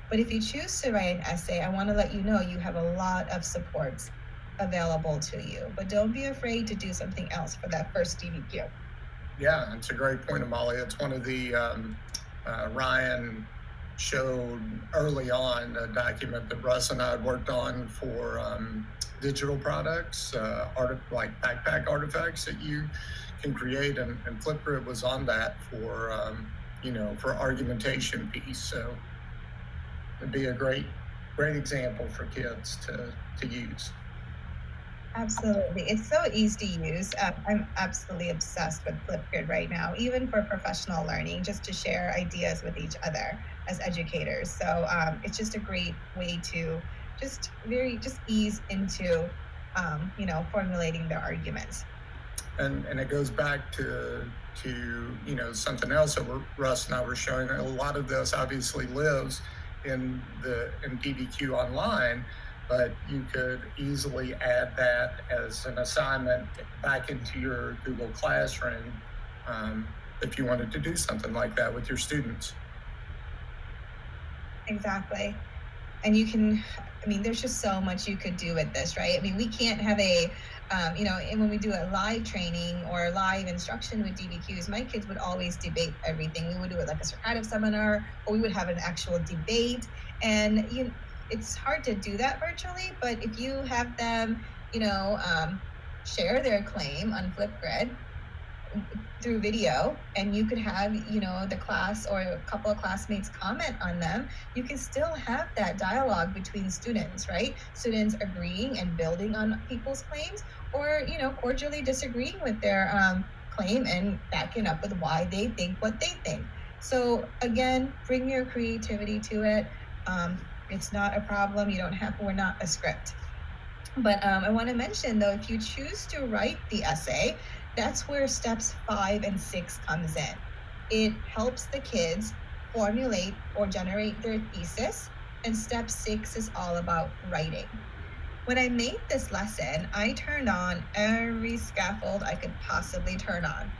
But if you choose to write an essay, I want to let you know you have a lot of supports available to you. But don't be afraid to do something else for that first DBQ. Yeah, it's a great point, Amalia. It's one of the, Ryan showed early on a document that Russ and I had worked on for digital products, like backpack artifacts that you can create, and Flipgrid was on that for, for argumentation piece. So it'd be a great example for kids to use. Absolutely. It's so easy to use. I'm absolutely obsessed with Flipgrid right now, even for professional learning, just to share ideas with each other as educators. So it's just a great way to just ease into, formulating their arguments. And it goes back to something else that Russ and I were showing. A lot of this obviously lives in DBQ Online, but you could easily add that as an assignment back into your Google Classroom if you wanted to do something like that with your students. Exactly. And you can, there's just so much you could do with this, right? We can't have and when we do a live training or live instruction with DBQs, my kids would always debate everything. We would do it like a Socrative seminar, or we would have an actual debate. And it's hard to do that virtually, but if you have them, share their claim on Flipgrid through video, and you could have the class or a couple of classmates comment on them, you can still have that dialogue between students, right? Students agreeing and building on people's claims, or cordially disagreeing with their claim and backing up with why they think what they think. So again, bring your creativity to it. It's not a problem. We're not a script. But I want to mention though, if you choose to write the essay, that's where steps 5 and 6 comes in. It helps the kids formulate or generate their thesis, and step 6 is all about writing. When I made this lesson, I turned on every scaffold I could possibly turn on.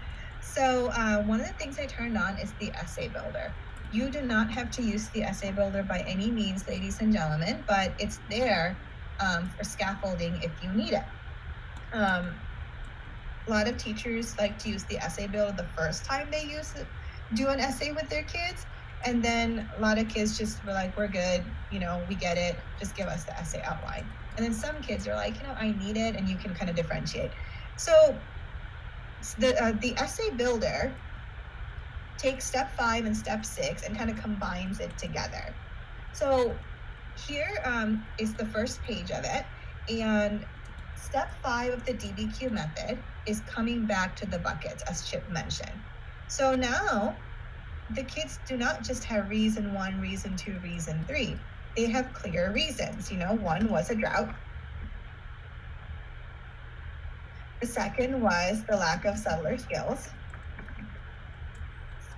So one of the things I turned on is the essay builder. You do not have to use the essay builder by any means, ladies and gentlemen, but it's there for scaffolding if you need it. A lot of teachers like to use the essay builder the first time they do an essay with their kids, and then a lot of kids just were like, we're good, we get it, just give us the essay outline. And then some kids are like, I need it, and you can kind of differentiate. So the essay builder takes step 5 and step 6 and kind of combines it together. So here is the first page of it, and step 5 of the DBQ method is coming back to the buckets, as Chip mentioned. So now the kids do not just have reason 1, reason 2, reason 3. They have clear reasons. One was a drought. The second was the lack of settler skills.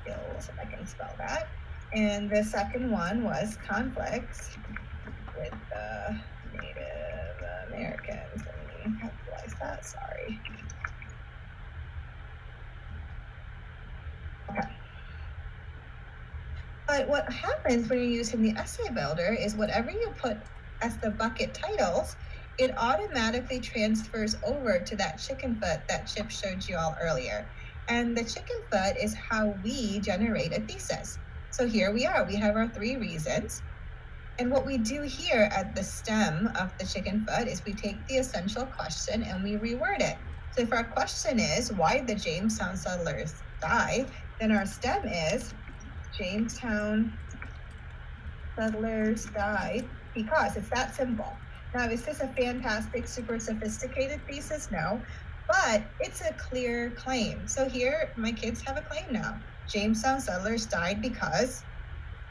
If I can spell that. And the second one was conflicts with the Native Americans. Let me capitalize that, sorry. Okay. But what happens when you're using the essay builder is whatever you put as the bucket titles, it automatically transfers over to that chicken foot that Chip showed you all earlier. And the chicken foot is how we generate a thesis. So here we are, we have our 3 reasons. And what we do here at the stem of the chicken foot is we take the essential question and we reword it. So if our question is, why did the Jamestown settlers die? Then our stem is, Jamestown settlers died because. It's that simple. Now, is this a fantastic, super sophisticated thesis? No, but it's a clear claim. So here, my kids have a claim now. Jamestown settlers died because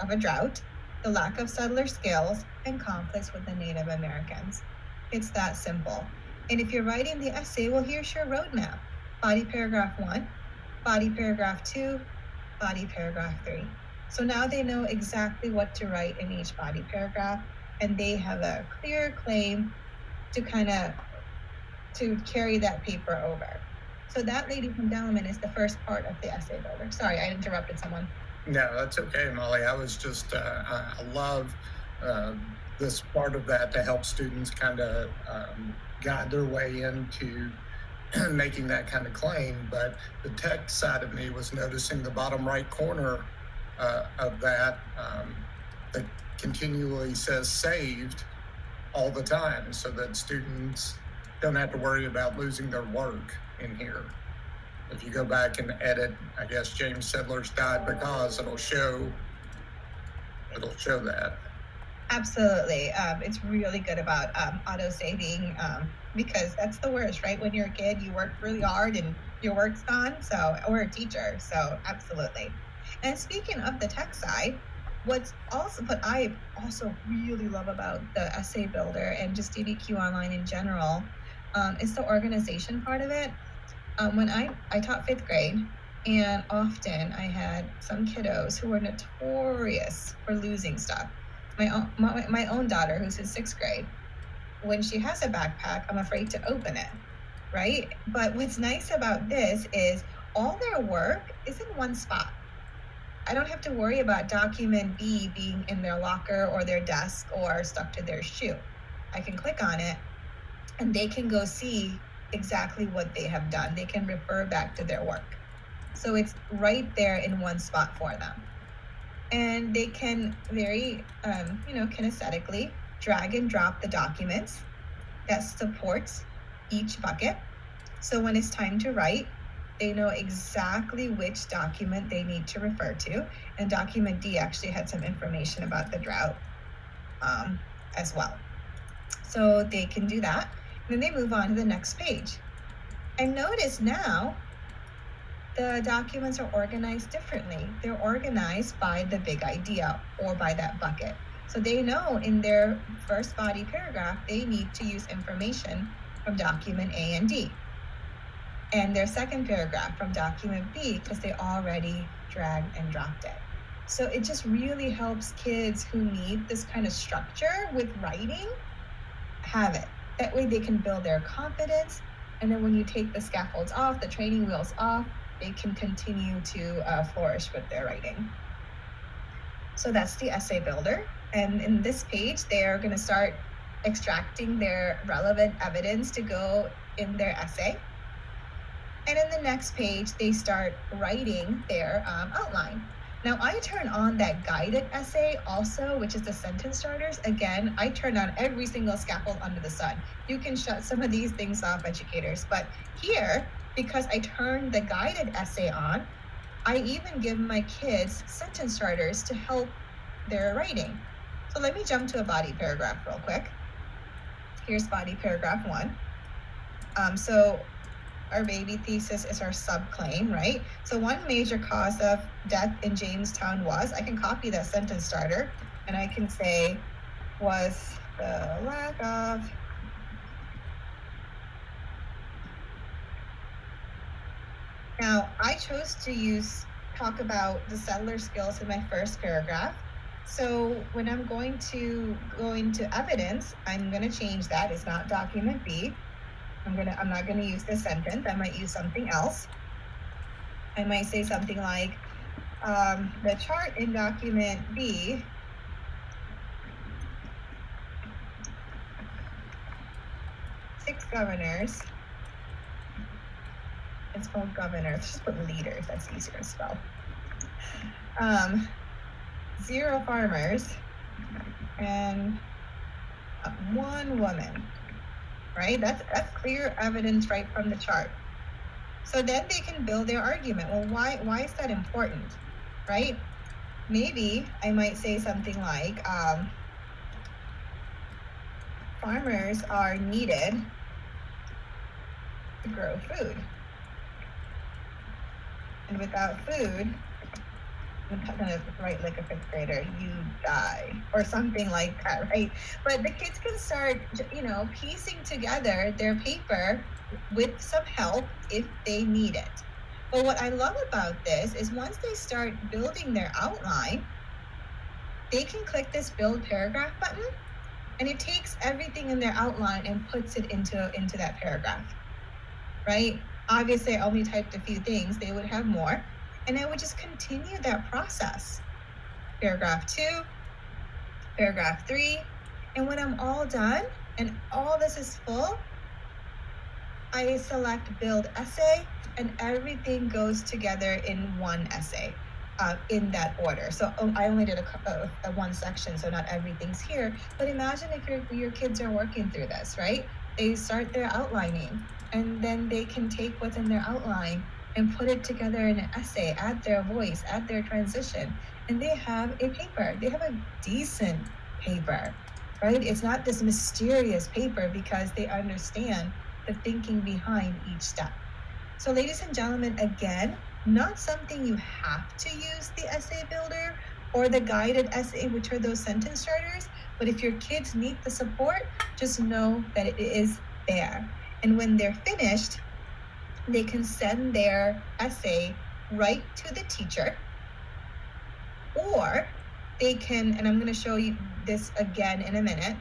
of a drought, the lack of settler skills, and conflicts with the Native Americans. It's that simple. And if you're writing the essay, well, here's your roadmap. Body paragraph 1, body paragraph 2, body paragraph 3. So now they know exactly what to write in each body paragraph, and they have a clear claim to carry that paper over. So that, ladies and gentlemen, is the first part of the essay builder. Sorry, I interrupted someone. No, that's okay, Molly. I was just, I love this part of that to help students kind of guide their way into making that kind of claim. But the tech side of me was noticing the bottom right corner of that that continually says saved all the time, so that students don't have to worry about losing their work in here. If you go back and edit, I guess James Settlers died because it'll show that. Absolutely. It's really good about auto saving because that's the worst, right? When you're a kid, you work really hard and your work's gone. So, or a teacher. So absolutely. And speaking of the tech side, what I also really love about the essay builder and just DBQ Online in general is the organization part of it. When I taught 5th grade, and often I had some kiddos who were notorious for losing stuff. My own daughter, who's in 6th grade, when she has a backpack, I'm afraid to open it, right? But what's nice about this is all their work is in one spot. I don't have to worry about document B being in their locker or their desk or stuck to their shoe. I can click on it and they can go see exactly what they have done. They can refer back to their work. So it's right there in one spot for them. And they can very, kinesthetically drag and drop the documents that supports each bucket. So when it's time to write, they know exactly which document they need to refer to. And document D actually had some information about the drought as well. So they can do that. And then they move on to the next page. And notice now, the documents are organized differently. They're organized by the big idea or by that bucket. So they know in their first body paragraph, they need to use information from document A and D. And their second paragraph from document B, because they already dragged and dropped it. So it just really helps kids who need this kind of structure with writing have it. That way they can build their confidence. And then when you take the scaffolds off, the training wheels off, they can continue to flourish with their writing. So that's the essay builder. And in this page, they're going to start extracting their relevant evidence to go in their essay. And in the next page, they start writing their outline. Now I turn on that guided essay also, which is the sentence starters. Again, I turn on every single scaffold under the sun. You can shut some of these things off, educators. But here, because I turned the guided essay on, I even give my kids sentence starters to help their writing. So let me jump to a body paragraph real quick. Here's body paragraph 1. So our baby thesis is our subclaim, right? So one major cause of death in Jamestown was, I can copy that sentence starter and I can say, was the lack of Now, I chose to talk about the settler skills in my first paragraph. So when I'm going to go into evidence, I'm going to change that. It's not document B. I'm not going to use this sentence. I might use something else. I might say something like, the chart in document B six governors. It's called governors. Just put leaders. That's easier to spell. 0 farmers and 1 woman. Right? That's clear evidence right from the chart. So then they can build their argument. Well, why is that important? Right? Maybe I might say something like, farmers are needed to grow food. And without food, I'm not gonna write like a 5th grader, you die, or something like that, right? But the kids can start, piecing together their paper with some help if they need it. But what I love about this is once they start building their outline, they can click this build paragraph button, and it takes everything in their outline and puts it into that paragraph, right? Obviously, I only typed a few things. They would have more. And I would just continue that process. Paragraph 2, paragraph 3. And when I'm all done and all this is full, I select build essay and everything goes together in one essay in that order. So I only did a one section, so not everything's here. But imagine if your kids are working through this, right? They start their outlining and then they can take what's in their outline and put it together in an essay, add their voice, add their transition, and they have a paper. They have a decent paper, right? It's not this mysterious paper because they understand the thinking behind each step. So ladies and gentlemen, again, not something you have to use the essay builder or the guided essay, which are those sentence starters, but if your kids need the support, just know that it is there. And when they're finished, they can send their essay right to the teacher, or they can, and I'm going to show you this again in a minute,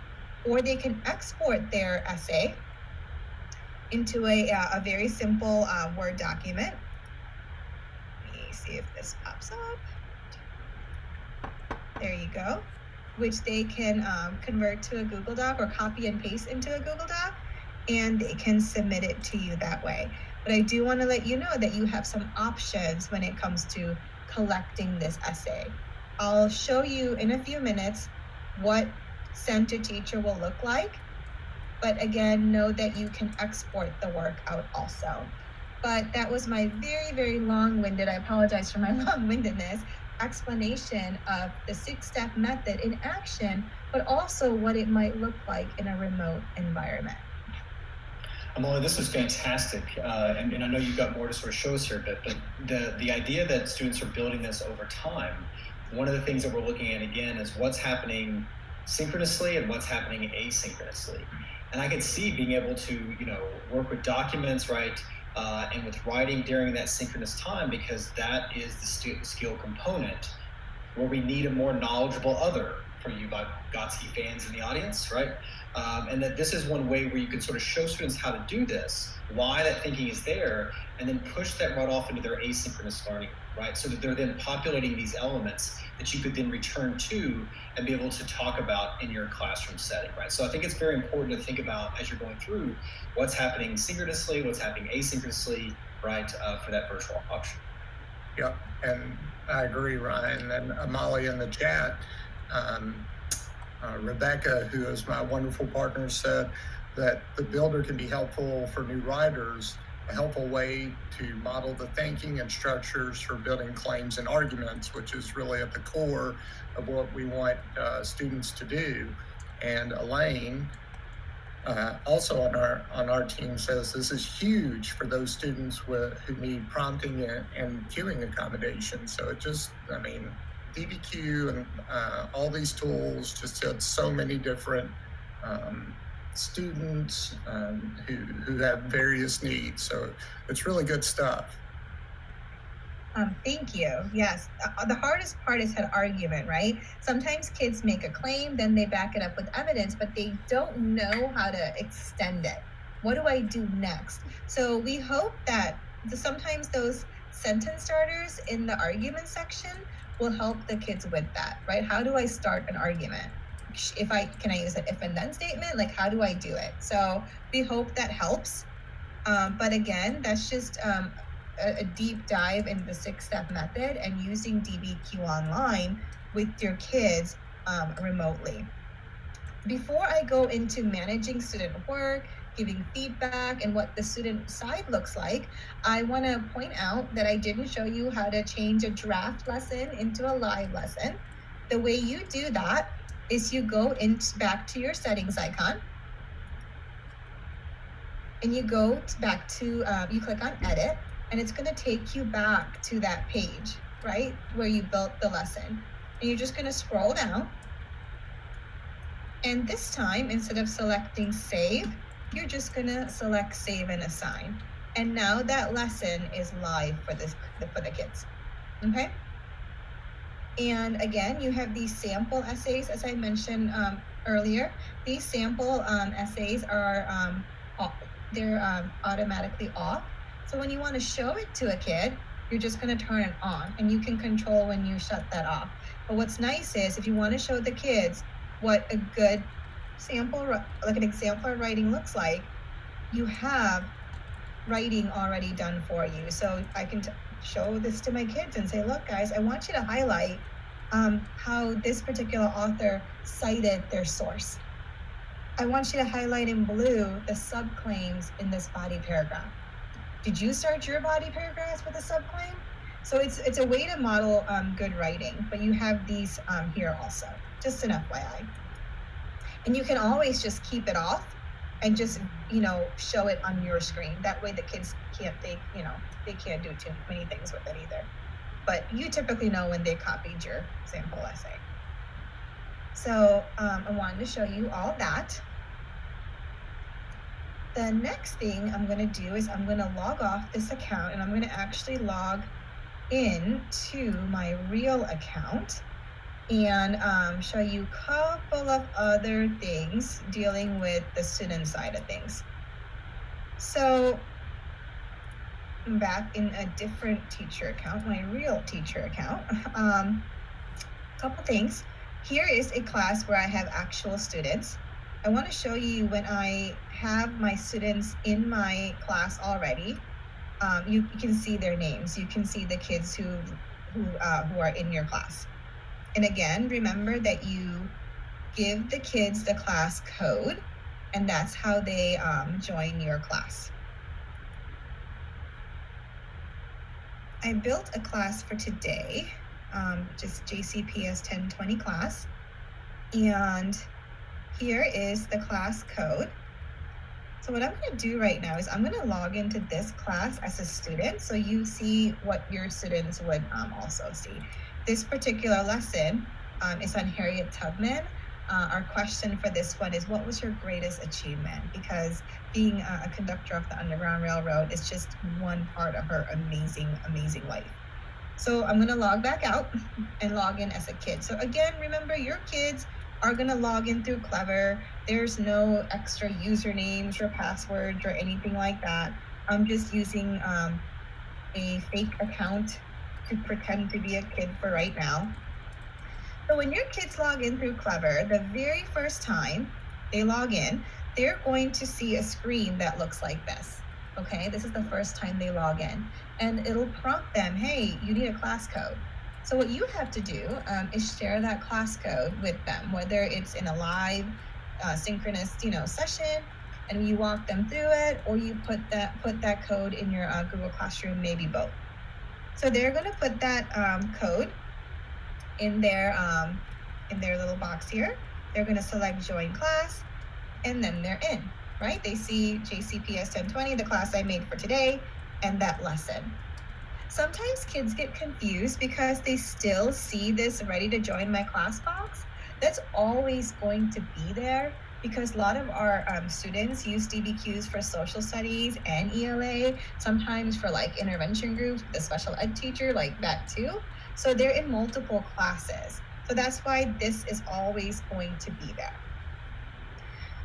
or they can export their essay into a very simple Word document. Let me see if this pops up. There you go. Which they can convert to a Google Doc or copy and paste into a Google Doc, and they can submit it to you that way. But I do want to let you know that you have some options when it comes to collecting this essay. I'll show you in a few minutes what sent to teacher will look like. But again, know that you can export the work out also. But that was my very, very long-winded, I apologize for my long-windedness, explanation of the SixStep method in action, but also what it might look like in a remote environment. Amala, this is fantastic, and I know you've got more to sort of show us here, but the idea that students are building this over time, one of the things that we're looking at again is what's happening synchronously and what's happening asynchronously. And I can see being able to, work with documents, right, and with writing during that synchronous time, because that is the skill component where we need a more knowledgeable other for you Gotsky fans in the audience, right? And that this is one way where you can sort of show students how to do this, why that thinking is there, and then push that right off into their asynchronous learning, right? So that they're then populating these elements that you could then return to and be able to talk about in your classroom setting, right? So I think it's very important to think about as you're going through what's happening synchronously, what's happening asynchronously, right, for that virtual option. Yep, and I agree, Ryan. And Amali in the chat, Rebecca, who is my wonderful partner, said that the builder can be helpful for new writers, a helpful way to model the thinking and structures for building claims and arguments, which is really at the core of what we want students to do. And Elaine, also on our team, says this is huge for those students who need prompting and queuing accommodations. So it just, DBQ and all these tools just had so many different students who have various needs. So it's really good stuff. Thank you. Yes, the hardest part is that argument, right? Sometimes kids make a claim, then they back it up with evidence, but they don't know how to extend it. What do I do next? So we hope that sometimes those sentence starters in the argument section will help the kids with that, right? How do I start an argument? Can I use an if and then statement? Like, how do I do it? So we hope that helps. But again, that's just a deep dive into the SixStep method and using DBQ Online with your kids remotely. Before I go into managing student work, giving feedback, and what the student side looks like, I want to point out that I didn't show you how to change a draft lesson into a live lesson. The way you do that is you go back to your settings icon, and you go back to, you click on edit, and it's going to take you back to that page, right, where you built the lesson. And you're just going to scroll down. And this time, instead of selecting save, you're just going to select save and assign. And now that lesson is live for the kids, okay? And again, you have these sample essays, as I mentioned earlier. These sample essays are, they're automatically off. So when you want to show it to a kid, you're just going to turn it on, and you can control when you shut that off. But what's nice is if you want to show the kids what a good sample, like an exemplar writing looks like, you have writing already done for you. So I can show this to my kids and say, look guys, I want you to highlight how this particular author cited their source. I want you to highlight in blue the subclaims in this body paragraph. Did you start your body paragraphs with a subclaim? So it's a way to model good writing, but you have these here also, just an FYI. And you can always just keep it off and just, show it on your screen. That way the kids they can't do too many things with it either. But you typically know when they copied your sample essay. So I wanted to show you all that. The next thing I'm going to do is I'm going to log off this account, and I'm going to actually log in to my real account and show you a couple of other things dealing with the student side of things. So I'm back in a different teacher account, my real teacher account. Couple things. Here is a class where I have actual students. I want to show you when I have my students in my class already. You can see their names. You can see the kids who are in your class. And again, remember that you give the kids the class code, and that's how they join your class. I built a class for today, just JCPS 1020 class, and here is the class code. So what I'm going to do right now is I'm going to log into this class as a student, so you see what your students would also see. This particular lesson is on Harriet Tubman. Our question for this one is, what was your greatest achievement? Because being a conductor of the Underground Railroad is just one part of her amazing, amazing life. So I'm going to log back out and log in as a kid. So again, remember, your kids are going to log in through Clever. There's no extra usernames or passwords or anything like that. I'm just using a fake account to pretend to be a kid for right now. So when your kids log in through Clever, the very first time they log in, they're going to see a screen that looks like this. Okay, this is the first time they log in, and it'll prompt them, hey, you need a class code. So what you have to do is share that class code with them, whether it's in a live synchronous session, and you walk them through it, or you put that code in your Google Classroom, maybe both. So they're going to put that code in their little box here. They're going to select join class, and then they're in, right? They see JCPS 1020, the class I made for today, and that lesson. Sometimes kids get confused because they still see this ready to join my class box. That's always going to be there, because a lot of our students use DBQs for social studies and ELA, sometimes for like intervention groups, the special ed teacher, like that too. So they're in multiple classes. So that's why this is always going to be there.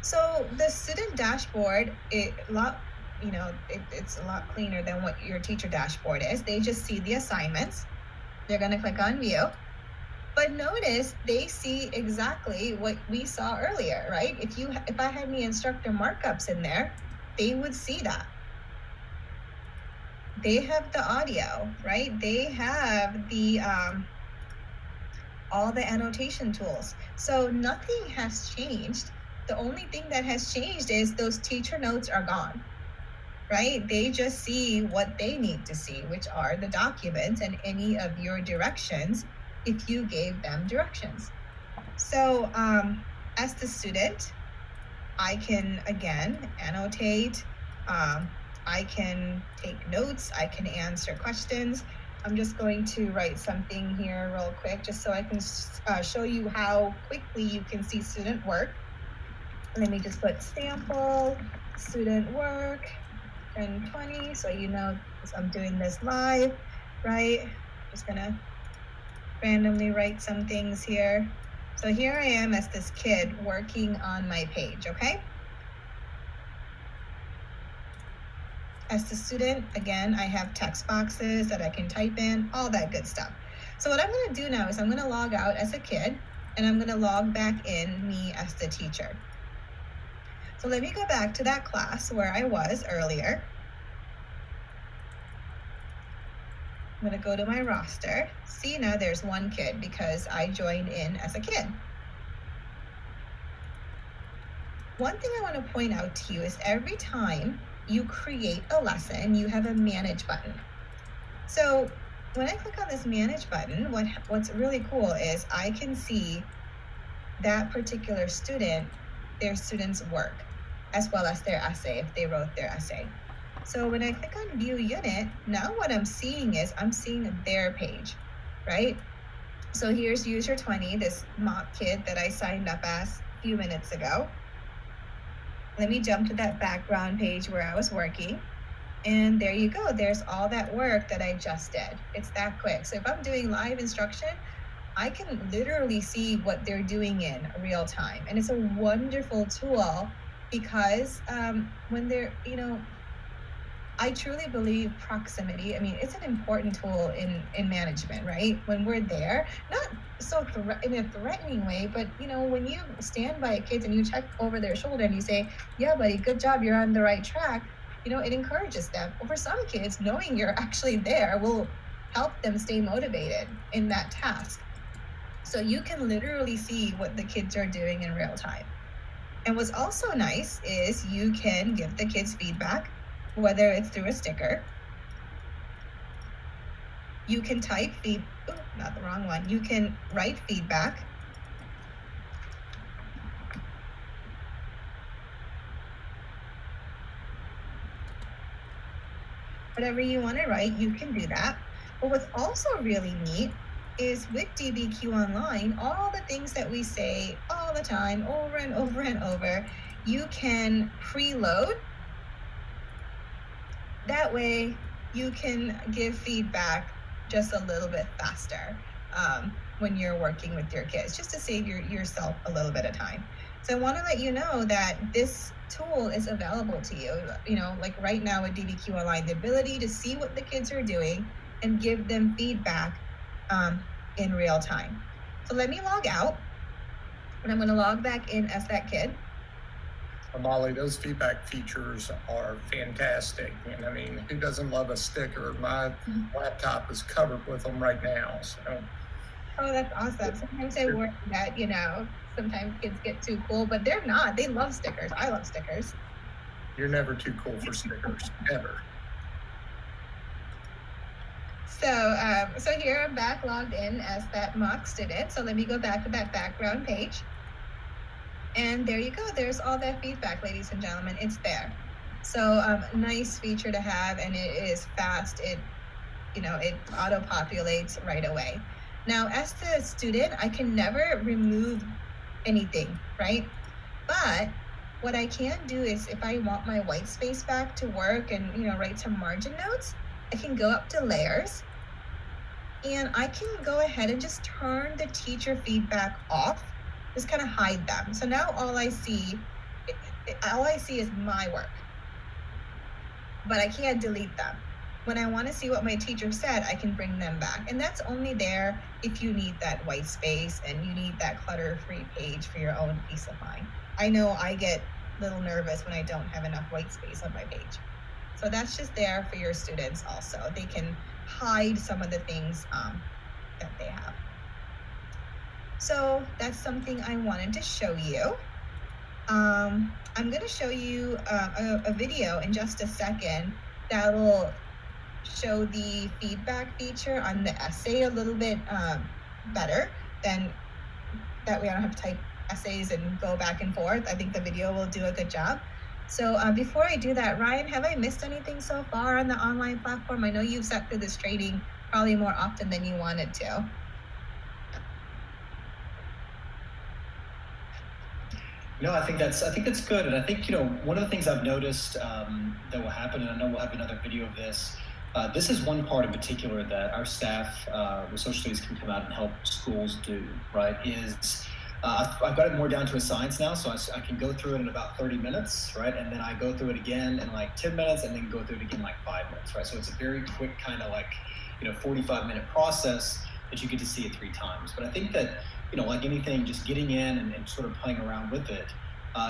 So the student dashboard, it's a lot cleaner than what your teacher dashboard is. They just see the assignments. They're going to click on view. But notice they see exactly what we saw earlier, right? If I had the instructor markups in there, they would see that. They have the audio, right? They have the all the annotation tools. So nothing has changed. The only thing that has changed is those teacher notes are gone, right? They just see what they need to see, which are the documents and any of your directions if you gave them directions. So as the student, I can, again, annotate, I can take notes, I can answer questions. I'm just going to write something here real quick just so I can show you how quickly you can see student work. Let me just put sample student work 1020, so you know I'm doing this live, right? Just gonna randomly write some things here. So here I am as this kid working on my page, okay? As the student, again, I have text boxes that I can type in, all that good stuff. So what I'm gonna do now is I'm gonna log out as a kid, and I'm gonna log back in me as the teacher. So let me go back to that class where I was earlier. I'm gonna go to my roster. See, now there's one kid because I joined in as a kid. One thing I want to point out to you is every time you create a lesson, you have a manage button. So when I click on this manage button, what's really cool is I can see that particular student, their student's work, as well as their essay, if they wrote their essay. So when I click on view unit, now what I'm seeing is I'm seeing their page, right? So here's user 20, this mock kid that I signed up as a few minutes ago. let me jump to that background page where I was working. And there you go. There's all that work that I just did. It's that quick. So if I'm doing live instruction, I can literally see what they're doing in real time. And it's a wonderful tool because when they're, I truly believe proximity. I mean, it's an important tool in management, right? When we're there, not so in a threatening way, but when you stand by kids and you check over their shoulder and you say, "Yeah, buddy, good job, you're on the right track," it encourages them. Well, for some kids, knowing you're actually there will help them stay motivated in that task. So you can literally see what the kids are doing in real time. And what's also nice is you can give the kids feedback, whether it's through a sticker. You can type not the wrong one. You can write feedback. Whatever you want to write, you can do that. But what's also really neat is with DBQ Online, all the things that we say all the time, over and over and over, you can preload. That way you can give feedback just a little bit faster when you're working with your kids, just to save yourself a little bit of time. So I want to let you know that this tool is available to you. Like right now with DBQ Online, the ability to see what the kids are doing and give them feedback in real time. So let me log out, and I'm going to log back in as that kid. Molly, those feedback features are fantastic. And I mean, who doesn't love a sticker? My laptop is covered with them right now. So. Oh, that's awesome. Sometimes I worry that, sometimes kids get too cool, but they're not. They love stickers. I love stickers. You're never too cool for stickers, ever. So here I'm back logged in as that mock student. So let me go back to that background page. And there you go. There's all that feedback, ladies and gentlemen. It's there. So nice feature to have, and it is fast. It auto-populates right away. Now, as the student, I can never remove anything, right? But what I can do is if I want my white space back to work and, write some margin notes, I can go up to layers and I can go ahead and just turn the teacher feedback off, just kind of hide them. So now all I see is my work, but I can't delete them. When I want to see what my teacher said, I can bring them back. And that's only there if you need that white space and you need that clutter-free page for your own peace of mind. I know I get a little nervous when I don't have enough white space on my page. So that's just there for your students also. They can hide some of the things that they have. So that's something I wanted to show you. I'm going to show you a video in just a second that will show the feedback feature on the essay a little bit better. Then that way I don't have to type essays and go back and forth. I think the video will do a good job. So before I do that, Ryan, have I missed anything so far on the online platform? I know you've sat through this training probably more often than you wanted to. No, I think that's good, and I think one of the things I've noticed that will happen, and I know we'll have another video of this. This is one part in particular that our staff with social studies can come out and help schools do. Right? I've got it more down to a science now, so I can go through it in about 30 minutes, right? And then I go through it again in like 10 minutes, and then go through it again in like 5 minutes, right? So it's a very quick kind of like 45-minute process that you get to see it 3 times. But I think that like anything, just getting in and sort of playing around with it,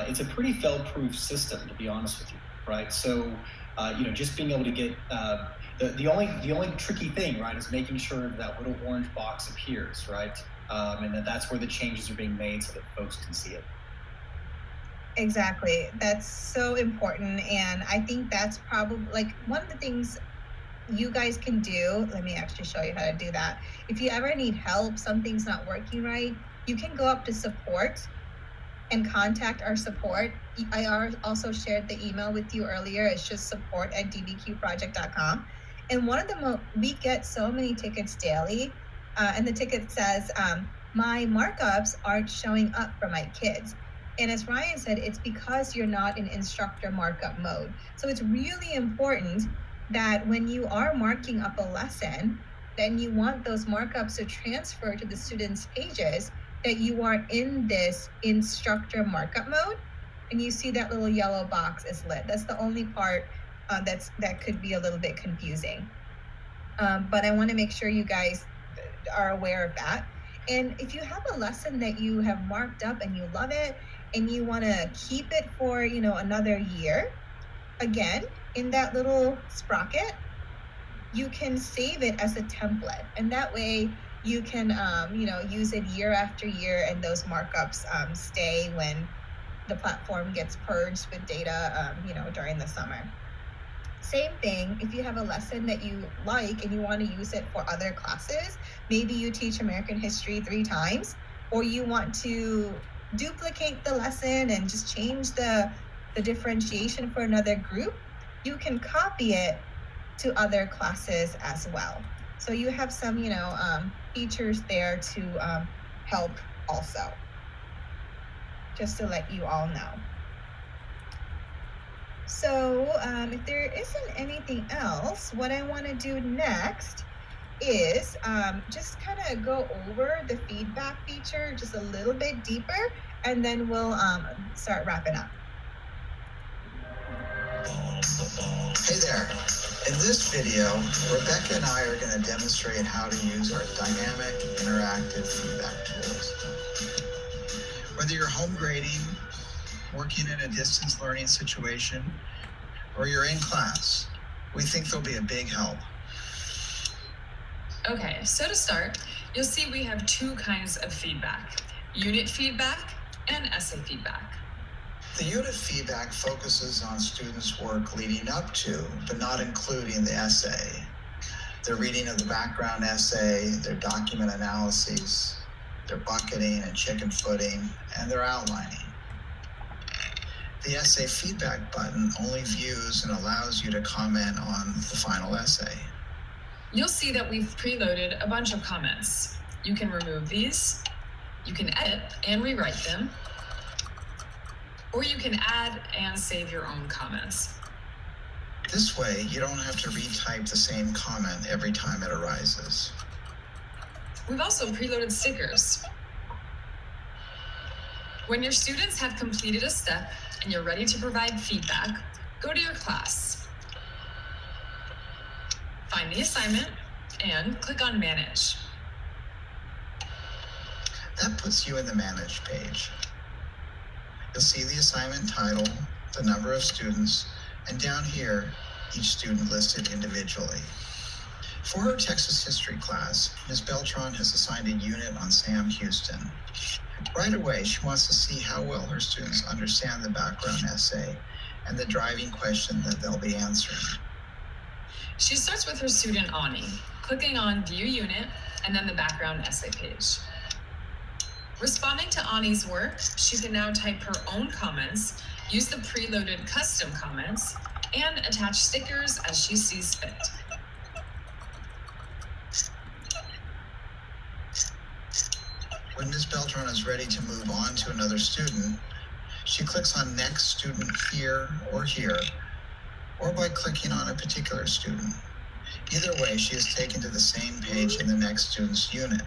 it's a pretty fail-proof system, to be honest with you, right? So, just being able to get the only tricky thing, right, is making sure that little orange box appears, right, and that's where the changes are being made so that folks can see it. Exactly, that's so important, and I think that's probably like one of the things you guys can do. Let me actually show you how to do that. If you ever need help, something's not working right, you can go up to support and contact our support. I also shared the email with you earlier. It's just support@dbqproject.com. And one of the we get so many tickets daily, and the ticket says, my markups aren't showing up for my kids. And as Ryan said, it's because you're not in instructor markup mode. So it's really important that when you are marking up a lesson, then you want those markups to transfer to the students' pages, that you are in this instructor markup mode. And you see that little yellow box is lit. That's the only part that could be a little bit confusing. But I want to make sure you guys are aware of that. And if you have a lesson that you have marked up and you love it and you want to keep it for, another year, again, in that little sprocket, you can save it as a template. And that way you can, use it year after year, and those markups stay when the platform gets purged with data, during the summer. Same thing, if you have a lesson that you like and you want to use it for other classes, maybe you teach American history 3 times, or you want to duplicate the lesson and just change the differentiation for another group, you can copy it to other classes as well. So you have some, features there to help also, just to let you all know. So if there isn't anything else, what I want to do next is just kind of go over the feedback feature just a little bit deeper, and then we'll start wrapping up. Hey there. In this video, Rebecca and I are going to demonstrate how to use our dynamic, interactive feedback tools. Whether you're home grading, working in a distance learning situation, or you're in class, we think they'll be a big help. Okay, so to start, you'll see we have 2 kinds of feedback: unit feedback and essay feedback. The unit feedback focuses on students' work leading up to, but not including the essay. Their reading of the background essay, their document analyses, their bucketing and chicken footing, and their outlining. The essay feedback button only views and allows you to comment on the final essay. You'll see that we've preloaded a bunch of comments. You can remove these, you can edit and rewrite them, or you can add and save your own comments. This way, you don't have to retype the same comment every time it arises. We've also preloaded stickers. When your students have completed a step and you're ready to provide feedback, go to your class. Find the assignment and click on Manage. That puts you in the Manage page. You'll see the assignment title, the number of students, and down here, each student listed individually. For her Texas history class, Ms. Beltran has assigned a unit on Sam Houston. Right away, she wants to see how well her students understand the background essay and the driving question that they'll be answering. She starts with her student Ani, clicking on View Unit and then the background essay page. Responding to Ani's work, she can now type her own comments, use the preloaded custom comments, and attach stickers as she sees fit. When Ms. Beltran is ready to move on to another student, she clicks on Next Student here, or by clicking on a particular student. Either way, she is taken to the same page in the next student's unit.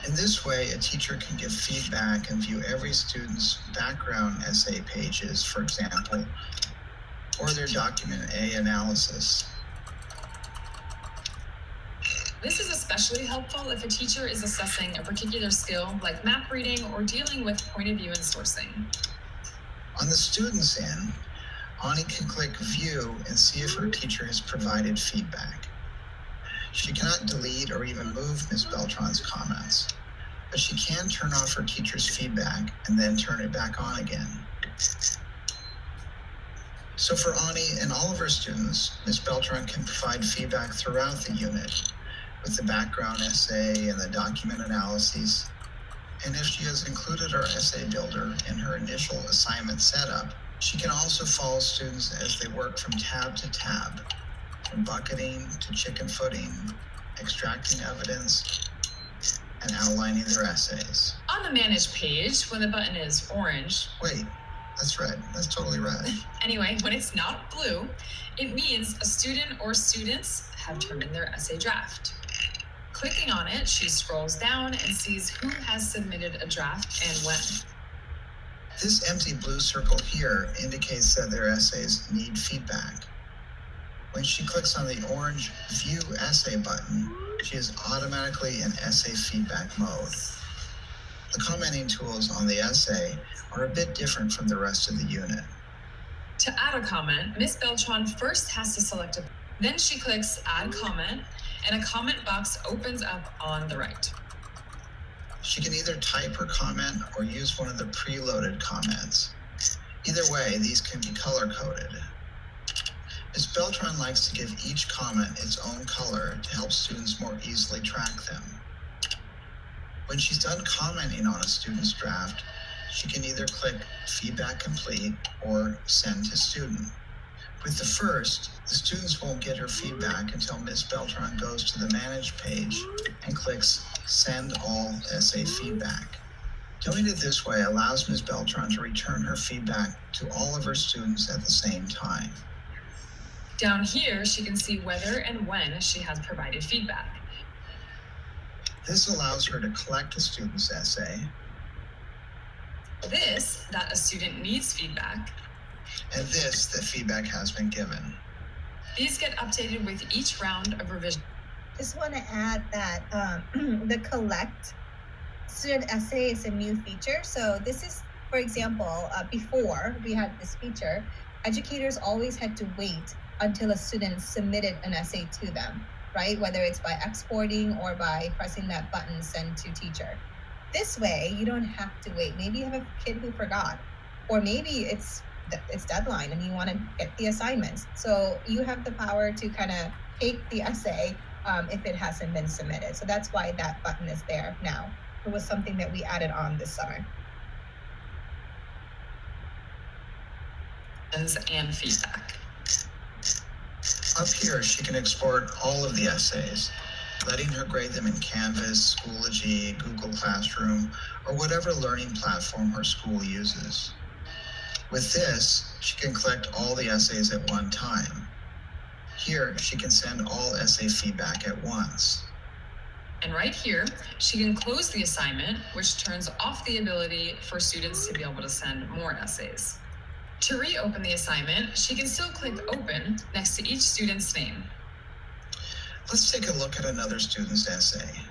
In this way, a teacher can give feedback and view every student's background essay pages, for example, or their document A analysis. This is especially helpful if a teacher is assessing a particular skill like map reading or dealing with point of view and sourcing. On the student's end, Ani can click View and see if her teacher has provided feedback. She cannot delete or even move Ms. Beltran's comments, but she can turn off her teacher's feedback and then turn it back on again. So for Ani and all of her students, Ms. Beltran can provide feedback throughout the unit with the background essay and the document analyses. And if she has included our essay builder in her initial assignment setup, she can also follow students as they work from tab to tab, from bucketing to chicken footing, extracting evidence, and outlining their essays. On the Manage page, when the button is orange, Wait, That's red. That's totally red. Anyway, when it's not blue, it means a student or students have turned in their essay draft. Clicking on it, she scrolls down and sees who has submitted a draft and when. This empty blue circle here indicates that their essays need feedback. When she clicks on the orange View Essay button, she is automatically in essay feedback mode. The commenting tools on the essay are a bit different from the rest of the unit. To add a comment, Ms. Beltran first has to select a, then she clicks Add Comment, and a comment box opens up on the right. She can either type her comment or use one of the preloaded comments. Either way, these can be color-coded. Ms. Beltran likes to give each comment its own color to help students more easily track them. When she's done commenting on a student's draft, she can either click Feedback Complete or Send to Student. With the first, the students won't get her feedback until Ms. Beltran goes to the Manage page and clicks Send All Essay Feedback. Doing it this way allows Ms. Beltran to return her feedback to all of her students at the same time. Down here, she can see whether and when she has provided feedback. This allows her to collect a student's essay, This, that a student needs feedback. and this, that feedback has been given. These get updated with each round of revision. Just want to add that the collect student essay is a new feature. So this is, for example, before we had this feature, educators always had to wait until a student submitted an essay to them, right? Whether it's by exporting or by pressing that button, Send to Teacher. This way, you don't have to wait. Maybe you have a kid who forgot, or maybe it's deadline and you want to get the assignments. So you have the power to kind of take the essay if it hasn't been submitted. So that's why that button is there now. It was something that we added on this summer. And feedback. Up here, she can export all of the essays, letting her grade them in Canvas, Schoology, Google Classroom, or whatever learning platform her school uses. With this, she can collect all the essays at one time. Here, she can send all essay feedback at once. And right here, she can close the assignment, which turns off the ability for students to be able to send more essays. To reopen the assignment, she can still click Open next to each student's name. Let's take a look at another student's essay.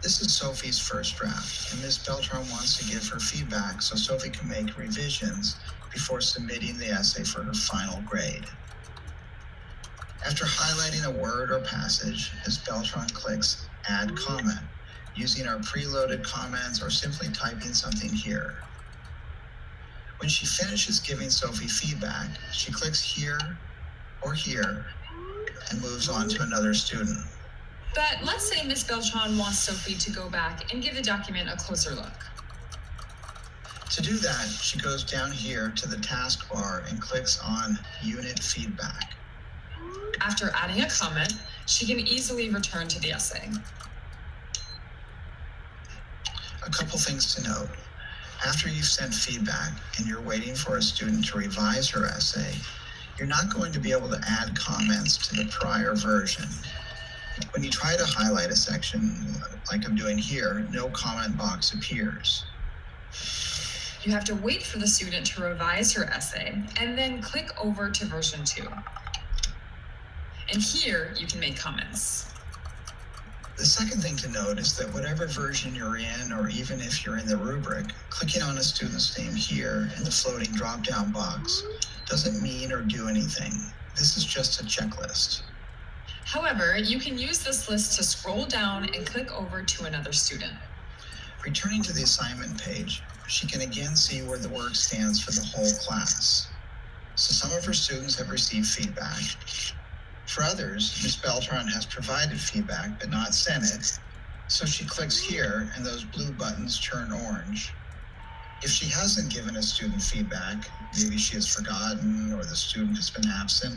This is Sophie's first draft, and Ms. Beltran wants to give her feedback so Sophie can make revisions before submitting the essay for her final grade. After highlighting a word or passage, Ms. Beltran clicks Add Comment, using our preloaded comments or simply typing something here. When she finishes giving Sophie feedback, she clicks here or here and moves on to another student. But let's say Ms. Beltran wants Sophie to go back and give the document a closer look. To do that, she goes down here to the taskbar and clicks on Unit Feedback. After adding a comment, she can easily return to the essay. A couple things to note. After you've sent feedback and you're waiting for a student to revise her essay, you're not going to be able to add comments to the prior version. When you try to highlight a section, like I'm doing here, no comment box appears. You have to wait for the student to revise her essay and then click over to version 2. And here you can make comments. The second thing to note is that whatever version you're in, or even if you're in the rubric, clicking on a student's name here in the floating drop-down box doesn't mean or do anything. This is just a checklist. However, you can use this list to scroll down and click over to another student. Returning to the assignment page, she can again see where the work stands for the whole class. So some of her students have received feedback. For others, Ms. Beltran has provided feedback but not sent it, so she clicks here and those blue buttons turn orange. If she hasn't given a student feedback, maybe she has forgotten or the student has been absent.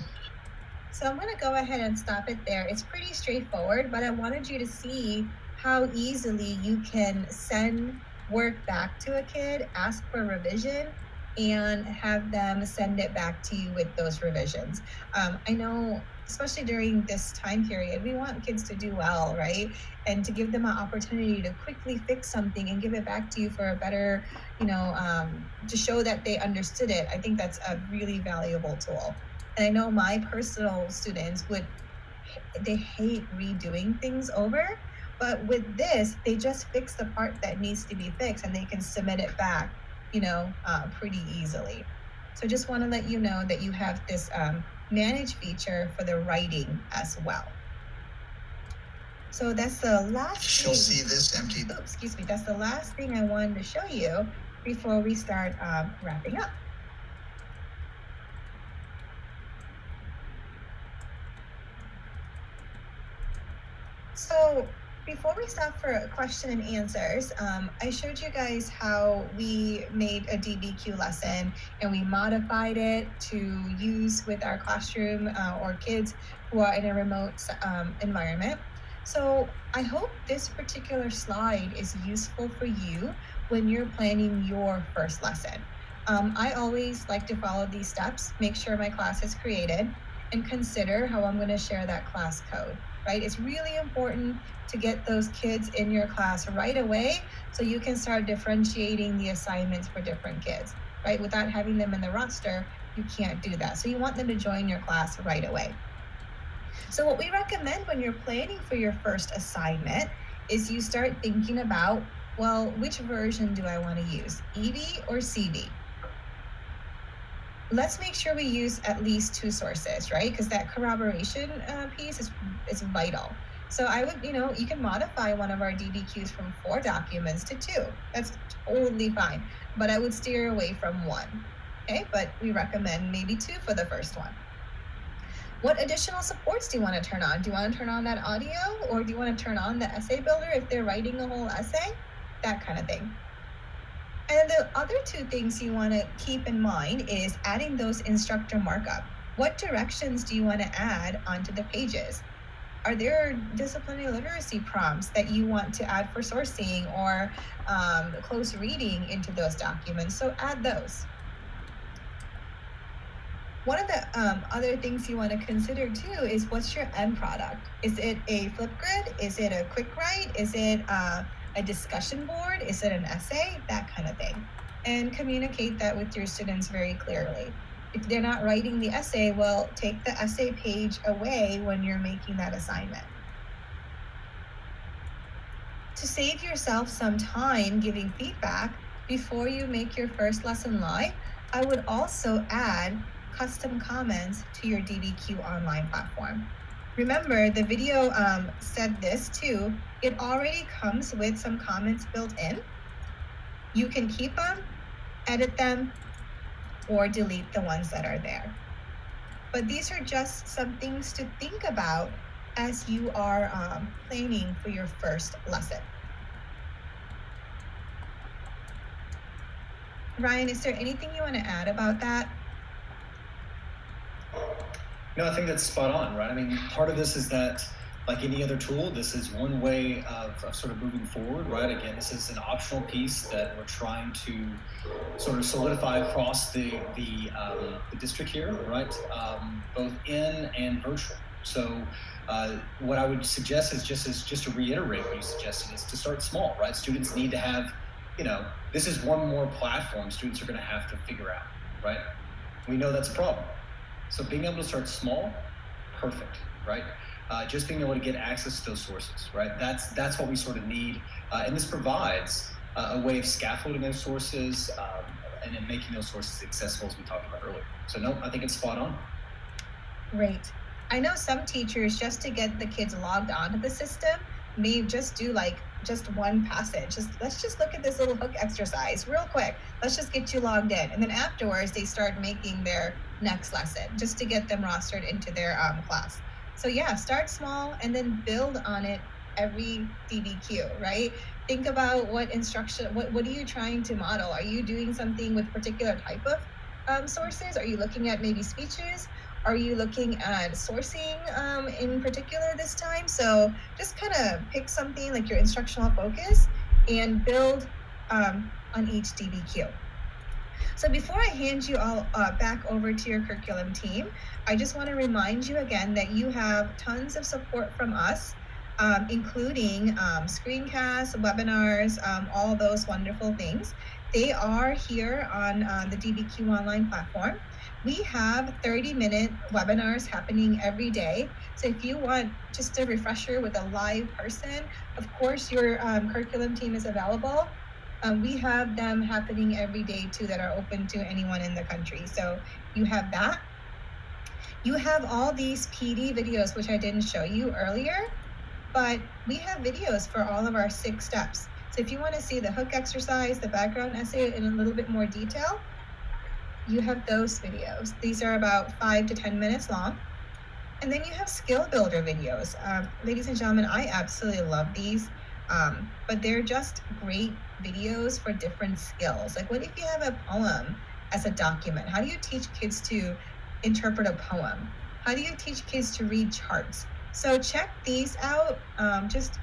So I'm going to go ahead and stop it there. It's pretty straightforward, but I wanted you to see how easily you can send work back to a kid, ask for revision, and have them send it back to you with those revisions. I know, especially during this time period, we want kids to do well, right? And to give them an opportunity to quickly fix something and give it back to you for a better, to show that they understood it. I think that's a really valuable tool. And I know my personal students they hate redoing things over, but with this, they just fix the part that needs to be fixed and they can submit it back, pretty easily. So just want to let you know that you have this manage feature for the writing as well. So that's the last She'll thing. see this empty. Oh, excuse me. That's the last thing I wanted to show you before we start wrapping up. So before we stop for question and answers, I showed you guys how we made a DBQ lesson and we modified it to use with our classroom or kids who are in a remote environment. So I hope this particular slide is useful for you when you're planning your first lesson. I always like to follow these steps, make sure my class is created, and consider how I'm going to share that class code. Right? It's really important to get those kids in your class right away so you can start differentiating the assignments for different kids, right? Without having them in the roster, you can't do that. So you want them to join your class right away. So what we recommend when you're planning for your first assignment is you start thinking about, well, which version do I want to use, EV or CV? Let's make sure we use at least 2 sources, right? Because that corroboration piece is vital. So I would, you can modify one of our DBQs from 4 documents to 2. That's totally fine. But I would steer away from 1. Okay, but we recommend maybe 2 for the first one. What additional supports do you want to turn on? Do you want to turn on that audio, or do you want to turn on the essay builder if they're writing a whole essay? That kind of thing. And the other 2 things you want to keep in mind is adding those instructor markup. What directions do you want to add onto the pages? Are there disciplinary literacy prompts that you want to add for sourcing or close reading into those documents? So add those. One of the other things you want to consider too is what's your end product? Is it a Flipgrid? Is it a quick write? Is it a discussion board? Is it an essay? That kind of thing. And communicate that with your students very clearly. If they're not writing the essay, well, take the essay page away when you're making that assignment. To save yourself some time giving feedback before you make your first lesson live, I would also add custom comments to your DBQ Online platform. Remember, the video said this too. It already comes with some comments built in. You can keep them, edit them, or delete the ones that are there. But these are just some things to think about as you are planning for your first lesson. Ryan, is there anything you want to add about that? No, I think that's spot on, right? I mean, part of this is that, like any other tool, this is one way of sort of moving forward, right? Again, this is an optional piece that we're trying to sort of solidify across the district here, right? Both in and virtual. So what I would suggest is just to reiterate what you suggested is to start small, right? Students need to have, this is one more platform students are going to have to figure out, right? We know that's a problem. So being able to start small, perfect, right? Just being able to get access to those sources, right? That's what we sort of need. And this provides a way of scaffolding those sources and then making those sources accessible as we talked about earlier. So no, I think it's spot on. Great. I know some teachers, just to get the kids logged onto the system, may just do just one passage. Let's just look at this little hook exercise real quick. Let's just get you logged in. And then afterwards, they start making their next lesson just to get them rostered into their class. So yeah, start small and then build on it every DBQ, right? Think about what instruction, what are you trying to model? Are you doing something with particular type of sources? Are you looking at maybe speeches? Are you looking at sourcing in particular this time? So just kind of pick something like your instructional focus and build on each DBQ. So before I hand you all back over to your curriculum team, I just want to remind you again that you have tons of support from us, including screencasts, webinars, all those wonderful things. They are here on the DBQ Online platform. We have 30-minute webinars happening every day. So if you want just a refresher with a live person, of course your curriculum team is available. We have them happening every day too that are open to anyone in the country. So you have that. You have all these PD videos, which I didn't show you earlier, but we have videos for all of our 6 steps. So if you want to see the hook exercise, the background essay in a little bit more detail, you have those videos. These are about 5 to 10 minutes long. And then you have skill builder videos. Ladies and gentlemen, I absolutely love these, but they're just great videos for different skills. Like, what if you have a poem as a document? How do you teach kids to interpret a poem? How do you teach kids to read charts? So check these out. Just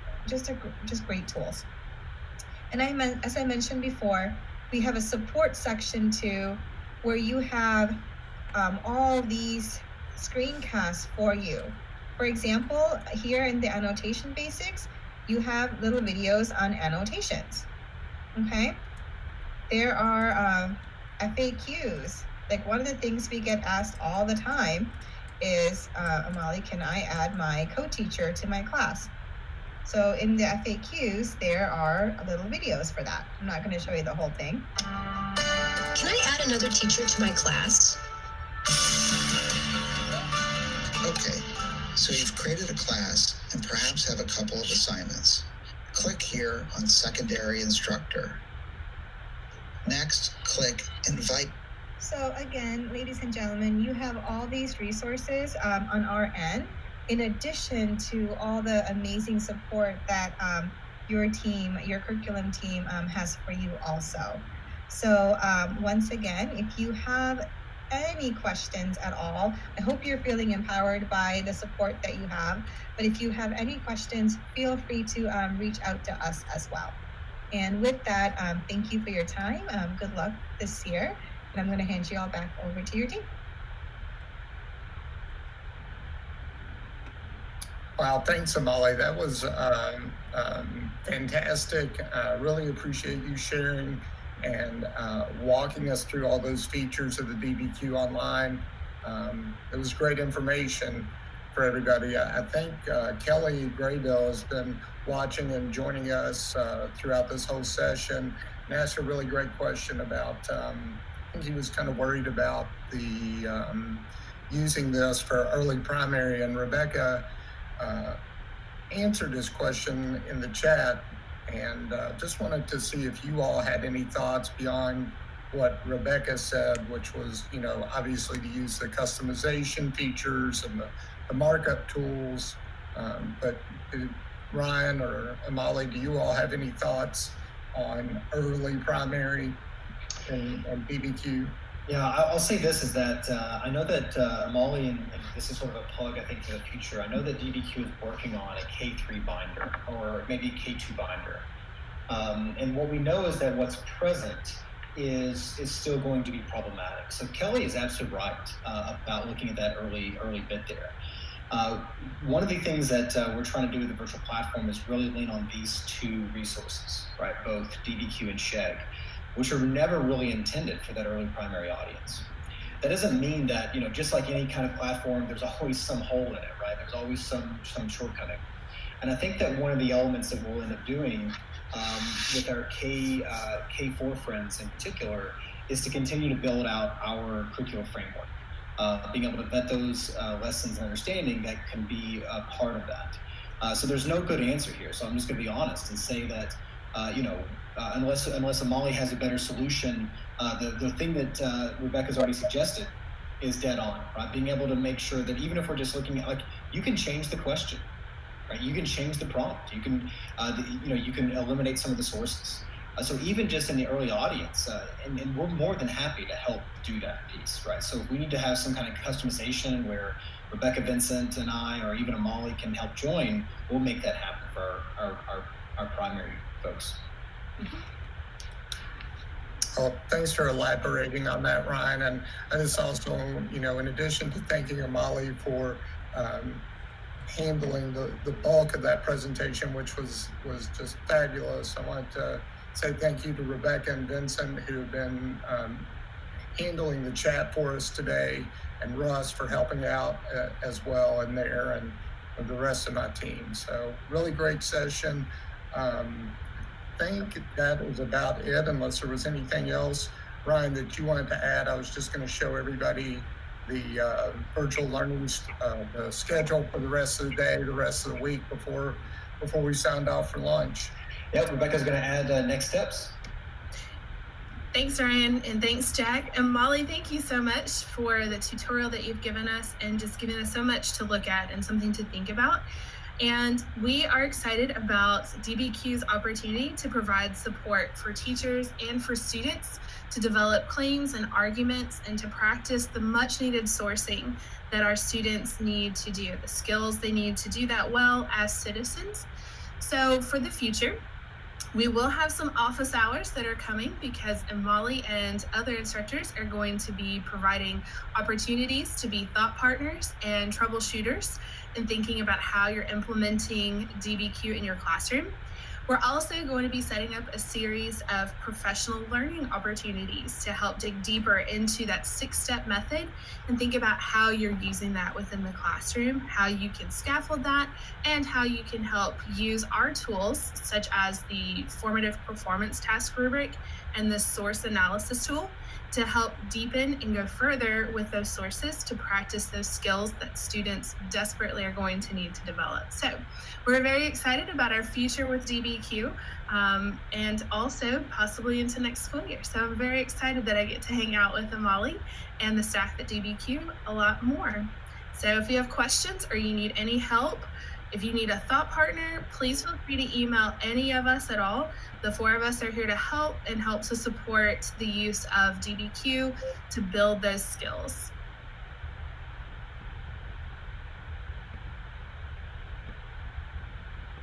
great tools. And as I mentioned before, we have a support section too, where you have all these screencasts for you. For example, here in the annotation basics, you have little videos on annotations. Okay, there are FAQs. Like, one of the things we get asked all the time is, Amali, can I add my co-teacher to my class? So in the FAQs, there are little videos for that. I'm not going to show you the whole thing. Can I add another teacher to my class? Okay, so you've created a class and perhaps have a couple of assignments. Click here on Secondary Instructor. Next, click Invite. So again, ladies and gentlemen, you have all these resources on our end, in addition to all the amazing support that your team, your curriculum team has for you also. So once again, if you have any questions at all, I hope you're feeling empowered by the support that you have. But if you have any questions, feel free to reach out to us as well. And with that, thank you for your time. Good luck this year. And I'm going to hand you all back over to your team. Wow, thanks, Amali. That was fantastic. Really appreciate you sharing and walking us through all those features of the DBQ Online. It was great information for everybody. I think Kelly Graybill has been watching and joining us throughout this whole session and asked a really great question about, I think he was kind of worried about the using this for early primary, and Rebecca answered his question in the chat, and just wanted to see if you all had any thoughts beyond what Rebecca said, which was, you know, obviously to use the customization features and the markup tools. But Ryan or Amali, do you all have any thoughts on early primary and DBQ? Yeah, I'll say this is that I know that Amali, and this is sort of a plug, I think, for the future. I know that DBQ is working on a K3 binder, or maybe a K2 binder. And what we know is that what's present is still going to be problematic. So Kelly is absolutely right about looking at that early bit there. One of the things that we're trying to do with the virtual platform is really lean on these 2 resources, right? Both DBQ and SHEG, which are never really intended for that early primary audience. That doesn't mean that, you know, just like any kind of platform, there's always some hole in it, right? There's always some shortcoming. And I think that one of the elements that we'll end up doing with our K4 friends in particular is to continue to build out our curricular framework, being able to vet those lessons and understanding that can be a part of that. So there's no good answer here. So I'm just going to be honest and say that, you know, unless Amali has a better solution, the thing that Rebecca's already suggested is dead on, right? Being able to make sure that even if we're just looking at, like, you can change the question, right? You can change the prompt. You can, you know, you can eliminate some of the sources. So even just in the early audience, and we're more than happy to help do that piece, right? So if we need to have some kind of customization where Rebecca Vincent and I, or even Amali, can help join, we'll make that happen for our primary folks. Well, thanks for elaborating on that, Ryan. And I just also, in addition to thanking Amali for handling the bulk of that presentation, which was just fabulous, I want to say thank you to Rebecca and Vincent, who've been handling the chat for us today, and Russ for helping out as well in there, and the rest of my team. So really great session. I think that was about it, unless there was anything else, Ryan, that you wanted to add. I was just going to show everybody the virtual learning the schedule for the rest of the day, the rest of the week before we signed off for lunch. Yep, Rebecca's going to add next steps. Thanks, Ryan, and thanks, Jack. And Molly, thank you so much for the tutorial that you've given us and just giving us so much to look at and something to think about. And we are excited about DBQ's opportunity to provide support for teachers and for students to develop claims and arguments and to practice the much needed sourcing that our students need to do, the skills they need to do that well as citizens. So for the future, we will have some office hours that are coming because Molly and other instructors are going to be providing opportunities to be thought partners and troubleshooters in thinking about how you're implementing DBQ in your classroom. We're also going to be setting up a series of professional learning opportunities to help dig deeper into that 6-step method and think about how you're using that within the classroom, how you can scaffold that, and how you can help use our tools, such as the formative performance task rubric and the source analysis tool, to help deepen and go further with those sources to practice those skills that students desperately are going to need to develop. So we're very excited about our future with DBQ and also possibly into next school year. So I'm very excited that I get to hang out with Amali and the staff at DBQ a lot more. So if you have questions or you need any help, if you need a thought partner, please feel free to email any of us at all. The 4 of us are here to help and help to support the use of DBQ to build those skills.